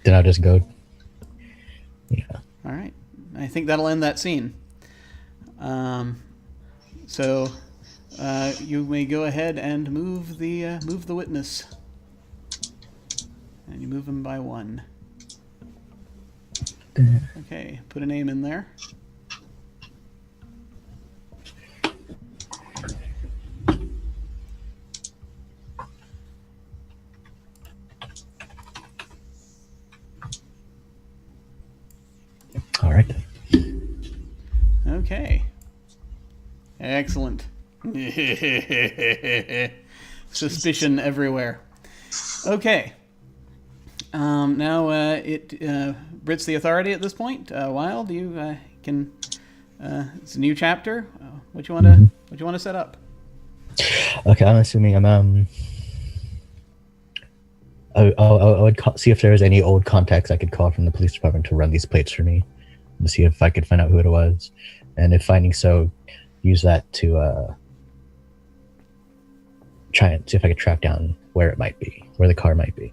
Then I'll just go. Yeah. All right. I think that'll end that scene. So you may go ahead and move the witness, and you move him by one. Okay, put a name in there. All right. Okay. Excellent. Suspicion everywhere. Okay. Now Brit's the authority at this point. Wild, you can. It's a new chapter. What you wanna set up? Okay, I'm assuming I would see if there was any old contacts I could call from the police department to run these plates for me, to see if I could find out who it was, and if finding so, use that to try and see if I could track down where it might be, where the car might be.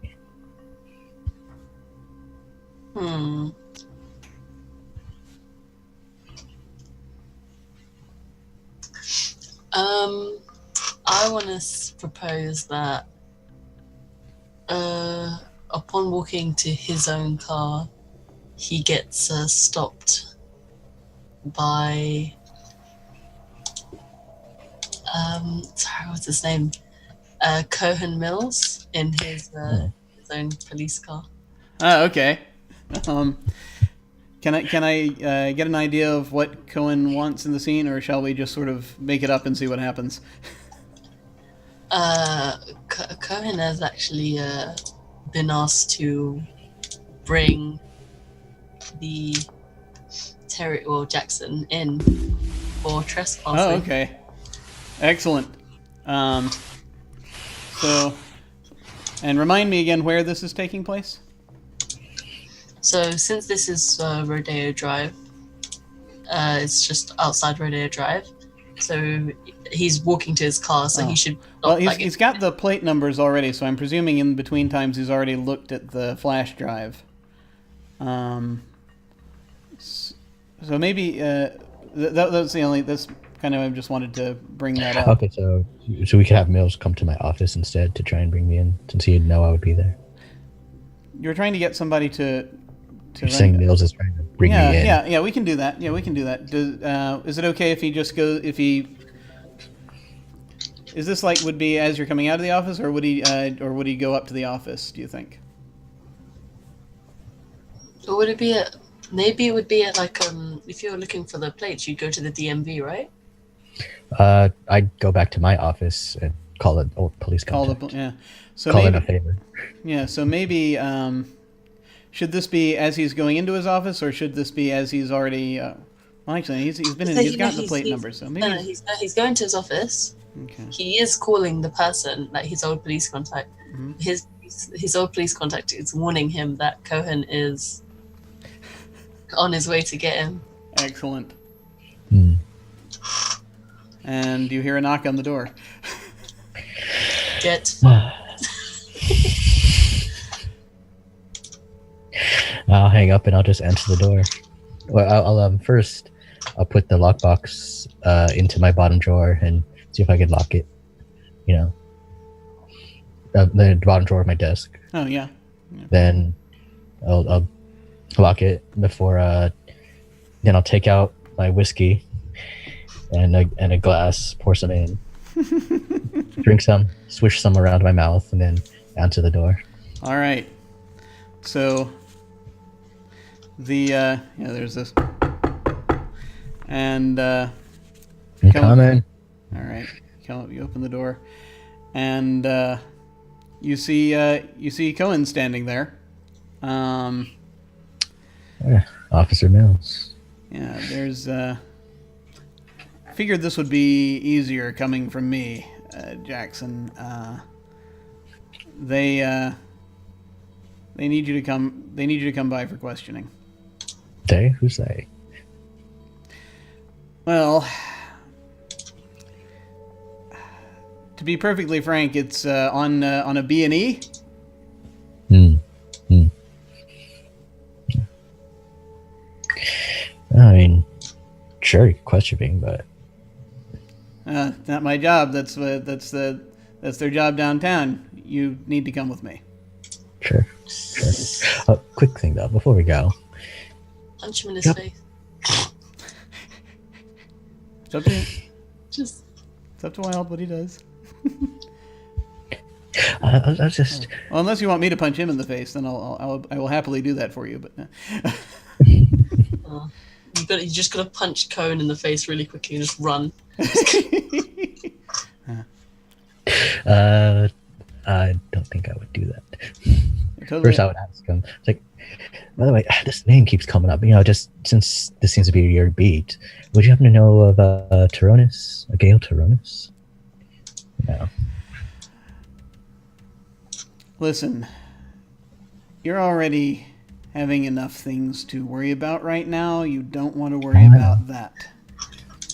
I want to propose that upon walking to his own car, he gets stopped by sorry, what's his name? Cohen Mills in his own police car. Oh, okay. Can I get an idea of what Cohen wants in the scene, or shall we just sort of make it up and see what happens? Cohen has actually been asked to bring the Jackson in for trespassing. Oh, okay. Excellent. So, and remind me again where this is taking place? So since this is Rodeo Drive, it's just outside Rodeo Drive. So he's walking to his car, so he should. Well, he's got the plate numbers already, so I'm presuming in between times he's already looked at the flash drive. So maybe that's the only. That's kind of. I just wanted to bring that up. Okay, so we could have Mills come to my office instead to try and bring me in, since he'd know I would be there. You're trying to get somebody to. You're saying Mills is trying to bring me in. Yeah, we can do that. Yeah, we can do that. Is it okay if he just goes? If he is this like would be as you're coming out of the office, or would he go up to the office? Do you think? Or would it be maybe it would be like if you were looking for the plates, you'd go to the DMV, right? I'd go back to my office and call it old police contact. So call maybe, it a favor. Yeah, so maybe should this be as he's going into his office, or should this be as he's already Well, actually, he's been in. So, He's gotten the plate number, so maybe. No, he's going to his office. Okay. He is calling the person, like his old police contact. Mhm. His old police contact is warning him that Cohen is on his way to get him. Excellent. Hmm. And you hear a knock on the door. Get I'll hang up and I'll just enter the door. Well, I'll first I'll put the lockbox into my bottom drawer and see if I can lock it. You know, the bottom drawer of my desk. Oh yeah. Then I'll lock it before. Then I'll take out my whiskey and a glass, pour some in, drink some, swish some around my mouth, and then answer the door. All right. So there's this, and I'm Come- coming. all right, you open the door, and you see Cohen standing there. Officer Mills. Yeah, there's. Figured this would be easier coming from me, Jackson. They need you to come. They need you to come by for questioning. They? Who's they? Well, to be perfectly frank, it's on a B&E. I mean, sure, you can question me, but Not my job. That's their job downtown. You need to come with me. sure. Quick thing though, before we go. punch him in his Yep. face. It's up to you. Just It's up to Wild what he does. I was just. Well, unless you want me to punch him in the face, then I will happily do that for you. But you just gotta punch Cohen in the face really quickly and just run. I don't think I would do that. totally, First, I would ask him. It's like, by the way, this name keeps coming up. You know, just since this seems to be your beat, would you happen to know of Tyrannus, a Gale Tyrannus? No. Listen, you're already having enough things to worry about right now. You don't want to worry about that.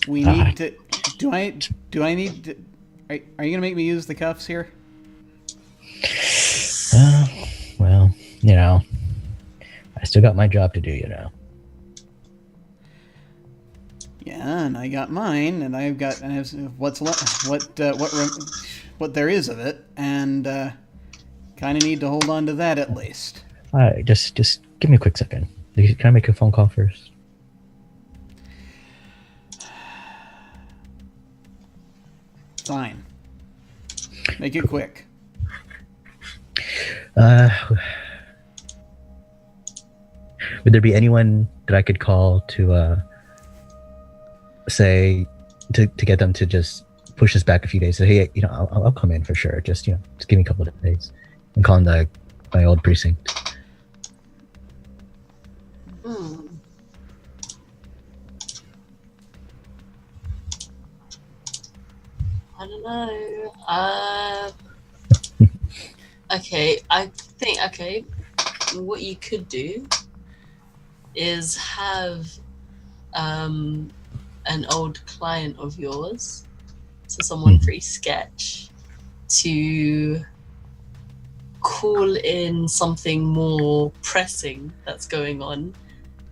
We need to. Do I need to? Are you gonna make me use the cuffs here? Well, you know, I still got my job to do, you know. Yeah, and I got mine, and I have what's left, what there is of it, and kind of need to hold on to that at least. All right, just give me a quick second. Can I make a phone call first? Fine. Make it quick. Would there be anyone that I could call to say to get them to just push us back a few days? Say, hey, you know, I'll come in for sure. Just just give me a couple of days. And call in my old precinct. I don't know. Okay, I think what you could do is have an old client of yours, so someone pre-sketch, to call in something more pressing that's going on,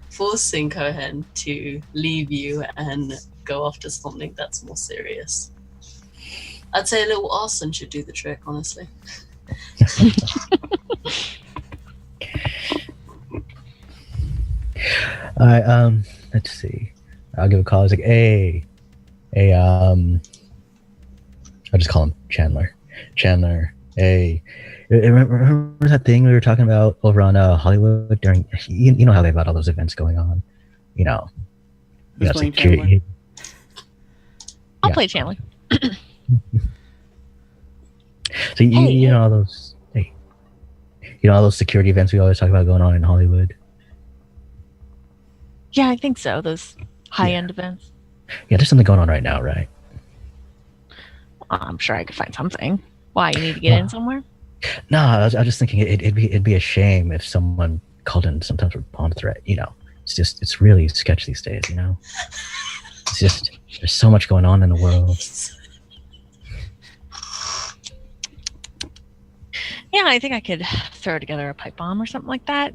forcing Cohen to leave you and go after something that's more serious. I'd say a little arson should do the trick, honestly. All right, let's see. I'll give a call. I was like, hey, I'll just call him Chandler. Chandler, hey, remember that thing we were talking about over on Hollywood during? You know how they have all those events going on. You know, Who's yeah, playing security. I'll Yeah. play Chandler. So you know all those. Hey, you know all those security events we always talk about going on in Hollywood. Yeah, I think so. Those high-end events. Yeah, there's something going on right now, right? I'm sure I could find something. Why, you need to get in somewhere? No, I was just thinking it'd be a shame if someone called in some type of bomb threat. It's really sketch these days. It's just there's so much going on in the world. Yeah, I think I could throw together a pipe bomb or something like that.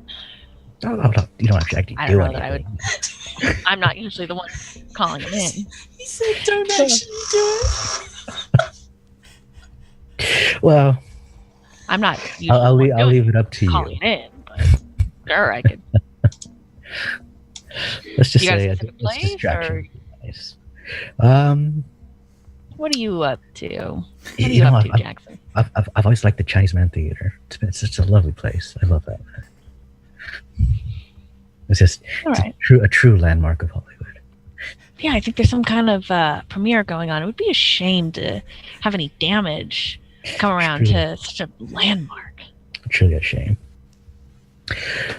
Oh, no, you don't actually I do don't know that I anything. would. I'm not usually the one calling them in. He said, "Don't actually do it." Well, I'm not. I'll usually leave it up to calling you. in, but sure, I could. Let's just You got a say specific it's place, distraction. or Nice. what are you up to? What are You you know, up to, Jackson? I've always liked the Chinese Man Theater. It's such a lovely place. I love that. It's just All right. a true landmark of Hollywood. Yeah, I think there's some kind of premiere going on. It would be a shame to have any damage come around True. to such a landmark. Truly a shame.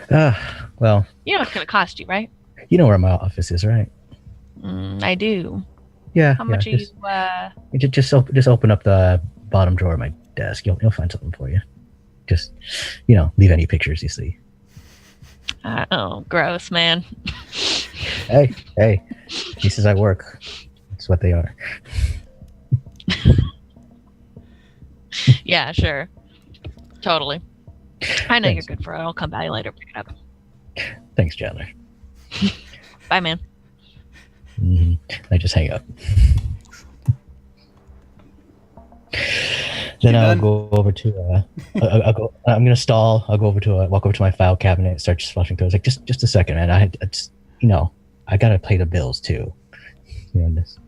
Well, You know it's going to cost you, right? you know where my office is, right? I do. Yeah. How much are just, you? Just open up the bottom drawer of my desk. You'll find something for you. Just leave any pictures you see. Oh, gross, man. Hey, pieces I work. That's what they are. Yeah, sure. Totally. I know Thanks. you're good for it. I'll come by later. Pick it up. Thanks, Chandler. Bye, man. I just hang up. Then I'll go over to. I'll go. I'm gonna stall. I'll go over to walk over to my file cabinet, start just flushing through. It's like just a second, man. I gotta pay the bills too. Just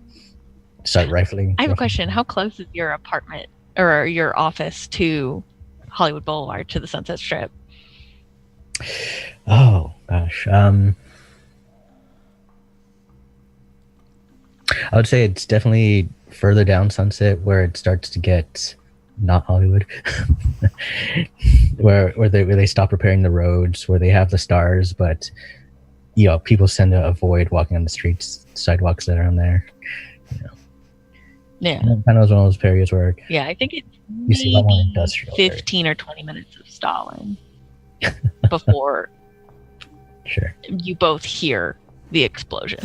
start rifling. I have a question. How close is your apartment or your office to Hollywood Boulevard, to the Sunset Strip? Oh gosh. I would say it's definitely further down Sunset where it starts to get not Hollywood, where they stop repairing the roads, where they have the stars, but people tend to avoid walking on the streets, sidewalks that are on there. Yeah. And kind of one of those areas where Yeah, I think it's you see a lot more maybe industrial. area. 15 or 20 minutes of stalling before Sure. you both hear the explosion.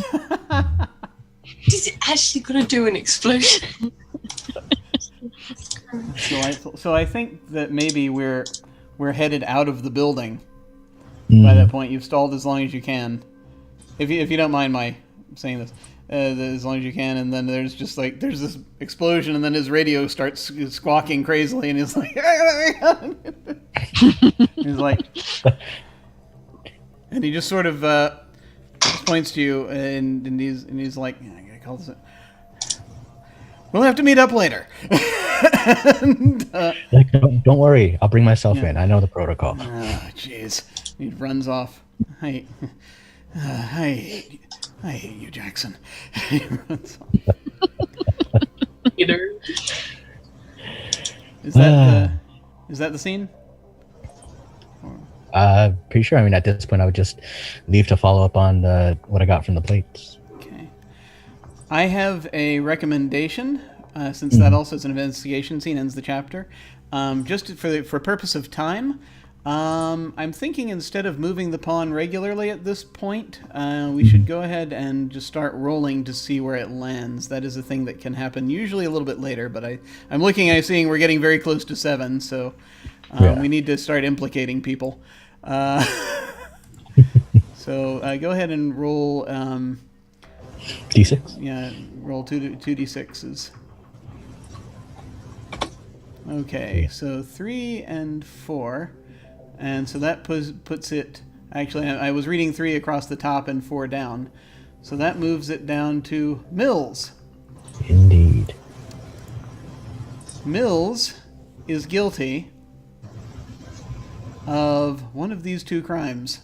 Is it actually going to do an explosion? That's delightful. So I think that maybe we're headed out of the building by that point. You've stalled as long as you can, if you don't mind my saying this, as long as you can, and then there's this explosion, and then his radio starts squawking crazily, and he's like, he's like, and he just sort of just points to you, and he's like, I gotta call this. We'll have to meet up later. And, Don't worry, I'll bring myself in. I know the protocol. oh, jeez. He runs off. I hate you, Jackson. He runs off. Peter. Is that the scene? Pretty sure. I mean, at this point, I would just leave to follow up on what I got from the plates. Okay. I have a recommendation, since that also is an investigation scene, ends the chapter. Just for purpose of time, I'm thinking instead of moving the pawn regularly at this point, we should go ahead and just start rolling to see where it lands. That is a thing that can happen usually a little bit later, but I'm looking and seeing we're getting very close to 7, so we need to start implicating people. So go ahead and roll. D6? Yeah, roll 2d6s. Okay, so 3 and 4. And so that puts it... Actually, I was reading 3 across the top and 4 down. So that moves it down to Mills. Indeed. Mills is guilty of one of these 2 crimes.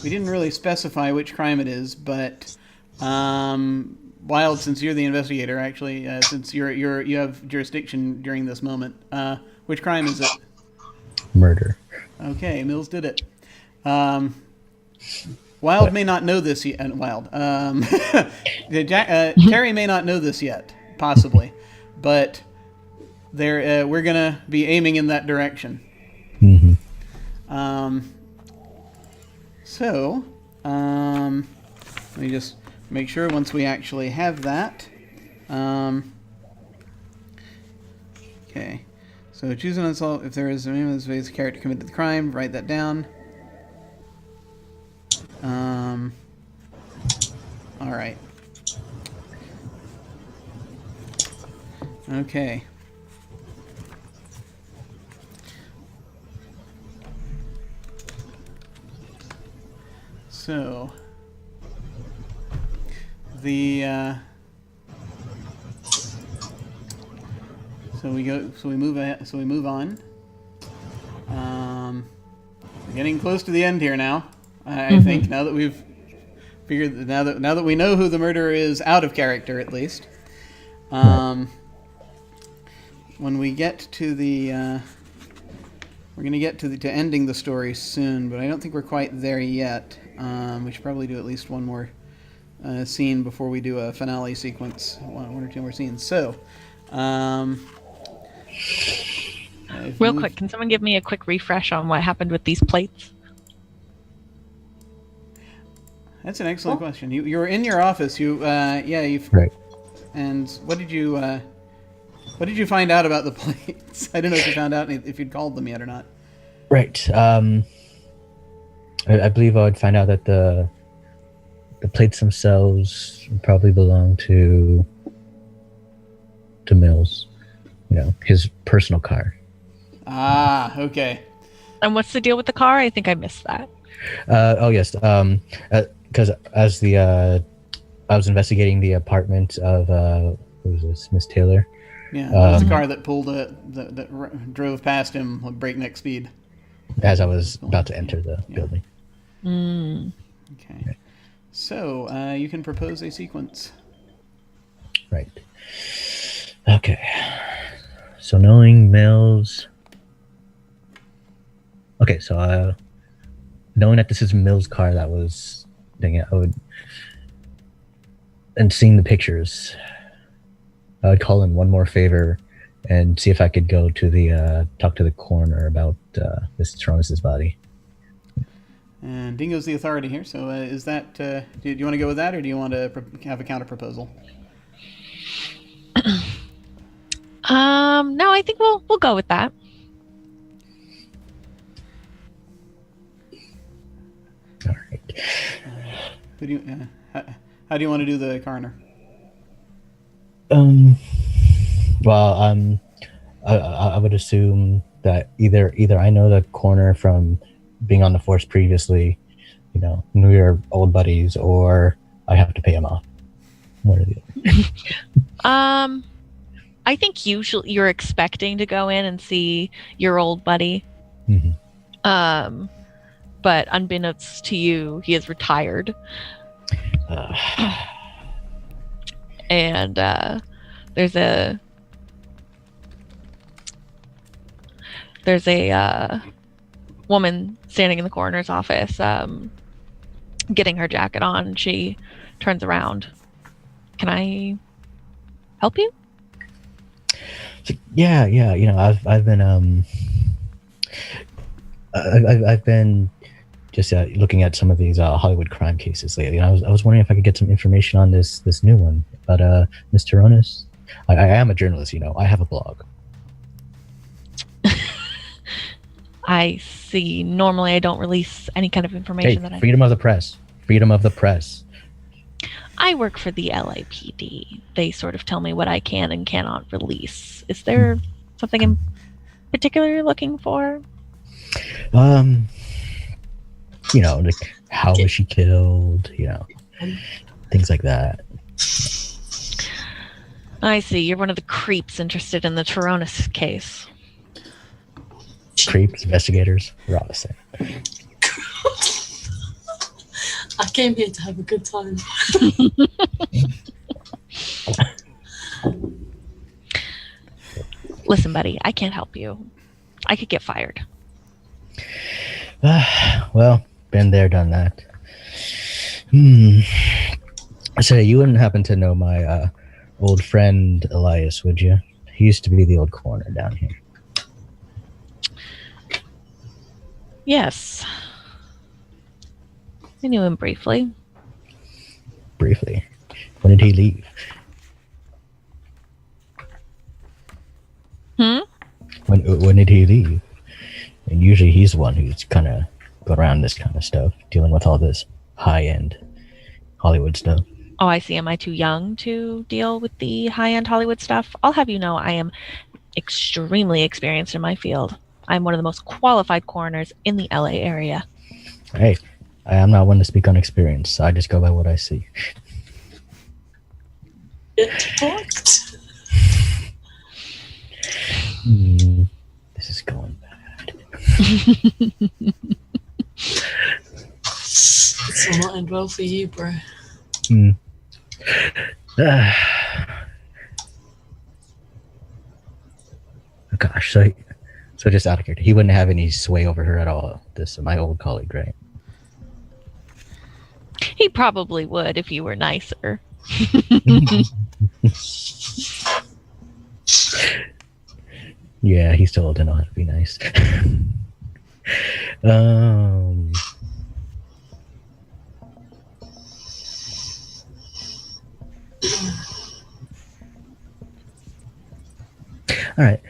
We didn't really specify which crime it is, but Wild, since you're the investigator, actually, since you have jurisdiction during this moment, which crime is it? Murder. Okay, Mills did it. Wild may not know this yet. Wild. Terry may not know this yet, possibly, but we're gonna be aiming in that direction. Mm-hmm. Let me just make sure once we actually have that. Okay. So choose an unsolved. If there is a name of this character committed the crime, write that down. All right. Okay. So we move on. We're getting close to the end here now. I think now that we've figured now that we know who the murderer is, out of character at least. When we get to the we're going to get to ending the story soon, but I don't think we're quite there yet. We should probably do at least one more scene before we do a finale sequence, one or two more scenes. So, real quick, can someone give me a quick refresh on what happened with these plates? That's an excellent question. You were in your office. You've Right. And what did you find out about the plates? I don't know if you found out if you'd called them yet or not. Right. I believe I would find out that the plates themselves probably belong to Mills. His personal car. Ah, okay. And what's the deal with the car? I think I missed that. Oh yes. Because as I was investigating the apartment of what was this, Miss Taylor. Yeah, it was the car that drove past him with breakneck speed. As I was about to enter the building. Okay. So you can propose a sequence. Right. Okay. So knowing Mills. Okay, so knowing that this is Mills' car that was and seeing the pictures, I would call in one more favor and see if I could go to talk to the coroner about Mrs. Tronis's body. And Dingo's the authority here, so is that... do you want to go with that, or do you want to have a counter-proposal? No, I think we'll go with that. All right. How do you want to do the coroner? Well, I would assume that either I know the coroner from being on the force previously, knew your old buddies, or I have to pay him off. One or the other. I think usually you're expecting to go in and see your old buddy. Mm-hmm. But unbeknownst to you, he is retired. And there's a woman standing in the coroner's office, getting her jacket on. She turns around. Can I help you? Yeah. I've been I've been just looking at some of these Hollywood crime cases lately. And I was wondering if I could get some information on this new one about Miss Taronis. I am a journalist, I have a blog. I see. Normally, I don't release any kind of information that freedom of the press. Freedom of the press. I work for the LAPD. They sort of tell me what I can and cannot release. Is there something in particular you're looking for? Like how was she killed? Things like that. I see. You're one of the creeps interested in the Taronis case. Creeps, investigators, we're all the same. I came here to have a good time. Listen, buddy, I can't help you. I could get fired. Well, Been there, done that. So you wouldn't happen to know my old friend Elias, would you? He used to be the old coroner down here. Yes. I knew him briefly. Briefly. When did he leave? When did he leave? And usually he's the one who's kind of going around this kind of stuff, dealing with all this high-end Hollywood stuff. Oh, I see. Am I too young to deal with the high-end Hollywood stuff? I'll have you know I am extremely experienced in my field. I'm one of the most qualified coroners in the LA area. Hey, I am not one to speak on experience. I just go by what I see. It booked. This is going bad. This will not end well for you, bro. Gosh, so just out of here, he wouldn't have any sway over her at all. This my old colleague, right? He probably would if you were nicer. Yeah, he still didn't know how to be nice. All right.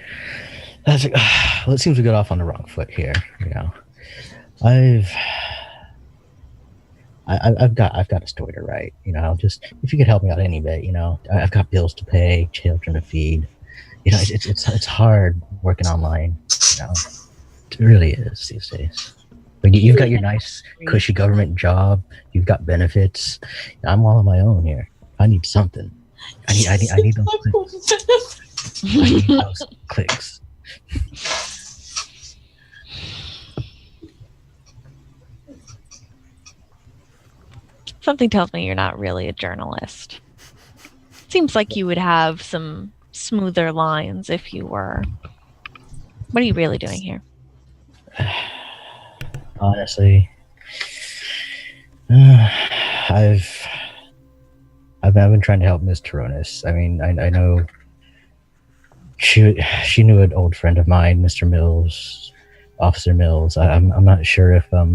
Well, it seems we got off on the wrong foot here. You know, I've got a story to write. You know, just if you could help me out any bit. You know, I've got bills to pay, children to feed. You know, it's hard working online. You know, it really is these days. But you've got your nice, cushy government job. You've got benefits. I'm all on my own here. I need something. I need those clicks. I need those clicks. Something tells me you're not really a journalist. Seems like you would have some smoother lines if you were. What are you really doing here? Honestly, I've been trying to help Miss Toronis. I mean, I know she knew an old friend of mine, Mr. Mills, Officer Mills. I'm not sure if I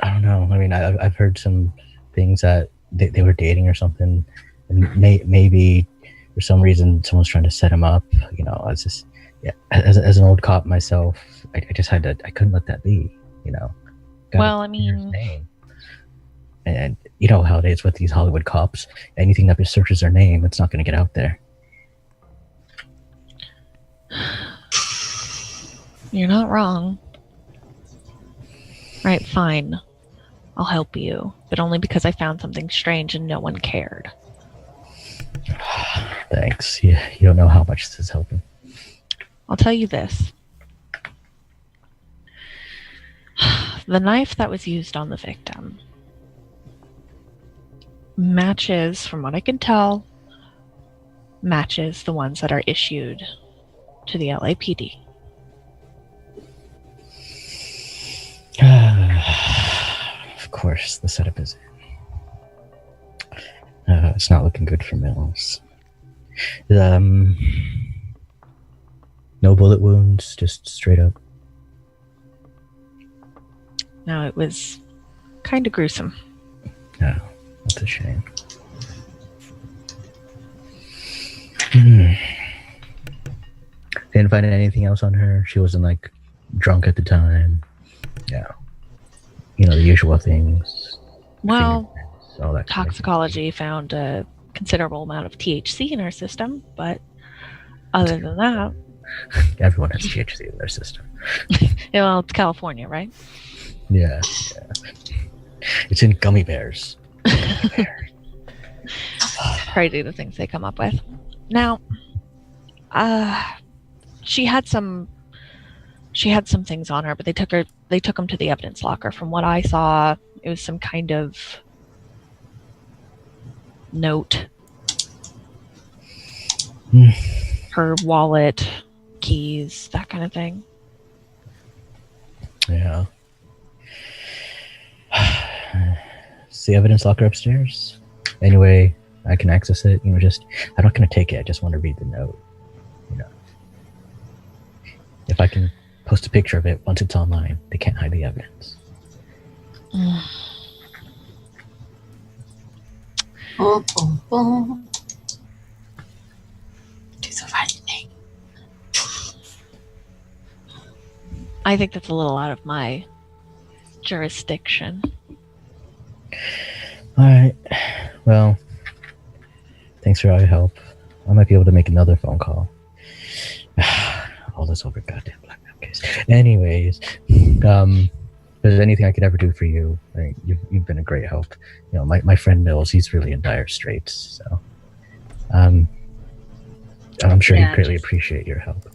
don't know. I mean, I've heard some things that they were dating or something, and maybe for some reason someone's trying to set him up. You know, I was just as an old cop myself, I just had to. I couldn't let that be. You know. Well, I mean, his name. And you know how it is with these Hollywood cops. Anything that searches their name, it's not going to get out there. You're not wrong. Right, fine. I'll help you, but only because I found something strange and no one cared. Thanks. You don't know how much this is helping. I'll tell you this. The knife that was used on the victim matches, from what I can tell, matches the ones that are issued to the LAPD. Of course, the setup is in. It's not looking good for Mills. No bullet wounds, just straight up. No, it was kind of gruesome. No, that's a shame. Didn't find anything else on her. She wasn't like drunk at the time. Yeah, you know the usual things. Well, all that toxicology found a considerable amount of THC in her system, but other than that, everyone has THC in their system. Well, it's California, right? Yeah. It's in gummy bears. Crazy the things they come up with. Now, she had some things on her, but they took them to the evidence locker. From what I saw, it was some kind of note. Her wallet, keys, that kind of thing. Yeah. It's the evidence locker upstairs. Anyway, I can access it. I'm not going to take it. I just want to read the note. If I can post a picture of it once it's online, they can't hide the evidence. Boom, boom, boom. Do the writing. I think that's a little out of my jurisdiction. All right. Well, thanks for all your help. I might be able to make another phone call. All this over goddamn blackmail case. Anyways, if there's anything I could ever do for you, you've been a great help. My friend Mills, he's really in dire straits. So, I'm sure he'd greatly appreciate your help.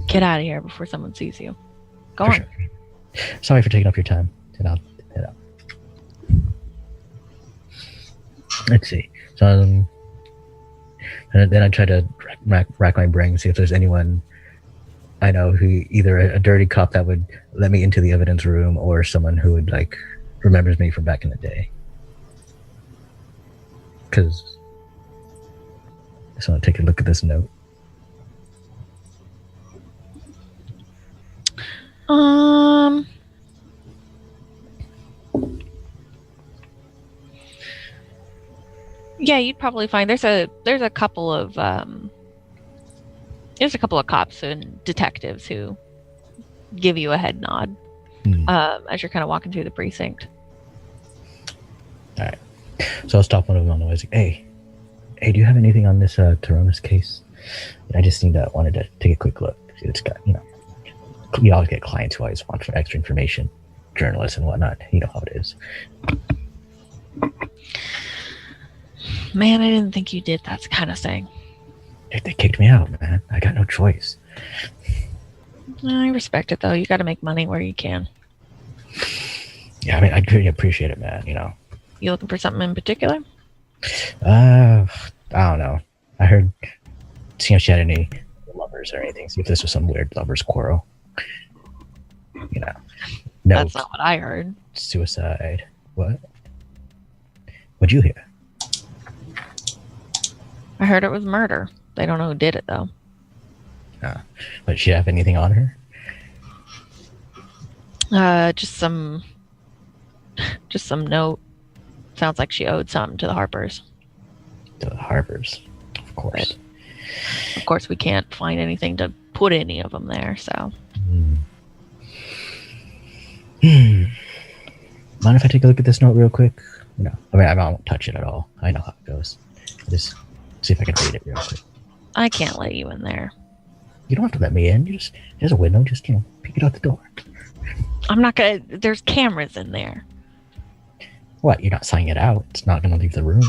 Get out of here before someone sees you. Go For on. sure. Sorry for taking up your time. I'll head out. Let's see. So, and then I try to rack my brain, see if there's anyone I know who either a dirty cop that would let me into the evidence room or someone who would remembers me from back in the day. Because I just want to take a look at this note. Yeah, you'd probably find there's a couple of cops and detectives who give you a head nod as you're kind of walking through the precinct. All right, so I'll stop one of them on the way. Hey, do you have anything on this Toronis case? I just wanted to take a quick look. It's got we always get clients who always want for extra information, journalists and whatnot. You know how it is. Man, I didn't think you did that kind of thing. They kicked me out, man. I got no choice. I respect it, though. You got to make money where you can. Yeah, I really appreciate it, man. You looking for something in particular? I don't know. I heard, see if she had any lovers or anything. See if this was some weird lovers quarrel. No. That's not what I heard. Suicide. What? What'd you hear? I heard it was murder. They don't know who did it, though. But did she have anything on her? Just some note. Sounds like she owed something to the Harpers. To the Harpers, of course. But, of course, we can't find anything to put any of them there, so. Mind if I take a look at this note real quick? No. I won't touch it at all. I know how it goes. Just see if I can read it real quick. I can't let you in there. You don't have to let me in. There's a window. Just, peek it out the door. I'm not gonna. There's cameras in there. What? You're not signing it out. It's not gonna leave the room.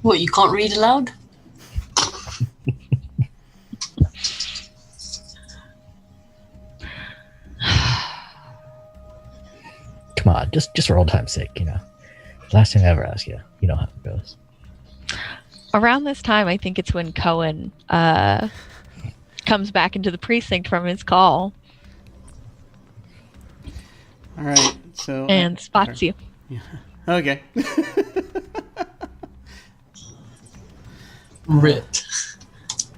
What, you can't read aloud? Come on, just for old time's sake, Last time I ever asked you, you know how it goes. Around this time, I think it's when Cohen comes back into the precinct from his call. All right. So and spots you. Yeah. Okay. Rip.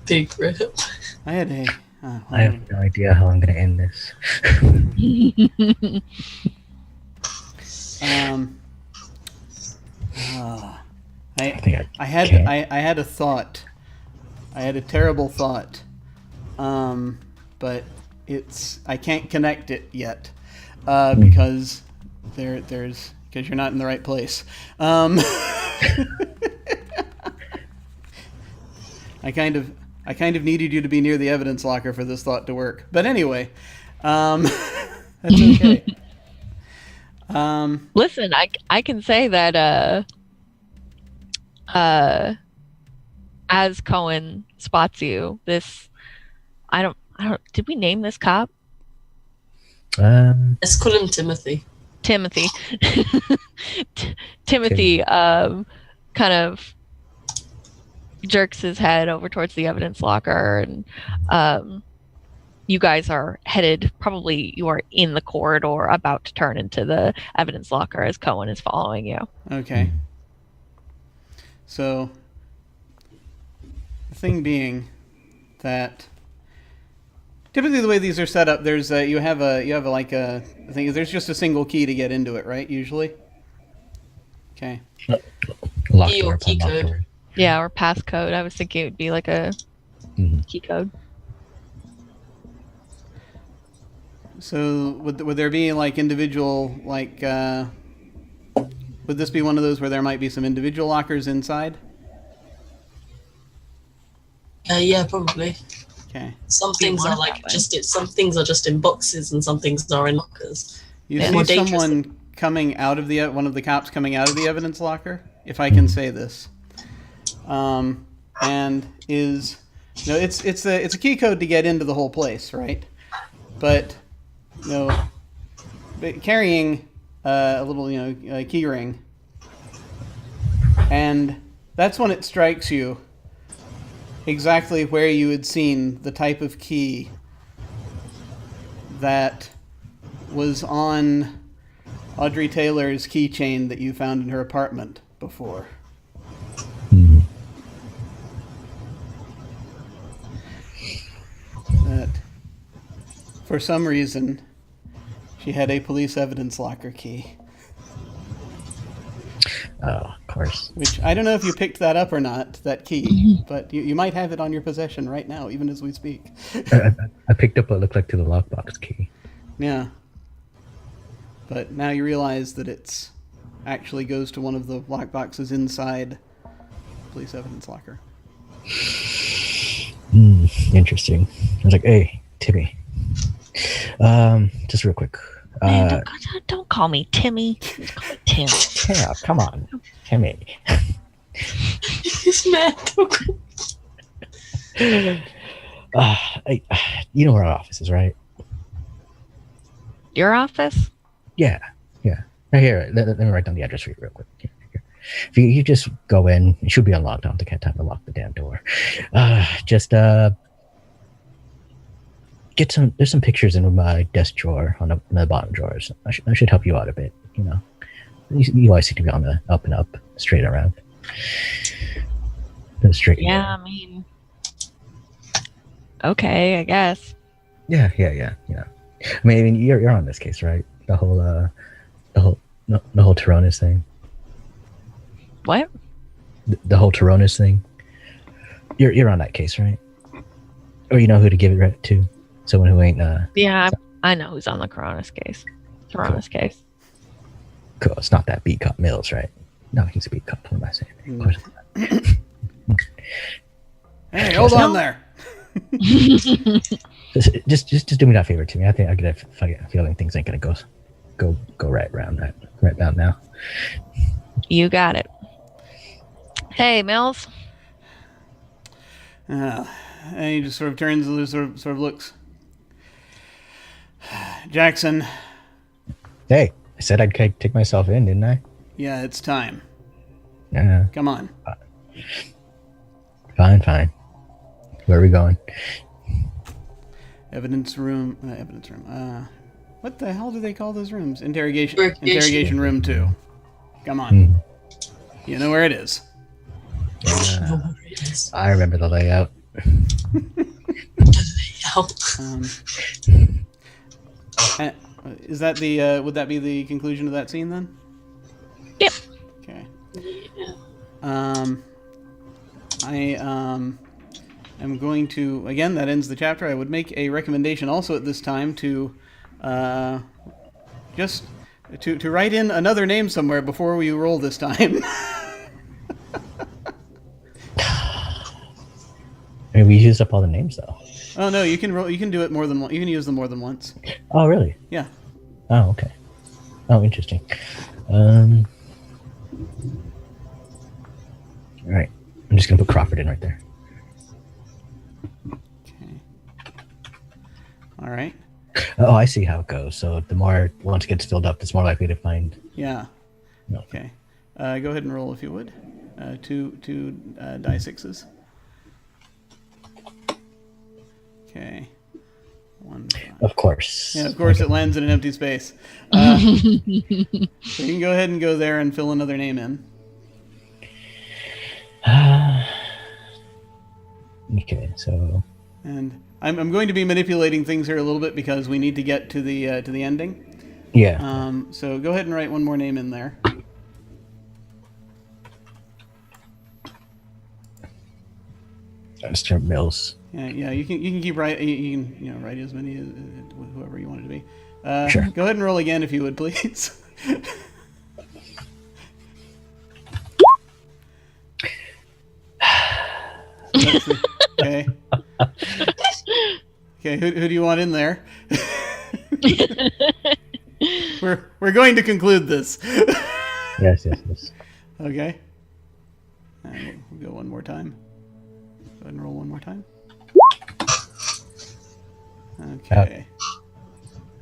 Big rip. I had a. I have no idea how I'm gonna end this. I had a thought. I had a terrible thought. But I can't connect it yet. Because because you're not in the right place. I kind of needed you to be near the evidence locker for this thought to work. But anyway, that's okay. Listen, I can say that as Cohen spots you, I don't did we name this cop? Let's call him Timothy. Timothy kind of jerks his head over towards the evidence locker and you guys are headed, probably you are in the corridor about to turn into the evidence locker as Cohen is following you. Okay. So, the thing being that typically the way these are set up, there's you have like a thing. There's just a single key to get into it, right? Usually. Okay. Locked Key or door, key unlocked code. door. Yeah, or passcode. I was thinking it would be like a key code. So would there be like individual like would this be one of those where there might be some individual lockers inside? Yeah, probably. Okay. Some things are like some things are just in boxes, and some things are in lockers. You Yeah. see More dangerous someone coming out of the one of the cops coming out of the evidence locker, if I can say this, and is it's a key code to get into the whole place, right? But but carrying a little key ring, and that's when it strikes you exactly where you had seen the type of key that was on Audrey Taylor's keychain that you found in her apartment before. That, for some reason, she had a police evidence locker key. Oh, of course. Which, I don't know if you picked that up or not, that key, but you might have it on your possession right now, even as we speak. I picked up what looked like to the lockbox key. Yeah. But now you realize that it's actually goes to one of the lockboxes inside police evidence locker. Interesting. I was like, hey, Timmy. Just real quick. Man, don't call me Timmy. Just call me Tim. Yeah, come on, Timmy. This man. You know where our office is, right? Your office? Yeah. Right here. Let me write down the address for you real quick. Here. If you just go in, it should be unlocked. I don't think I have time to lock the damn door. There's some pictures in my desk drawer on the bottom drawers. I should help you out a bit. You always seem to be on the up and up, straight around. Straight. Yeah, I mean, okay, I guess. Yeah. I mean, you're on this case, right? The whole Tyrannus thing. What? The whole Tyrannus thing. You're on that case, right? Or you know who to give it to? Someone who ain't. Yeah, I know who's on the Corona's case. Tyrannus case. Cool. It's not that beat cop Mills, right? No, he's a beat cop. What am I saying? Of course not. Hey, hold on there. Just do me that favor, Timmy. I think I get a feeling things ain't gonna go right about now. You got it. Hey, Mills. And he just sort of turns and sort of looks. Jackson. Hey, I said I'd take myself in, didn't I? Yeah, it's time. Yeah. Come on. Fine. Where are we going? Evidence room. What the hell do they call those rooms? Interrogation room 2. Come on. You know where it is. I remember the layout. Is that the? Would that be the conclusion of that scene then? Yep. Okay. Yeah. I am going to again. That ends the chapter. I would make a recommendation also at this time to just to write in another name somewhere before we roll this time. I mean, we used up all the names though. Oh no, you can roll. You can do it more than one. You can use them more than once. Oh really? Yeah. Oh okay. Oh interesting. All right. I'm just gonna put Crawford in right there. Okay. All right. Oh, I see how it goes. So the more once it gets filled up, it's more likely to find. Yeah. No. Okay. Go ahead and roll if you would. Two die 6s. Okay. Of course. Yeah, of course it lands in an empty space. So you can go ahead and go there and fill another name in. Okay, so. And I'm going to be manipulating things here a little bit because we need to get to the ending. Yeah. So go ahead and write one more name in there. Mr. Mills. Yeah. You can keep writing. You can write as many as whoever you want it to be. Sure. Go ahead and roll again if you would, please. Okay. Okay. Who do you want in there? We're going to conclude this. Yes. Okay. We'll go one more time. Go ahead and roll one more time. Okay.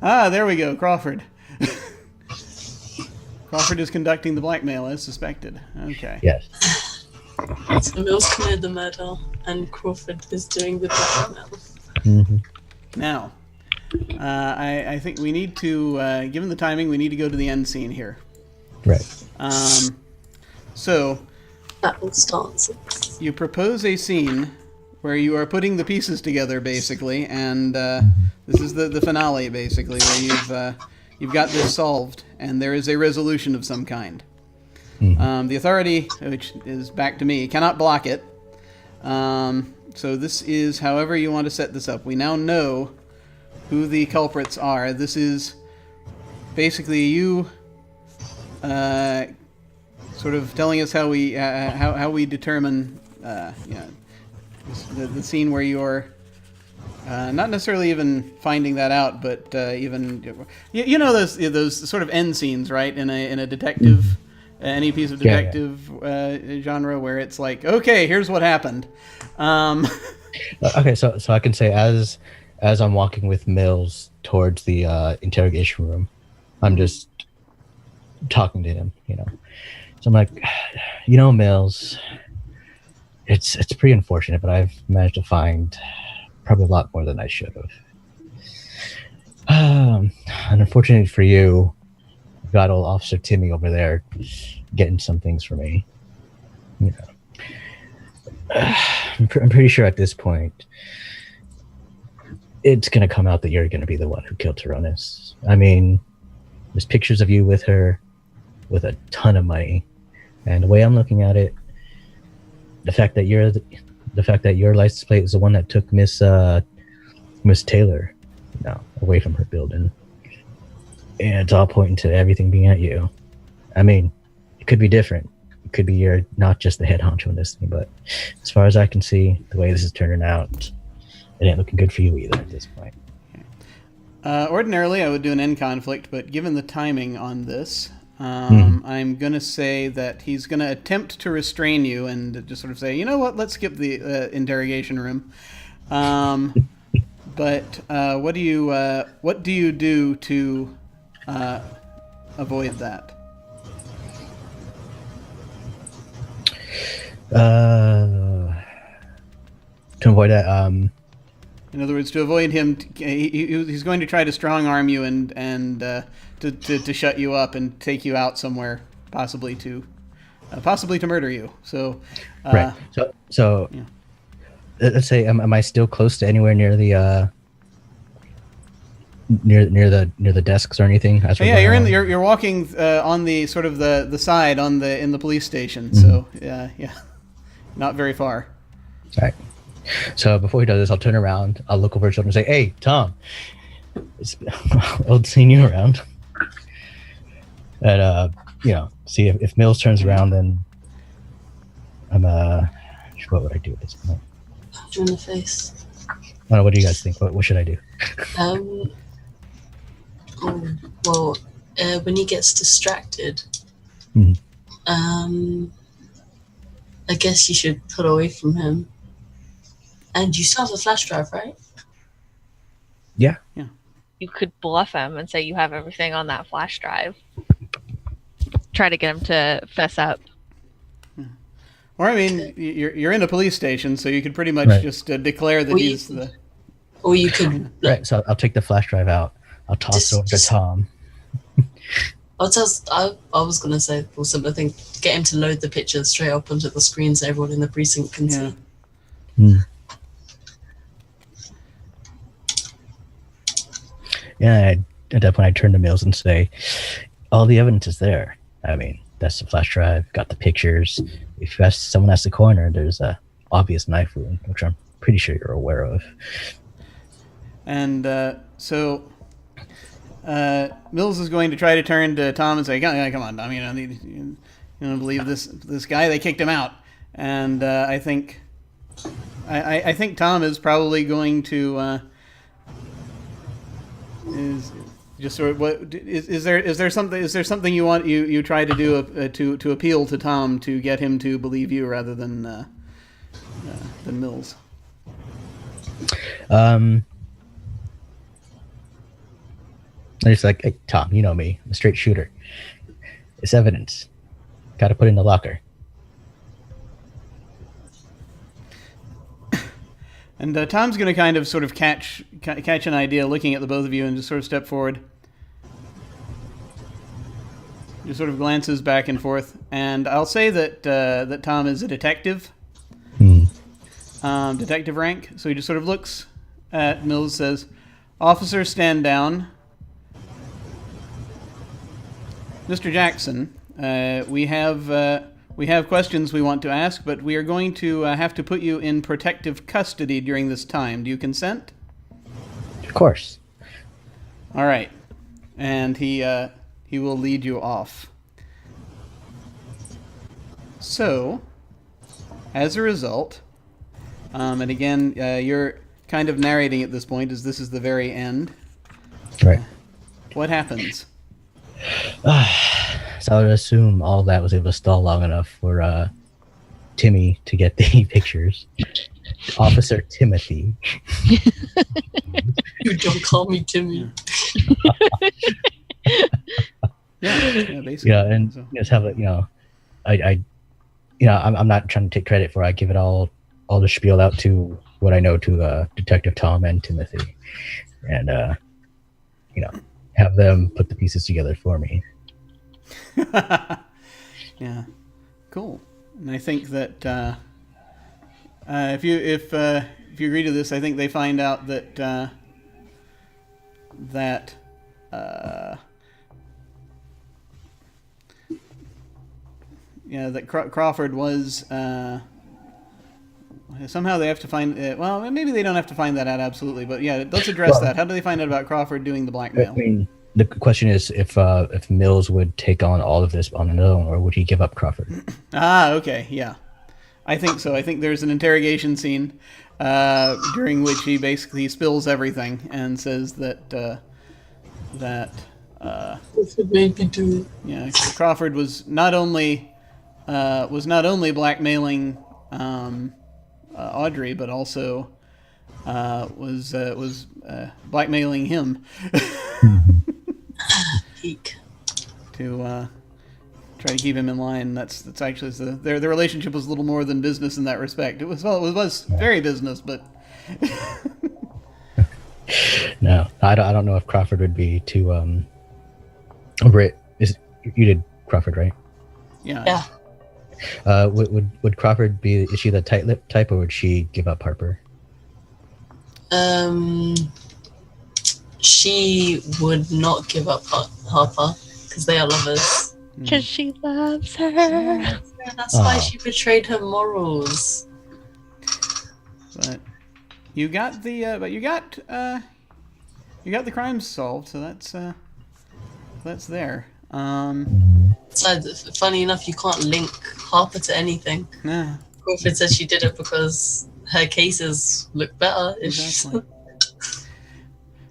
There we go. Crawford. Crawford is conducting the blackmail as suspected. Okay. Yes. So Mills committed the murder, and Crawford is doing the blackmail. Mm-hmm. Now, I think we need to, given the timing, we need to go to the end scene here. Right. So, Battle starts. you propose a scene where you are putting the pieces together, basically, and this is the finale, basically, where you've got this solved, and there is a resolution of some kind. The authority, which is back to me, cannot block it. So this is however you want to set this up. We now know who the culprits are. This is basically you sort of telling us how we determine the scene where you're not necessarily even finding that out, but even you know those sort of end scenes, right? In a detective, any piece of detective genre where it's like, okay, here's what happened. Okay, so I can say as I'm walking with Mills towards the interrogation room, I'm just talking to him, So I'm like, Mills, it's pretty unfortunate, but I've managed to find probably a lot more than I should have. And unfortunately for you, I've got old Officer Timmy over there getting some things for me. I'm pretty sure at this point it's going to come out that you're going to be the one who killed Tyrannus. I mean, there's pictures of you with her with a ton of money, and the way I'm looking at it, the fact that your license plate is the one that took Miss Taylor, away from her building, and it's all pointing to everything being at you. I mean, it could be different. It could be you're not just the head honcho in this thing, but as far as I can see, the way this is turning out, it ain't looking good for you either at this point. Ordinarily, I would do an end conflict, but given the timing on this, I'm going to say that he's going to attempt to restrain you and just sort of say, you know what, let's skip the interrogation room. But what do you do to avoid that? To avoid that, in other words, to avoid him, he's going to try to strong arm you and to shut you up and take you out somewhere, possibly to murder you. So, right. So, yeah. Let's say, am I still close to anywhere near the near the desks or anything? Yeah, you're walking on the sort of the side in the police station. So yeah, not very far. All right. So before he does this, I'll turn around. I'll look over his shoulder and say, "Hey, Tom, it's old seeing you around." And see if Mills turns around, then I'm what would I do at this point? Punch you in the face. What do you guys think? What should I do? Well, when he gets distracted, I guess you should pull away from him. And you still have a flash drive, right? Yeah. You could bluff him and say you have everything on that flash drive. Try to get him to fess up. Or I mean, you're in a police station, so you could pretty much just declare that he's the. Or you could. Right. So I'll take the flash drive out. I'll toss it over to Tom. I was gonna say or similar thing. Get him to load the pictures straight up onto the screen so everyone in the precinct can see. Yeah, at that point I turn to Mills and say, all the evidence is there. I mean, that's the flash drive, got the pictures. If you ask someone asks the coroner, there's a obvious knife wound, which I'm pretty sure you're aware of. And so Mills is going to try to turn to Tom and say, come on, Tom, you don't believe this guy? They kicked him out. And I think Tom is probably going to is just sort of what is there something you try to do to appeal to Tom to get him to believe you rather than Mills? It's like, hey, Tom, you know me, I'm a straight shooter. It's evidence. Got to put it in the locker. And Tom's going to kind of sort of catch an idea looking at the both of you and just sort of step forward. Just sort of glances back and forth. And I'll say that Tom is a detective. Detective rank. So he just sort of looks at Mills, says, "Officer, stand down. Mr. Jackson, we have questions we want to ask, but we are going to have to put you in protective custody during this time. Do you consent?" Of course. All right. And he will lead you off. So, as a result, and again, you're kind of narrating at this point, as this is the very end. Right. What happens? So I would assume all that was able to stall long enough for Timmy to get the pictures. Officer Timothy. You don't call me Timmy. Yeah, basically. Yeah, and So. just have a, I'm not trying to take credit for it. I give it all the spiel out to what I know to Detective Tom and Timothy, and have them put the pieces together for me. Yeah, cool. And I think that if you agree to this, I think they find out that Crawford was somehow they have to find well, maybe they don't have to find that out absolutely, but yeah, let's address that. How do they find out about Crawford doing the blackmail? I mean, the question is if Mills would take on all of this on his own, or would he give up Crawford? Okay, yeah, I think so. I think there's an interrogation scene during which he basically spills everything and says that It made me do it. yeah, Crawford was not only blackmailing Audrey, but also was blackmailing him Eek. to try to keep him in line. That's actually their relationship was a little more than business in that respect. It was very business, but No, I don't know if Crawford would be too. Britt, you did Crawford, right? yeah. Would Crawford be? Is she the tight-lipped type, or would she give up Harper? She would not give up Harper because they are lovers. Because she loves her. That's why she betrayed her morals. But you got the crimes solved, so that's there. So funny enough, you can't link Harper to anything. Nah, Crawford says she did it because her cases look better. exactly.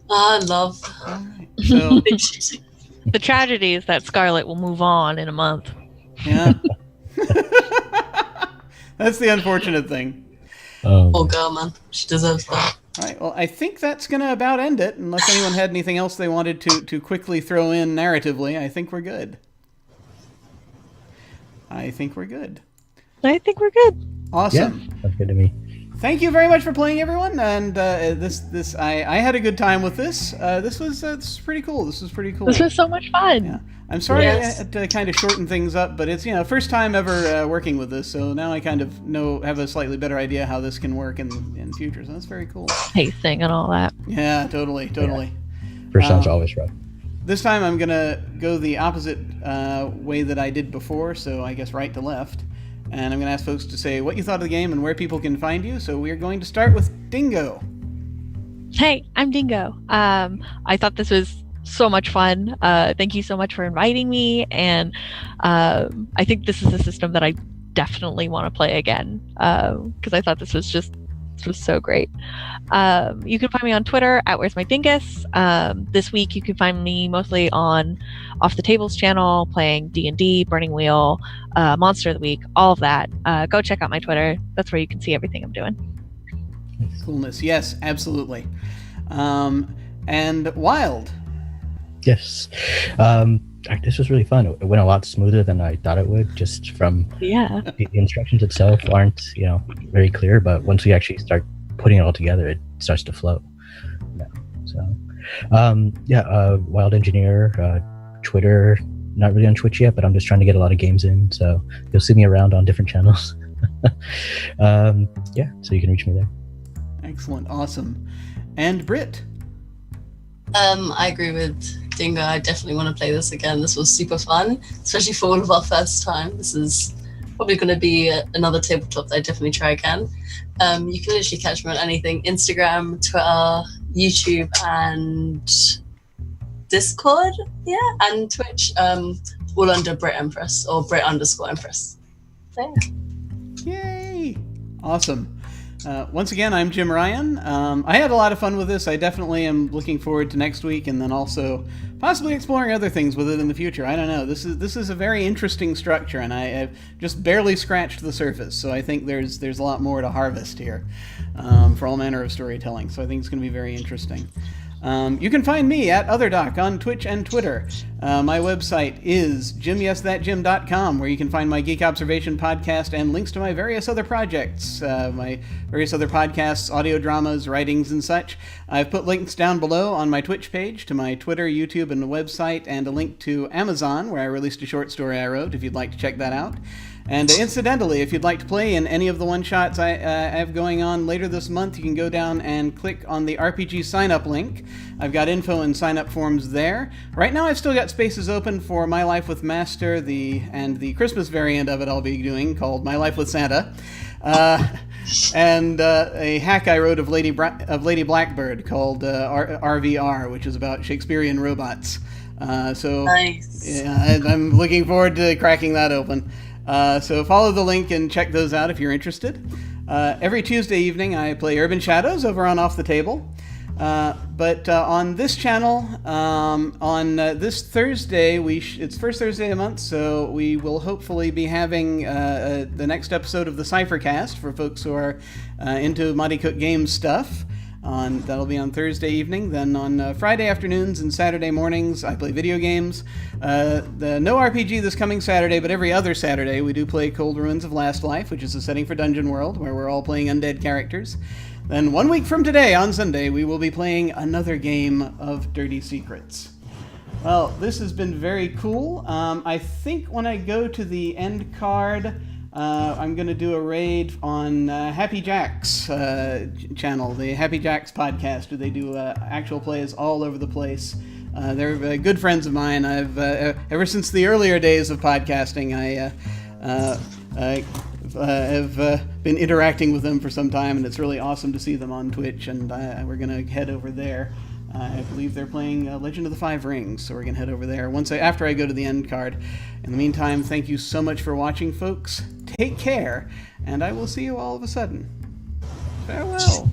Love. All right. So The tragedy is that Scarlett will move on in a month. yeah, that's the unfortunate thing. Poor girl, man. She deserves that. All right. Well, I think that's going to about end it. Unless anyone had anything else they wanted to quickly throw in narratively, I think we're good. I think we're good. Awesome. Yeah, that's good to me. thank you very much for playing, everyone. And I had a good time with this. This was pretty cool. This was pretty cool. This was so much fun. Yeah. I'm sorry Yes. I had to kind of shorten things up, but it's first time ever working with this, so now I kind of have a slightly better idea how this can work in future. So that's very cool. Pacing and all that. Yeah, totally. First time's always rough. This time I'm gonna go the opposite way that I did before, so I guess right to left. And I'm gonna ask folks to say what you thought of the game and where people can find you. So we're going to start with Dingo. Hey, I'm Dingo. I thought this was so much fun. Thank you so much for inviting me. And I think this is a system that I definitely want to play again because I thought this was so great. You can find me on Twitter at Where's My Dingus. This week you can find me mostly on Off the Tables channel playing D&D, Burning Wheel, Monster of the Week, all of that. Go check out my Twitter. That's where you can see everything I'm doing. Coolness, yes, absolutely. And Wild. Yes. This was really fun. It went a lot smoother than I thought it would, just from Yeah. the instructions itself aren't, very clear, but once we actually start putting it all together, it starts to flow. Yeah. So, Wild Engineer, Twitter, not really on Twitch yet, but I'm just trying to get a lot of games in, so you'll see me around on different channels. So you can reach me there. Excellent, awesome. And Britt. I agree with Dingo. I definitely want to play this again. This was super fun, especially for all of our first time. This is probably going to be another tabletop that I definitely try again. You can literally catch me on anything: Instagram, Twitter, YouTube, and Discord. Yeah, and Twitch. All under Brit Empress or Brit_Empress. So, yeah. Yay! Awesome. Once again, I'm Jim Ryan. I had a lot of fun with this. I definitely am looking forward to next week, and then also possibly exploring other things with it in the future. I don't know. This is a very interesting structure, and I've just barely scratched the surface. So I think there's a lot more to harvest here for all manner of storytelling. So I think it's going to be very interesting. You can find me at OtherDoc on Twitch and Twitter. My website is jimyesthatjim.com, where you can find my Geek Observation podcast and links to my various other projects, my various other podcasts, audio dramas, writings, and such. I've put links down below on my Twitch page to my Twitter, YouTube, and the website, and a link to Amazon, where I released a short story I wrote, if you'd like to check that out. And incidentally, if you'd like to play in any of the one-shots I have going on later this month, you can go down and click on the RPG sign-up link. I've got info and sign-up forms there. Right now I've still got spaces open for My Life with Master, and the Christmas variant of it I'll be doing, called My Life with Santa. And a hack I wrote of Lady Blackbird called RVR, which is about Shakespearean robots. Nice. Yeah, I'm looking forward to cracking that open. So follow the link and check those out if you're interested. Every Tuesday evening I play Urban Shadows over on Off the Table. But on this channel, on this Thursday, it's first Thursday of the month, so we will hopefully be having the next episode of the Cyphercast for folks who are into Monty Cook Games stuff. That'll be on Thursday evening. Then on Friday afternoons and Saturday mornings, I play video games. No RPG this coming Saturday, but every other Saturday we do play Cold Ruins of Last Life, which is a setting for Dungeon World, where we're all playing undead characters. Then 1 week from today, on Sunday, we will be playing another game of Dirty Secrets. Well, this has been very cool. I think when I go to the end card, I'm going to do a raid on Happy Jack's channel, the Happy Jack's podcast, where they do actual plays all over the place. They're good friends of mine. I've ever since the earlier days of podcasting, I have been interacting with them for some time, and it's really awesome to see them on Twitch, and we're going to head over there. I believe they're playing Legend of the Five Rings, so we're going to head over there after I go to the end card. In the meantime, thank you so much for watching, folks. Take care, and I will see you all of a sudden. Farewell.